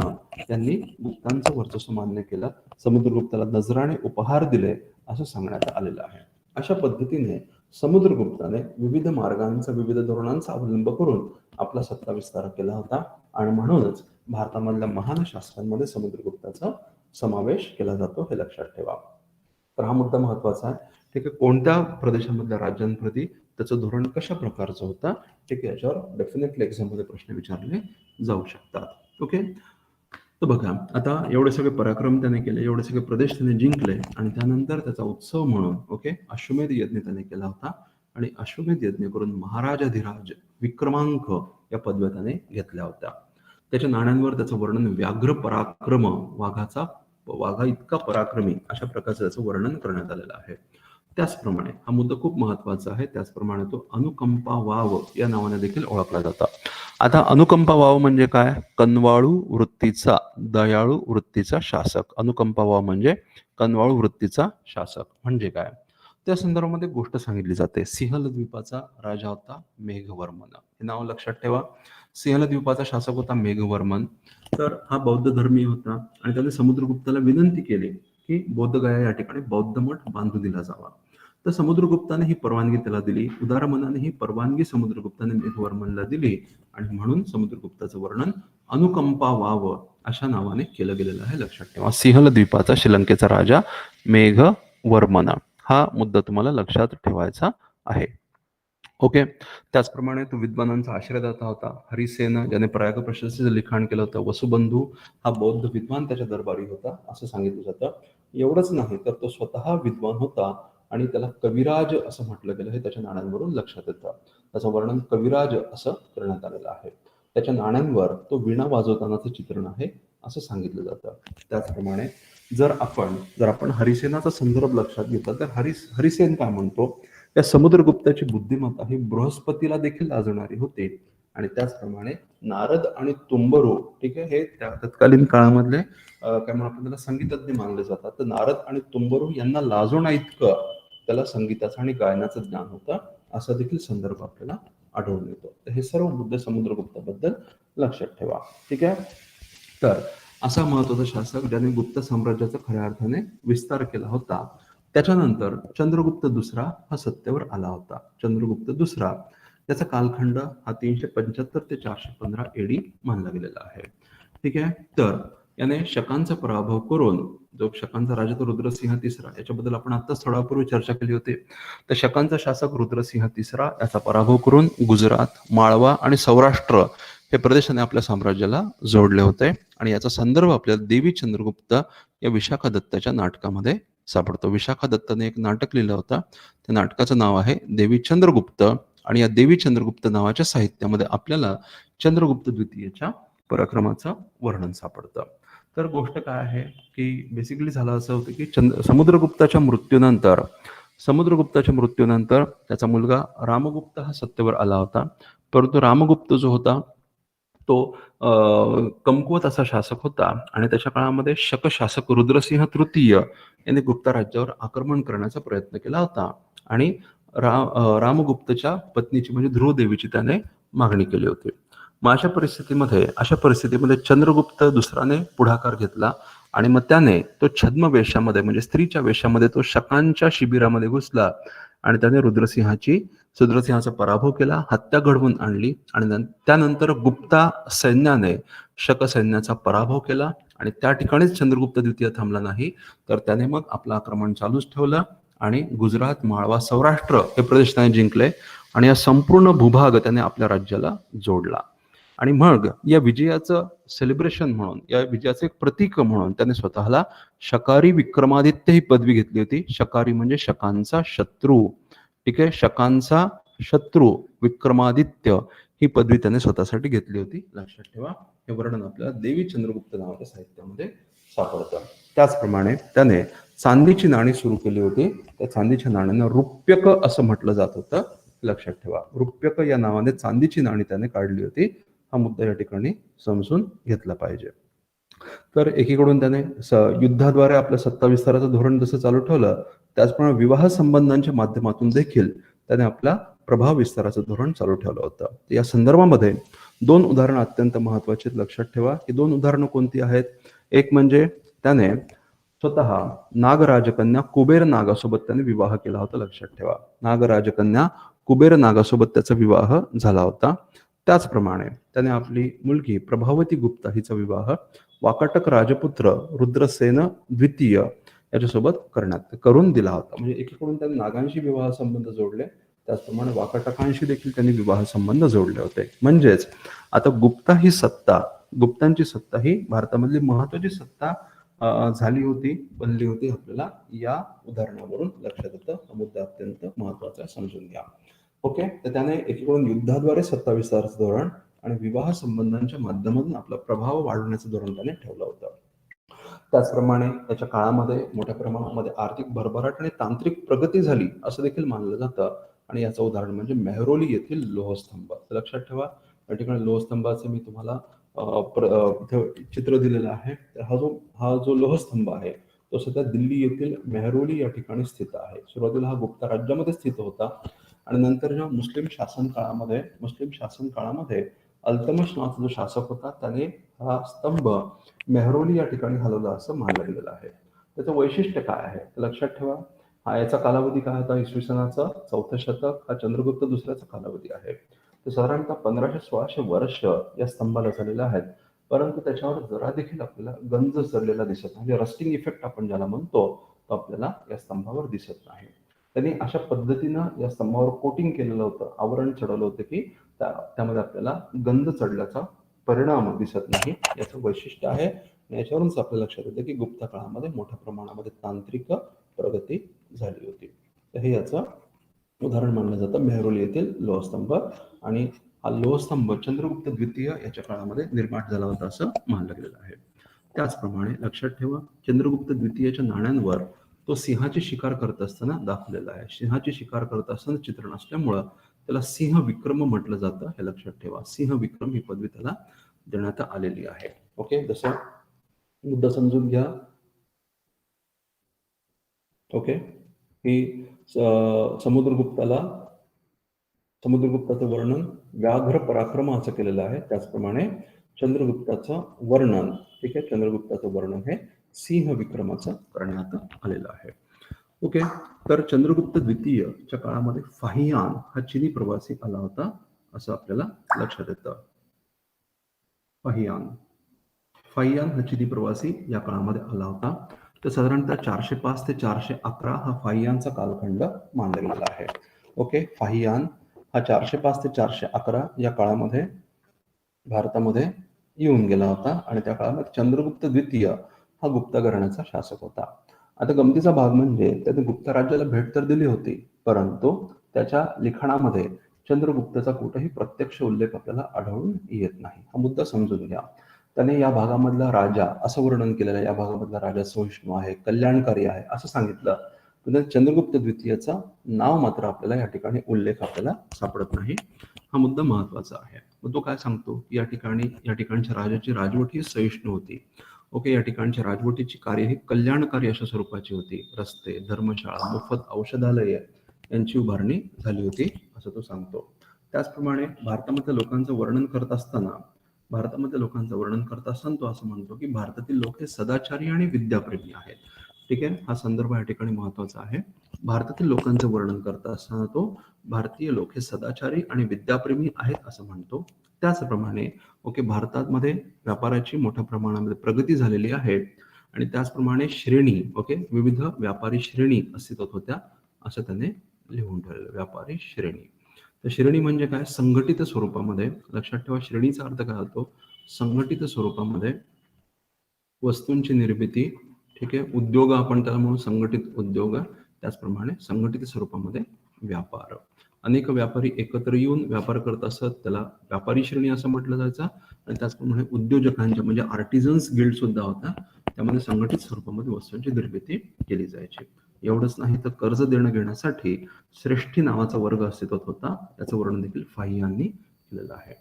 यांनी गुप्तांचं वर्चस्व मान्य केलं, समुद्रगुप्ताला नजराणे उपहार दिले असं सांगण्यात आलेलं आहे. अशा पद्धतीने समुद्रगुप्ताने विविध मार्गांचा, विविध धोरणांचा अवलंब करून आपला सत्ता विस्तार केला होता आणि म्हणूनच भारतामधल्या महान शासकांमध्ये समुद्रगुप्ताचा समावेश केला जातो, हे लक्षात ठेवा. तर हा मुद्दा महत्वाचा आहे. ठीक आहे, कोणत्या प्रदेशामधल्या राज्यांप्रती त्याचं धोरण कशा प्रकारचं होतं, ठीक आहे, याच्यावर डेफिनेटली एक्झाममध्ये प्रश्न विचारले जाऊ शकतात. ओके, तर बघा, आता एवढे सगळे पराक्रम त्याने केले, एवढे सगळे प्रदेश त्याने जिंकले आणि त्यानंतर त्याचा उत्सव म्हणून अश्वमेध यज्ञ त्याने केला होता आणि अश्वमेध यज्ञ करून महाराजाधिराज विक्रमांक या पदव्या त्याने घेतल्या होत्या. त्याच्या नाण्यांवर त्याचं वर्णन व्याघ्र पराक्रम, वाघा इतका पराक्रमी अशा प्रकारचं त्याचं वर्णन करण्यात आलेलं आहे. त्याचप्रमाणे हा मुद्दा खूप महत्वाचा आहे. त्याचप्रमाणे तो अनुकंपा वाव या नावाने देखील ओळखला जातो. आता अनुकंपा वाव म्हणजे काय? कनवाळू वृत्तीचा, दयाळू वृत्तीचा शासक. अनुकंपा वाव म्हणजे कनवाळू वृत्तीचा शासक म्हणजे काय, त्या संदर्भामध्ये गोष्ट सांगितली जाते. सिंहल द्वीपाचा राजा होता मेघवर्मन, हे नाव लक्षात ठेवा. सिंहल द्वीपाचा शासक होता मेघवर्मन. तर हा बौद्ध धर्मीय होता आणि त्याने समुद्रगुप्ताला विनंती केली की बोधगया या ठिकाणी बौद्ध मठ बांधून दिला जावा. तर समुद्रगुप्ताने ही परवानगी त्याला दिली. उदार मनाने ही परवानगी समुद्रगुप्ताने मेघवर्मनला दिली आणि म्हणून समुद्रगुप्ताचं वर्णन अनुकंपा वाव अशा नावाने केलं गेलेलं आहे. लक्षात ठेवा, सिंहल द्वीपाचा श्रीलंकेचा राजा मेघवर्मन, हा मुद्दा तुम्हाला लक्षात ठेवायचा आहे. ओके, त्याचप्रमाणे तो विद्वानांचा आश्रयदाता होता. हरिसेन ज्याने प्रयाग प्रशस्तीचं लिखाण केलं होतं. वसुबंधू हा बौद्ध विद्वान त्याच्या दरबारी होता असं सांगितलं जातं. एवढंच नाही तर तो स्वतः विद्वान होता आणि त्याला कविराज असं म्हटलं गेलं, हे त्याच्या नाण्यांवरून लक्षात येतं. त्याचं वर्णन कविराज असं करण्यात आलेलं आहे. त्याच्या नाण्यांवर तो वीणा वाजवतानाचं चित्रण आहे असं सांगितलं जातं. त्याचप्रमाणे जर आपण हरिसेनाचा संदर्भ लक्षात घेतला तर हरिसेन काय म्हणतो, या समुद्रगुप्ताची बुद्धिमत्ता ही बृहस्पतीला देखील लाजणारी होती आणि त्याचप्रमाणे नारद आणि तुंबरू, ठीक आहे, हे त्या तत्कालीन काळामधले काय म्हणून आपण त्याला संगीतज्ञ मानले जातात. तर नारद आणि तुंबरू यांना लाजवणं इतकं त्याला संगीताचं आणि गायनाचं ज्ञान होतं, असा देखील संदर्भ आपल्याला आढळून येतो. तर हे सर्व मुद्दे समुद्रगुप्ताबद्दल लक्षात ठेवा. ठीक आहे, तर असा महत्वाचा शासक ज्याने गुप्त साम्राज्याचा खऱ्या अर्थाने विस्तार केला होता. त्याच्यानंतर चंद्रगुप्त दुसरा हा सत्तेवर आला होता. चंद्रगुप्त दुसरा त्याचा कालखंड हा 375 ते 415 एडी मानला गेलेला आहे. ठीक आहे, तर याने शकांचा पराभव करून, जो शकांचा राजा तो रुद्रसिंह तिसरा, याच्याबद्दल आपण आता थोडापूर्वी चर्चा केली होती. तर शकांचा शासक रुद्रसिंह तिसरा याचा पराभव करून गुजरात, माळवा आणि सौराष्ट्र हे प्रदेशाने आपल्या साम्राज्याला जोडले होते आणि याचा संदर्भ आपल्याला देवी चंद्रगुप्त या विशाखा दत्ताच्या नाटकामध्ये सापडतो. विशाखा दत्ताने एक नाटक लिहिलं होतं. त्या नाटकाचं नाव आहे देवी चंद्रगुप्त आणि या देवी चंद्रगुप्त नावाच्या साहित्यामध्ये आपल्याला चंद्रगुप्त द्वितीयच्या पराक्रमाचं वर्णन सापडतं. तर गोष्ट काय आहे की बेसिकली झालं असं होतं की समुद्रगुप्ताच्या मृत्यूनंतर त्याचा मुलगा रामगुप्त हा सत्तेवर आला होता. परंतु रामगुप्त जो होता तो कमकुवत असा शासक होता आणि त्याच्या काळामध्ये शक शासक रुद्रसिंह तृतीय यांनी गुप्ता राज्यावर आक्रमण करण्याचा प्रयत्न केला होता आणि रामगुप्तच्या पत्नीची म्हणजे ध्रुवदेवीची त्याने मागणी केली होती. मग अशा परिस्थितीमध्ये चंद्रगुप्त दुसराने पुढाकार घेतला आणि मग त्याने तो छद्म वेशामध्ये म्हणजे स्त्रीच्या वेशामध्ये तो शकांच्या शिबिरामध्ये घुसला आणि त्याने रुद्रसिंहाचा पराभव केला, हत्या घडवून आणली आणि त्यानंतर गुप्ता सैन्याने शक सैन्याचा पराभव केला आणि त्या ठिकाणीच चंद्रगुप्त द्वितीय थांबला नाही, तर त्याने मग आपलं आक्रमण चालूच ठेवलं आणि गुजरात, माळवा, सौराष्ट्र हे प्रदेश त्याने जिंकले आणि या संपूर्ण भूभाग त्याने आपल्या राज्याला जोडला. आणि मग या विजयाचं सेलिब्रेशन म्हणून, या विजयाचं एक प्रतीक म्हणून त्याने स्वतःला शकारी विक्रमादित्य ही पदवी घेतली होती. शकारी म्हणजे शकांचा शत्रू, ठीक आहे, शकांचा शत्रू विक्रमादित्य ही पदवी त्याने स्वतःसाठी घेतली होती. लक्षात ठेवा, हे वर्णन आपल्याला देवी चंद्रगुप्त नावाच्या साहित्यामध्ये सापडतं. त्याचप्रमाणे त्याने चांदीची नाणी सुरू केली होती. त्या चांदीच्या नाण्यांना रुप्यक असं म्हटलं जात होतं. लक्षात ठेवा, रुप्यक या नावाने चांदीची नाणी त्याने काढली होती. हा मुद्दा या ठिकाणी समजून घेतला पाहिजे. तर एकीकडून त्याने युद्धाद्वारे आपल्या सत्ता विस्ताराचं धोरण जसं चालू ठेवलं, त्याचप्रमाणे विवाह संबंधांच्या माध्यमातून देखील त्याने आपला प्रभाव विस्ताराचं धोरण चालू ठेवलं होतं. या संदर्भामध्ये 2 उदाहरणं अत्यंत महत्वाची लक्षात ठेवा. ही 2 उदाहरणं कोणती आहेत? एक म्हणजे त्याने स्वतः नागराजकन्या कुबेर नागासोबत त्याने विवाह केला होता. लक्षात ठेवा, नागराजकन्या कुबेर नागासोबत त्याचा विवाह झाला होता. त्याचप्रमाणे त्याने आपली मुलगी प्रभावती गुप्ता हिचा विवाह वाकाटक राजपुत्र रुद्रसेन द्वितीय याच्यासोबत करून दिला होता. म्हणजे एकीकडून त्यांनी नागांशी विवाह संबंध जोडले, त्याचप्रमाणे वाकाटकांशी देखील त्यांनी विवाह संबंध जोडले होते. म्हणजेच आता गुप्तांची सत्ता ही भारतामधली महत्वाची सत्ता झाली होती, बनली होती. आपल्याला या उदाहरणावरून लक्षात येतं. हा मुद्दा अत्यंत महत्वाचा समजून घ्या. ओके, तर त्याने एकीकडून युद्धाद्वारे सत्ता विस्ताराचं धोरण आणि विवाह संबंधांच्या माध्यमातून आपला प्रभाव वाढवण्याचं धोरण त्याने ठेवलं होतं. त्याचप्रमाणे त्याच्या काळामध्ये मोठ्या प्रमाणामध्ये आर्थिक भरभराट आणि तांत्रिक प्रगती झाली असं देखील मानलं जातं. आणि याचं उदाहरण म्हणजे मेहरोली येथील लोहस्तंभ. लक्षात ठेवा, या ठिकाणी लोहस्तंभाचं मी तुम्हाला चित्र दिलेलं आहे. तर हा जो लोहस्तंभ आहे तो सध्या दिल्ली येथील मेहरोली या ठिकाणी स्थित आहे. सुरुवातीला हा गुप्ता राज्यामध्ये स्थित होता आणि नंतर जेव्हा मुस्लिम शासन काळामध्ये अल्तमश नावाचा जो शासक होता त्याने हा स्तंभ मेहरोली या ठिकाणी हलवला असं मानलं गेलेलं आहे. त्याचं वैशिष्ट्य काय आहे लक्षात ठेवा. हा याचा कालावधी काय होता? इसवी सनाचा 4थं शतक हा चंद्रगुप्त दुसऱ्याचा कालावधी आहे. तर साधारणतः 1500-1600 वर्ष या स्तंभाला झालेले आहेत. परंतु त्याच्यावर जरा देखील आपल्याला गंज चढलेला दिसत नाही. म्हणजे रस्टिंग इफेक्ट आपण ज्याला म्हणतो तो आपल्याला या स्तंभावर दिसत नाही. त्यांनी अशा पद्धतीनं या स्तंभावर कोटिंग केलेलं होतं, आवरण चढवलं होतं की त्यामध्ये आपल्याला गंज चढल्याचा परिणाम दिसत नाही. याचं वैशिष्ट्य आहे. याच्यावरूनच आपल्या लक्षात येतं की गुप्त काळामध्ये मोठ्या प्रमाणामध्ये तांत्रिक प्रगती झाली होती. तर हे याचं उदाहरण मानलं जातं मेहरोली येथील लोहस्तंभ. आणि हा लोहस्तंभ चंद्रगुप्त द्वितीय याच्या काळामध्ये निर्माण झाला होता असं मानलं गेलेलं आहे. त्याचप्रमाणे लक्षात ठेवा, चंद्रगुप्त द्वितीयच्या नाण्यांवर तो सिंहाची शिकार करत असताना दाखवलेला आहे. सिंहाची शिकार करत असताना चित्रण असल्यामुळं त्याला सिंह विक्रम म्हटलं जातं. हे लक्षात ठेवा, सिंह विक्रम ही पदवी त्याला देण्यात आलेली आहे. ओके, जसं मुद्दा समजून घ्या. ओके, ही समुद्रगुप्ताचं वर्णन व्याघ्र पराक्रम असं केलेलं आहे. त्याचप्रमाणे चंद्रगुप्ताचं वर्णन, ठीक आहे, चंद्रगुप्ताचं वर्णन हे सिंह विक्रमाचं करण्यात आलेलं आहे. ओके, तर चंद्रगुप्त द्वितीयच्या काळामध्ये फाहियान हा चिनी प्रवासी आला होता असं आपल्याला लक्षात येतं. फाहियान हा चिनी प्रवासी या काळामध्ये आला होता. तर साधारणतः 405 ते 411 हा फाहियानचा कालखंड मानला गेलेला आहे. ओके, फाहियान हा 405 ते 411 या काळामध्ये भारतामध्ये येऊन गेला होता आणि त्या काळामध्ये चंद्रगुप्त द्वितीय हा गुप्ता घराण्याचा शासक होता. आता गमतीचा भाग म्हणजे त्याने गुप्त राज्याला भेट तर दिली होती, परंतु त्याच्या लिखाणामध्ये चंद्रगुप्ताचा कुठेही प्रत्यक्ष उल्लेख आपल्याला आढळून येत नाही. हा मुद्दा समजून घ्या. त्याने या भागामधला राजा असं वर्णन केलेलं आहे, या भागामधला राजा सहिष्णू आहे, कल्याणकारी आहे असं सांगितलं. पण चंद्रगुप्त द्वितीयचा नाव मात्र आपल्याला या ठिकाणी उल्लेख आपल्याला सापडत नाही. हा मुद्दा महत्वाचा आहे. मग तो काय सांगतो की या ठिकाणच्या राजाची राजवट ही सहिष्णू होती. ओके, या ठिकाणच्या राजवटीची कार्य ही कल्याणकारी अशा स्वरूपाची होती. रस्ते, धर्मशाळा, मोफत औषधालय यांची उभारणी झाली होती असं तो सांगतो. त्याचप्रमाणे भारतामधल्या लोकांचं वर्णन करत असताना तो असं म्हणतो की भारतातील लोक हे सदाचारी आणि विद्याप्रेमी आहेत. ठीक आहे, हा संदर्भ या ठिकाणी महत्वाचा आहे. भारतातील लोकांचं वर्णन करत असताना तो भारतीय लोक हे सदाचारी आणि विद्याप्रेमी आहेत असं म्हणतो. त्याचप्रमाणे ओके, भारतामध्ये व्यापाराची मोठ्या प्रमाणामध्ये प्रगती झालेली आहे आणि त्याचप्रमाणे श्रेणी, ओके, विविध व्यापारी श्रेणी अस्तित्वात होत्या असं त्याने लिहून ठेवलेलं. व्यापारी श्रेणी, तर श्रेणी म्हणजे काय? संघटित स्वरूपामध्ये. लक्षात ठेवा, श्रेणीचा अर्थ काय होतो? संघटित स्वरूपामध्ये वस्तूंची निर्मिती, ठीक आहे, उद्योग आपण त्याला म्हणून संघटित उद्योग, त्याचप्रमाणे संघटित स्वरूपामध्ये व्यापार. अनेक व्यापारी एकत्र येऊन व्यापार करत असत, त्याला व्यापारी श्रेणी असं म्हटलं जायचं. आणि त्याचप्रमाणे उद्योजकांच्या म्हणजे आर्टिझन्स गिल्ड सुद्धा होता, त्यामध्ये संघटित स्वरूपामध्ये वस्तूंची निर्मिती केली जायची. एवढंच नाही तर कर्ज देणं घेण्यासाठी श्रेष्ठी नावाचा वर्ग अस्तित्वात होता, त्याचं वर्णन देखील फाही यांनी केलेलं आहे.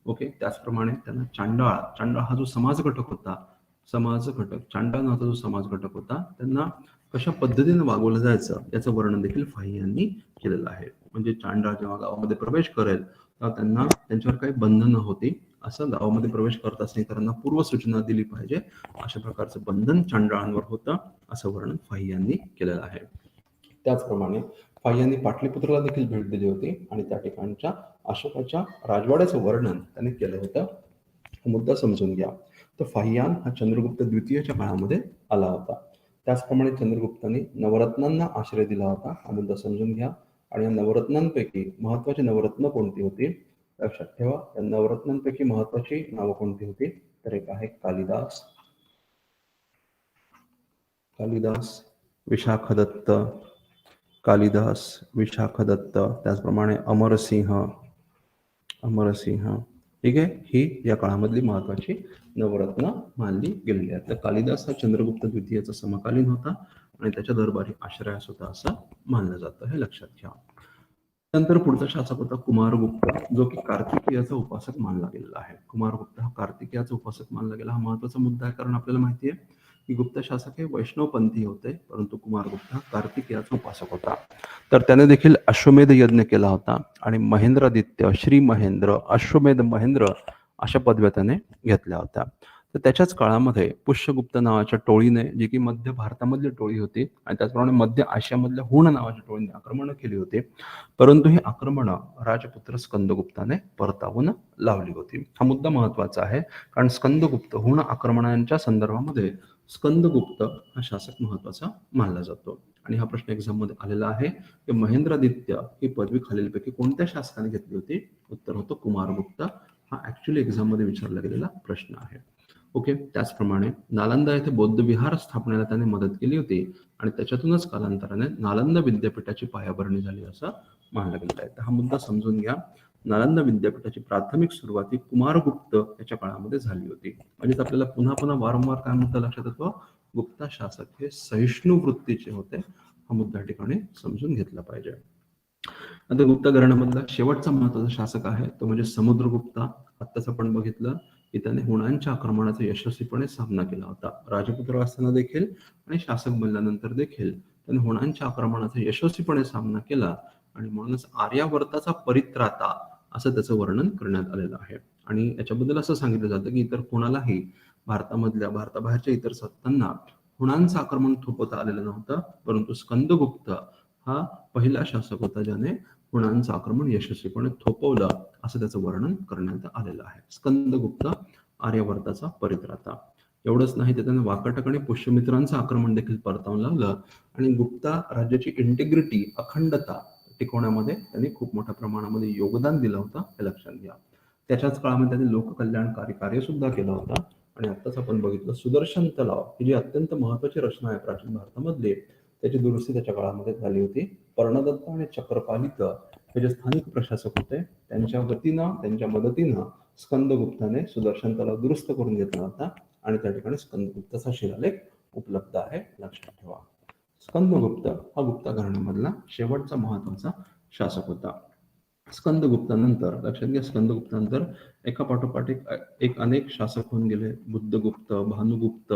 ओके, त्याचप्रमाणे त्यांना चांडाळ हा जो समाज घटक होता, चांडाळ नावाचा जो समाज घटक होता, त्यांना कशा पद्धतीने वागवलं जायचं याचं वर्णन देखील फाही यांनी केलेलं आहे. म्हणजे चांडाळ जेव्हा गावामध्ये प्रवेश करेल तेव्हा त्यांना त्यांच्यावर काही बंधनं होती, असं गावामध्ये प्रवेश करत असताना इतरांना पूर्वसूचना दिली पाहिजे, अशा प्रकारचं बंधन चांडाळांवर होतं, असं वर्णन फाही यांनी केलेलं आहे. त्याचप्रमाणे फाही यांनी पाटलीपुत्राला देखील भेट दिली होती आणि त्या ठिकाणच्या अशोकाच्या राजवाड्याचं वर्णन त्यांनी केलं होतं. हा मुद्दा समजून घ्या. तर फाहियान हा चंद्रगुप्त द्वितीयच्या काळामध्ये आला होता. त्याचप्रमाणे चंद्रगुप्ताने नवरत्नांना आश्रय दिला होता, हा मुद्दा समजून घ्या. आणि या नवरत्नांपैकी महत्वाची नवरत्न कोणती होती लक्षात ठेवा. या नवरत्नांपैकी महत्वाची नावं कोणती होती, तर एक आहे कालिदास, विशाखदत्त, त्याचप्रमाणे अमरसिंह. ठीक आहे, ही या काळामधली महत्वाची नवरत्न मानली गेलेली आहेत. तर कालिदास हा चंद्रगुप्त द्वितीयाचा समकालीन होता आणि त्याच्या दरबारी आश्रयास होता असं मानलं जातं, हे लक्षात घ्या. नंतर पुढचा शासक होता कुमारगुप्त, जो की कार्तिकेयाचा उपासक मानला गेलेला आहे. कुमारगुप्त हा कार्तिकेयाचा उपासक मानला गेला. हा महत्वाचा मुद्दा आहे, कारण आपल्याला माहिती आहे की गुप्त शासक हे वैष्णवपंथी होते, परंतु कुमारगुप्त हा कार्तिकेयाचा उपासक होता. तर त्याने देखील अश्वमेध यज्ञ केला होता आणि महेंद्रादित्य, श्री महेंद्र, अश्वमेध महेंद्र अशा पदव्या त्याने घेतल्या होत्या. तर त्याच्याच काळामध्ये पुष्यगुप्त नावाच्या टोळीने, जी की मध्य भारतामधली टोळी होती आणि त्याचप्रमाणे मध्य आशियामधल्या हुण नावाच्या टोळीने आक्रमण केली होती, परंतु ही आक्रमणं राजपुत्र स्कंदगुप्ताने परतावून लावली होती. हा मुद्दा महत्वाचा आहे, कारण स्कंदगुप्त हुण आक्रमणांच्या संदर्भामध्ये स्कंदगुप्त हा शासक महत्वाचा मानला जातो. आणि हा प्रश्न एक्झाम मध्ये आलेला आहे की महेंद्रादित्य ही पदवी खालीलपैकी कोणत्या शासकाने घेतली होती, उत्तर होतं कुमारगुप्त. हा ऍक्च्युअली एक्झाम मध्ये विचारला गेलेला प्रश्न आहे. ओके, त्याचप्रमाणे नालंदा येथे बौद्ध विहार स्थापनेला त्याने मदत केली होती आणि त्याच्यातूनच कालांतराने नालंदा विद्यापीठाची पायाभरणी झाली असं मानलं गेलं आहे. तर हा मुद्दा समजून घ्या. नालंदा विद्यापीठाची प्राथमिक सुरुवाती कुमारगुप्त याच्या काळामध्ये झाली होती. म्हणजेच आपल्याला पुन्हा पुन्हा वारंवार काय मुद्दा लक्षात येतो, गुप्ता शासक हे सहिष्णू वृत्तीचे होते, हा मुद्दा ठिकाणी समजून घेतला पाहिजे. आता गुप्ता घराण्यामधला शेवटचा महत्वाचा शासक आहे तो म्हणजे समुद्रगुप्ता. आत्ताच आपण बघितलं की त्याने हुणांच्या आक्रमणाचा यशस्वीपणे सामना केला होता. राजपुत्र असताना देखील आणि शासक बनल्यानंतर देखील त्याने हुणांच्या आक्रमणाचा यशस्वीपणे सामना केला आणि म्हणूनच आर्यावर्ताचा परित्राता असं त्याचं वर्णन करण्यात आलेलं आहे. आणि याच्याबद्दल असं सांगितलं जातं की इतर कोणालाही भारताबाहेरच्या इतर सत्तांना हुणांचं आक्रमण थोपवता आलेलं नव्हतं, परंतु स्कंदगुप्त हा पहिला शासक होता ज्याने हुणांचं आक्रमण यशस्वीपणे थोपवलं, असं त्याचं वर्णन करण्यात आलेलं आहे. स्कंदगुप्त आर्यावर्ताचा परित्राता. एवढंच नाही तर त्याने वाकाटक आणि पुष्यमित्रांचं आक्रमण देखील परतावून लावलं आणि गुप्ता राज्याची इंटिग्रिटी, अखंडता टिकवण्यामध्ये त्यांनी खूप मोठ्या प्रमाणामध्ये योगदान दिलं होतं, हे लक्षात घ्या. त्याच्याच काळामध्ये त्यांनी लोककल्याणकारी कार्य सुद्धा केलं होतं. आणि आत्ताच आपण बघितलं सुदर्शन तलाव ही जी अत्यंत महत्वाची रचना आहे प्राचीन भारतामधली, त्याची दुरुस्ती त्याच्या काळामध्ये झाली होती. पर्णदत्त आणि चक्रपालित हे जे स्थानिक प्रशासक होते त्यांच्या मदतीनं स्कंदगुप्ताने सुदर्शन तलाव दुरुस्त करून घेतला होता आणि त्या ठिकाणी स्कंदगुप्ताचा शिलालेख उपलब्ध आहे, लक्षात ठेवा. स्कंदगुप्त हा गुप्ता घराण्यामधला शेवटचा महत्वाचा शासक होता. स्कंदगुप्तानंतर लक्षात घ्या, स्कंदगुप्तानंतर एका पाठोपाठ एक अनेक शासक होऊन गेले. बुद्धगुप्त, भानुगुप्त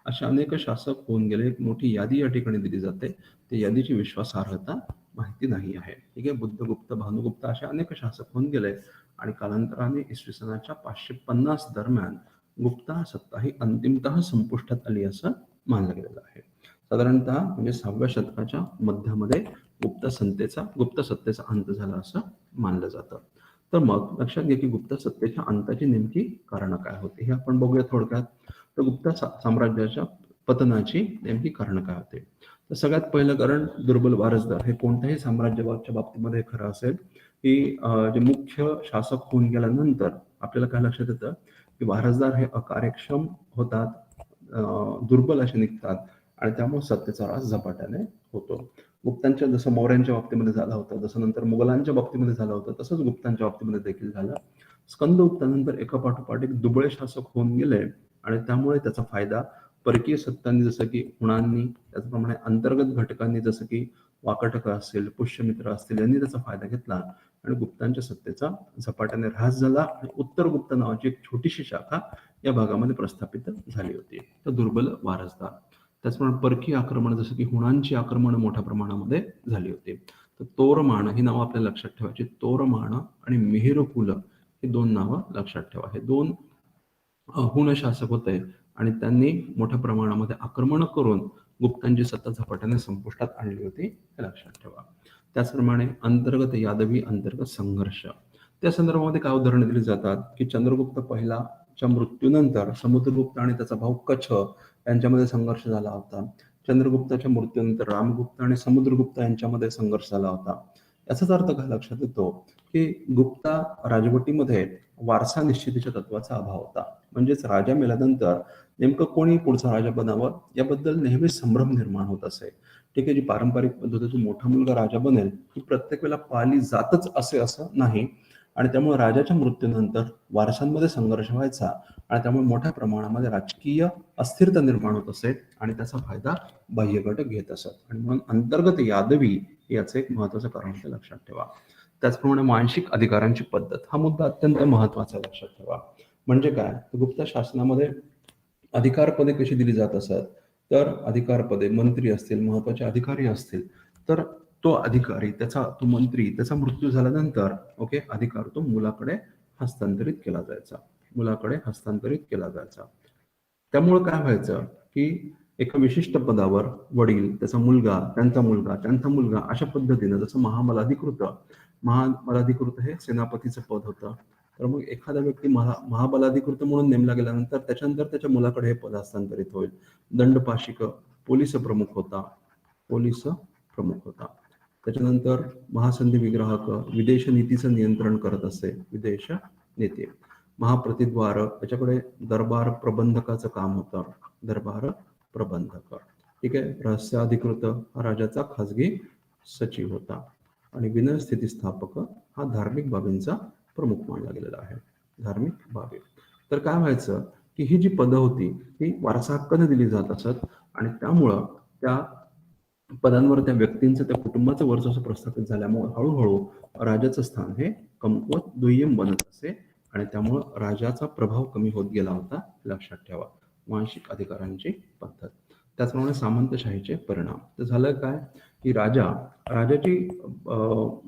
अशा अनेक शासक होऊन गेले. एक मोठी यादी या ठिकाणी दिली जाते, त्या यादीची विश्वासार्हता माहिती नाही आहे. ठीक आहे, बुद्धगुप्त, भानुगुप्त असे अनेक शासक होऊन गेले आणि कालांतराने इसवी सनाच्या 550 दरम्यान गुप्ता सत्ता ही अंतिमतः संपुष्टात आली असं मानलं गेलेलं आहे. साधारणतः म्हणजे 6व्या शतकाच्या मध्यामध्ये गुप्त सत्तेचा अंत झाला असं मानलं जातं. तर मग लक्षात घ्या की गुप्त सत्तेच्या अंताची नेमकी कारणं काय होती हे आपण बघूया थोडक्यात. तर गुप्त साम्राज्याच्या पतनाची नेमकी कारणं काय होते. तर सगळ्यात पहिलं कारण दुर्बल वारसदार. हे कोणत्याही साम्राज्याच्या बाबतीमध्ये खरं असेल की जे मुख्य शासक होऊन गेल्यानंतर आपल्याला काय लक्षात येतं की वारसदार हे अकार्यक्षम होतात, दुर्बल असे निघतात आणि त्यामुळे सत्तेचा ऱ्हास झपाट्याने होतो. गुप्तांच्या जसं मौर्यांच्या बाबतीमध्ये झाला होता, जसं नंतर मुघलांच्या बाबतीमध्ये झालं होतं, तसंच गुप्तांच्या बाबतीमध्ये देखील झालं. स्कंदगुप्तानंतर एका पाठोपाठ एक दुबळे शासक होऊन गेले आणि त्यामुळे त्याचा फायदा परकीय सत्तांनी जसं की हुणांनी, त्याचप्रमाणे अंतर्गत घटकांनी जसं की वाकाटक असतील, पुष्यमित्र असतील, यांनी त्याचा फायदा घेतला आणि गुप्तांच्या सत्तेचा झपाट्याने ऱ्हास झाला आणि उत्तर गुप्त नावाची एक छोटीशी शाखा या भागामध्ये प्रस्थापित झाली होती. तर दुर्बल वारसदार. त्याचप्रमाणे परकीय आक्रमण जसं की हुणांची आक्रमण मोठ्या प्रमाणामध्ये झाली होती. तर तोरमाण ही नावं आपल्याला लक्षात ठेवायची. तोरमाण आणि मिहिरकुल ही दोन नावं लक्षात ठेवा. हे दोन हुण शासक होते आणि त्यांनी मोठ्या प्रमाणामध्ये आक्रमण करून गुप्तांची सत्ता झपाट्याने संपुष्टात आणली होती, हे लक्षात ठेवा. त्याचप्रमाणे अंतर्गत यादवी अंतर्गत संघर्ष, त्या संदर्भामध्ये काय उदाहरणं दिली जातात की चंद्रगुप्त पहिलाच्या मृत्यूनंतर समुद्रगुप्त आणि त्याचा भाऊ कच्छ यांच्यामध्ये संघर्ष झाला होता. चंद्रगुप्ताच्या मृत्यूनंतर रामगुप्त आणि समुद्रगुप्त यांच्यामध्ये संघर्ष झाला होता. याचाच अर्थ काय लक्षात येतो की गुप्ता राजवटीमध्ये वारसा निश्चितीच्या तत्वाचा अभाव होता. म्हणजेच राजा मेल्यानंतर नेमकं कोणी पुढचा राजा बनावं याबद्दल नेहमी संभ्रम निर्माण होत असे. ठीक आहे, जी पारंपरिक पद्धतीचा मोठा मुलगा राजा बनेल ही प्रत्येक वेळेला पाळली जातच असे असं नाही आणि त्यामुळे राजाच्या मृत्यूनंतर वारसांमध्ये संघर्ष व्हायचा आणि त्यामुळे मोठ्या प्रमाणामध्ये राजकीय अस्थिरता निर्माण होत असे आणि त्याचा फायदा बाह्य घटक घेत असत आणि म्हणून अंतर्गत यादवी याचं एक महत्वाचं कारण ते लक्षात ठेवा. त्याचप्रमाणे मानसिक अधिकारांची पद्धत हा मुद्दा अत्यंत महत्वाचा लक्षात ठेवा. म्हणजे काय, गुप्त शासनामध्ये अधिकारपदे कशी दिली जात असत, तर अधिकारपदे मंत्री असतील, महत्वाचे अधिकारी असतील, तर तो अधिकारी तो मंत्री त्याचा मृत्यू झाल्यानंतर अधिकार तो मुलाकडे हस्तांतरित केला जायचा. त्यामुळे काय व्हायचं की एका विशिष्ट पदावर वडील, त्याचा मुलगा, त्यांचा मुलगा अशा पद्धतीने, जसं महाबलाधिकृत हे सेनापतीचं पद होतं, तर मग एखादा व्यक्ती महाबलाधिकृत म्हणून नेमला गेल्यानंतर त्याच्यानंतर त्याच्या मुलाकडे हे पद हस्तांतरित होईल. दंडपाशिक पोलीस प्रमुख होता. त्याच्यानंतर महासंधी विग्राहक विदेश नीतीचं नियंत्रण करत असे, विदेश नीती. महाप्रतिद्वार त्याच्याकडे दरबार प्रबंधकाचं काम होतं, दरबार प्रबंधक. ठीक आहे. रहस्य अधिकृत हा राजाचा खाजगी सचिव होता आणि विनय स्थितिस्थापक हा धार्मिक बाबींचा प्रमुख मानला गेलेला आहे. धार्मिक बाबी. तर काय व्हायचं की ही जी पदं होती ही वारसा हक्काने दिली जात असत आणि त्यामुळं त्या पदांवर त्या व्यक्तींचं, त्या कुटुंबाचं वर्चस्व प्रस्थापित झाल्यामुळे हळूहळू राजाचं स्थान हे कमकुवत दुय्यम बनत असे आणि त्यामुळं राजाचा प्रभाव कमी होत गेला होता, लक्षात ठेवा. वांशिक अधिकारांची पद्धत. त्याचप्रमाणे सामंतशाहीचे परिणाम. तर झालं काय की राजाची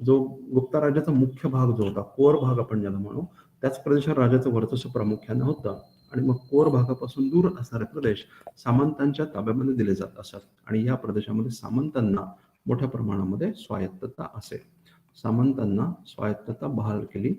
जो गुप्ता राजाचा मुख्य भाग जो होता, कोर भाग आपण ज्याला म्हणू, त्याच प्रदेशात राजाचं वर्चस्व प्रामुख्यानं होतं आणि मग कोर भागापासून दूर असणारे प्रदेश सामंतांच्या ताब्यामध्ये दिले जात असत आणि या प्रदेशामध्ये सामंतांना मोठ्या प्रमाणामध्ये स्वायत्तता बहाल केली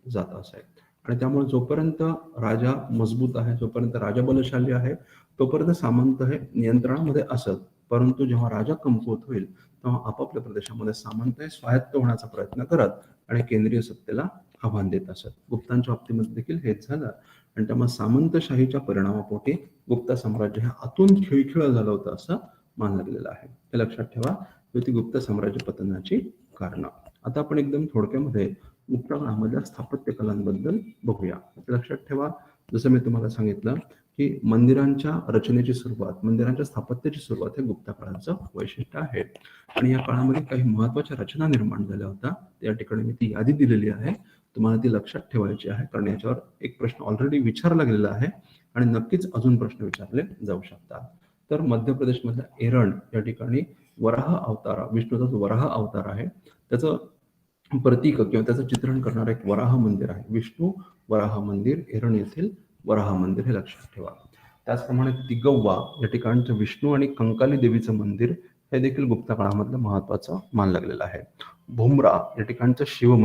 जात असे आणि त्यामुळे जोपर्यंत राजा मजबूत आहे, जोपर्यंत राजा बलशाली आहे, तोपर्यंत सामंत हे नियंत्रणामध्ये असत. परंतु जेव्हा राजा कमकुवत होईल तेव्हा आपापल्या प्रदेशामध्ये सामंत हे स्वायत्त होण्याचा प्रयत्न करत आणि केंद्रीय सत्तेला आव्हान देत असत. गुप्तांच्या बाबतीमध्ये देखील हेच झालं आणि त्यामुळे सामंतशाहीच्या परिणामापोटी गुप्त साम्राज्य हे आतून खिळखिळं झालं होतं असं मानलं गेलेलं आहे. हे लक्षात ठेवा. होती गुप्त साम्राज्य पतनाची कारणं. आता आपण एकदम थोडक्यामध्ये गुप्त काळामधल्या स्थापत्य कलांबद्दल बघूया. लक्षात ठेवा, जसं मी तुम्हाला सांगितलं की मंदिरांच्या रचनेची सुरुवात, मंदिरांच्या स्थापत्याची सुरुवात हे गुप्त काळाचं वैशिष्ट्य आहे आणि या काळामध्ये काही महत्वाच्या रचना निर्माण झाल्या होत्या. त्या ठिकाणी मी ती यादी दिलेली आहे, तुम्हाला ती लक्षात ठेवायची आहे, कारण याच्यावर एक प्रश्न ऑलरेडी विचारला गेलेला आहे आणि नक्कीच अजून प्रश्न विचारले जाऊ शकतात. तर मध्य प्रदेशमधल्या एरण या ठिकाणी वराह अवतार, विष्णूचा जो वराह अवतार आहे त्याचं प्रतीक किंवा त्याचं चित्रण करणारं एक वराह मंदिर आहे. विष्णू वराह मंदिर, एरण येथील वराह मंदिर, हे लक्षात ठेवा. त्याचप्रमाणे तिगव्वा या ठिकाणचं विष्णू आणि कंकाली देवीचं मंदिर हे देखील गुप्त काळामधलं महत्वाचं मानलं गेलेलं आहे. भुमरा या ठिकाणचं शिव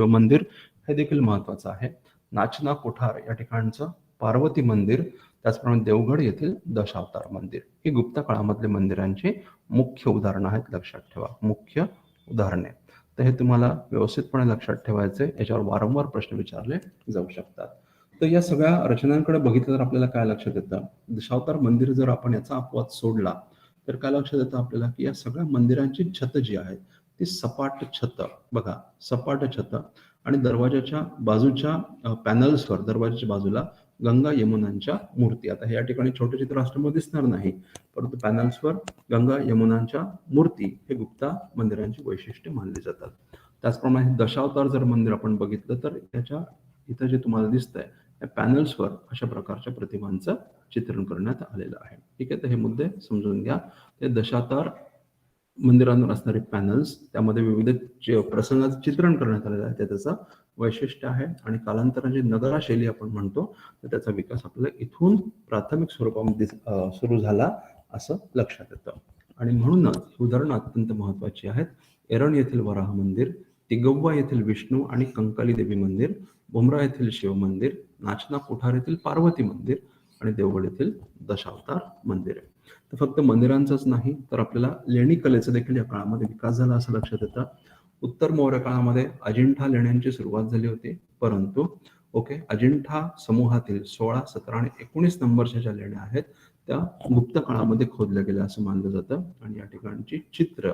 मंदिर हे देखील महत्वाचं आहे. नाचना कोठार या ठिकाणचं पार्वती मंदिर, त्याचप्रमाणे देवगड येथील दशावतार मंदिर, ही गुप्त काळामधले मंदिरांची मुख्य उदाहरणं आहेत, लक्षात ठेवा. मुख्य उदाहरणे. तर हे तुम्हाला व्यवस्थितपणे लक्षात ठेवायचे, याच्यावर वारंवार प्रश्न विचारले जाऊ शकतात. तर या सगळ्या रचनांकडे बघितलं तर आपल्याला काय लक्षात येतं, दशावतार मंदिर जर आपण याचा अपवाद सोडला तर काय लक्षात येतं आपल्याला, की या सगळ्या मंदिरांची छत जी आहे ती सपाट छत, बघा सपाट छत, आणि दरवाजाच्या बाजूच्या पॅनल्सवर, दरवाजाच्या बाजूला गंगा यमुनांच्या मूर्ती. आता हे या ठिकाणी छोटे चित्र असल्यामुळे दिसणार नाही, परंतु पॅनल्सवर गंगा यमुनांच्या मूर्ती हे गुप्ता मंदिरांची वैशिष्ट्ये मानली जातात. त्याचप्रमाणे दशावतार जर मंदिर आपण बघितलं तर त्याच्या इथं जे तुम्हाला दिसतंय या पॅनल्सवर अशा प्रकारच्या प्रतिमांचं चित्रण करण्यात आलेलं आहे. ठीक आहे, तर हे मुद्दे समजून घ्या. ते दशावतार मंदिरांवर असणारे पॅनल्स, त्यामध्ये विविध प्रसंगाचं चित्रण करण्यात आलेलं आहे, ते त्याचं वैशिष्ट्य आहे. आणि कालांतराने नगरा शैली आपण म्हणतो, तर त्याचा विकास आपल्याला इथून प्राथमिक स्वरूपामध्ये सुरू झाला असं लक्षात येतं. आणि म्हणूनच उदाहरणं अत्यंत महत्वाची आहेत. एरण येथील वराह मंदिर, तिगव्वा येथील विष्णू आणि कंकाली देवी मंदिर, बुमरा येथील शिव मंदिर, नाचना कोठार येथील पार्वती मंदिर आणि देवगड येथील दशावतार मंदिर आहे. तर फक्त मंदिरांचंच नाही तर आपल्याला लेणी कलेचा देखील या काळामध्ये विकास झाला असं लक्षात येतं. उत्तर मौर्य काळामध्ये अजिंठा लेण्यांची सुरुवात झाली होती, परंतु अजिंठा समूहातील 16, 17 आणि 19 नंबरच्या ज्या लेण्या आहेत त्या गुप्त काळामध्ये खोदल्या गेल्या असं मानलं जातं. आणि या ठिकाणची चित्र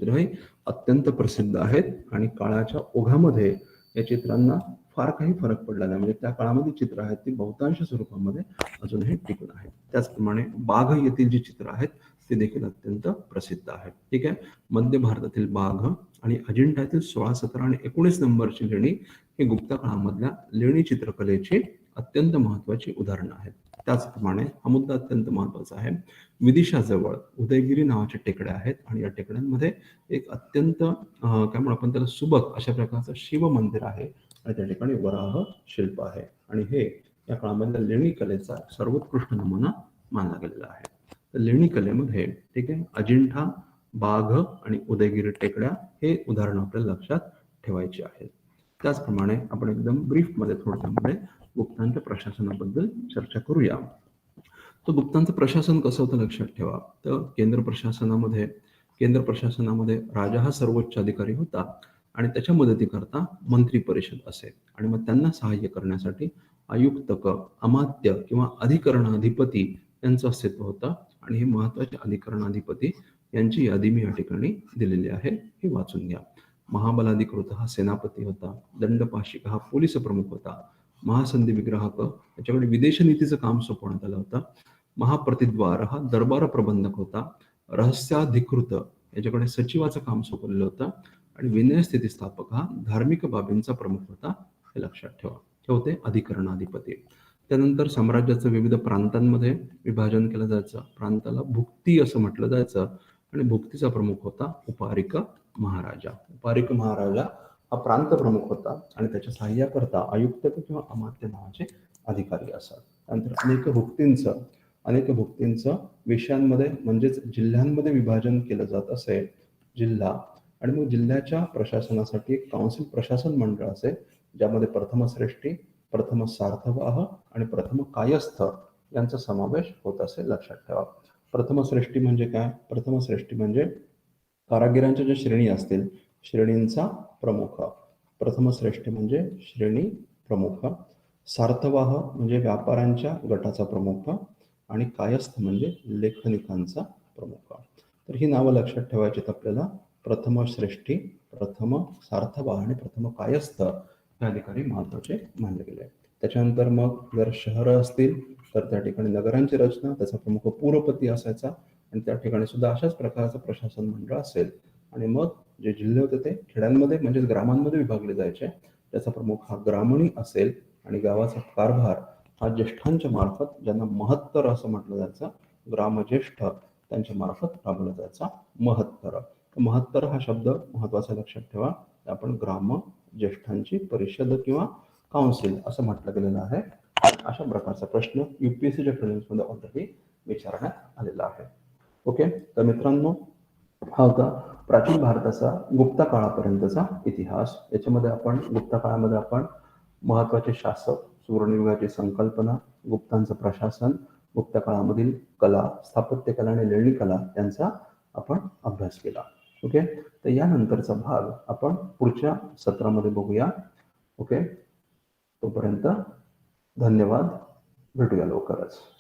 ही अत्यंत प्रसिद्ध आहेत आणि काळाच्या ओघामध्ये या चित्रांना फार काही फरक पडला नाही. म्हणजे त्या काळामध्ये चित्र आहेत ती बहुतांश स्वरूपामध्ये अजूनही टिकून आहेत. त्याचप्रमाणे बाघ येथील जी चित्र आहेत ते देखील अत्यंत प्रसिद्ध आहेत. ठीक आहे, मध्य भारतातील बाघ आणि अजिंठ्यातील 16, 17 आणि 19 नंबरची लेणी हे गुप्त काळामधल्या लेणी चित्रकलेची अत्यंत महत्वाची उदाहरणं आहेत. त्याचप्रमाणे हा मुद्दा अत्यंत महत्वाचा आहे. विदिशाजवळ उदयगिरी नावाच्या टेकड्या आहेत आणि या टेकड्यांमध्ये एक अत्यंत काय म्हणू आपण त्याला सुबक अशा प्रकारचं शिव मंदिर आहे आणि त्या ठिकाणी वराह शिल्प आहे. आणि हे या काळामधल्या लेणी कलेचा सर्वोत्कृष्ट नमुना मानला गेलेला आहे. तर लेणी कलेमध्ये ठीक आहे अजिंठा, बाघ आणि उदयगिरी टेकड्या हे उदाहरण आपल्याला लक्षात ठेवायचे आहेत. त्याचप्रमाणे आपण एकदम ब्रीफमध्ये थोडक्यामध्ये गुप्तांच्या प्रशासनाबद्दल चर्चा करूया. तर गुप्तांचं प्रशासन कसं होतं लक्षात ठेवा. तर केंद्र प्रशासनामध्ये राजा हा सर्वोच्च अधिकारी होता आणि त्याच्या मदतीकरता मंत्री परिषद असे, आणि मग त्यांना सहाय्य करण्यासाठी आयुक्तक, अमात्य किंवा अधिकरणाधिपती यांचं अस्तित्व होतं. आणि हे महत्वाचे अधिकरणाधिपती यांची यादी मी या ठिकाणी दिलेली आहे, हे वाचून घ्या. महाबलाधिकृत हा सेनापती होता, दंडपाशिक हा पोलीस प्रमुख होता, महासंधी विग्राहक याच्याकडे विदेश नीतीचं काम सोपवण्यात आलं होतं, महाप्रतिद्वार हा दरबार प्रबंधक होता, रहस्याधिकृत याच्याकडे सचिवाचं काम सोपवलेलं होतं, आणि विनय स्थितीस्थापक हा धार्मिक बाबींचा प्रमुख होता, हे लक्षात ठेवा. हे होते अधिकरणाधिपती. त्यानंतर साम्राज्याचं विविध प्रांतांमध्ये विभाजन केलं जायचं, प्रांताला भुक्ती असं म्हटलं जायचं, आणि भुक्तीचा प्रमुख होता उपारिक महाराजा. उपारिक महाराजा हा प्रांत प्रमुख होता आणि त्याच्या सहाय्याकरता आयुक्त किंवा अमात्य नावाचे अधिकारी असतात. त्यानंतर अनेक भुक्तींचं विषयांमध्ये म्हणजेच जिल्ह्यांमध्ये विभाजन केलं जात असे, जिल्हा. आणि मग जिल्ह्याच्या प्रशासनासाठी एक काउन्सिल प्रशासन मंडळ असे, ज्यामध्ये प्रथम श्रेष्ठी, प्रथम सार्थवाह आणि प्रथम कायस्थ यांचा समावेश होत असे लक्षात ठेवा. प्रथम श्रेष्ठी म्हणजे काय? प्रथम श्रेष्ठी म्हणजे कारागिरांच्या ज्या श्रेणी असतील श्रेणींचा प्रमुख. प्रथम श्रेष्ठी म्हणजे श्रेणी प्रमुख. सार्थवाह म्हणजे व्यापाऱ्यांच्या गटाचा प्रमुख आणि कायस्थ म्हणजे लेखनिकांचा प्रमुख. तर ही नावं लक्षात ठेवायची आपल्याला. प्रथम श्रेष्ठी, प्रथम सार्थवाह आणि प्रथम कायस्थ हे अधिकारी महत्वाचे मानले गेले. त्याच्यानंतर मग जर शहरं असतील तर त्या ठिकाणी नगरांची रचना, त्याचा प्रमुख पूरपती असायचा आणि त्या ठिकाणी सुद्धा अशाच प्रकारचं प्रशासन मंडळ असेल. आणि मग जे जिल्हे होते ते खेड्यांमध्ये म्हणजेच ग्रामांमध्ये विभागले जायचे, त्याचा प्रमुख हा ग्रामणी असेल आणि गावाचा कारभार हा ज्येष्ठांच्या मार्फत, ज्यांना महत्तर असं म्हटलं जायचं, ग्रामज्येष्ठ त्यांच्या मार्फत राबवला जायचा महत्तर. महत्तर हा शब्द महत्वाचा लक्षात ठेवा. आपण ग्राम ज्येष्ठांची परिषद किंवा काउन्सिल असं म्हटलं गेलेलं आहे. अशा प्रकारचा प्रश्न युपीएससीच्या प्रिलिम्समध्ये ऑलरेडी विचारण्यात आलेला आहे. ओके, तर मित्रांनो हा होता प्राचीन भारताचा गुप्त काळापर्यंतचा इतिहास. याच्यामध्ये आपण गुप्त काळामध्ये आपण महत्वाचे शासक, सुवर्णयुगाची संकल्पना, गुप्तांचं प्रशासन, गुप्त काळामधील कला, स्थापत्य कला आणि लेणी कला यांचा आपण अभ्यास केला. ओके, तर यानंतरचा भाग आपण पुढच्या सत्रामध्ये बघूया. ओके. तोपर्यंत धन्यवाद. भेटूया लवकरच.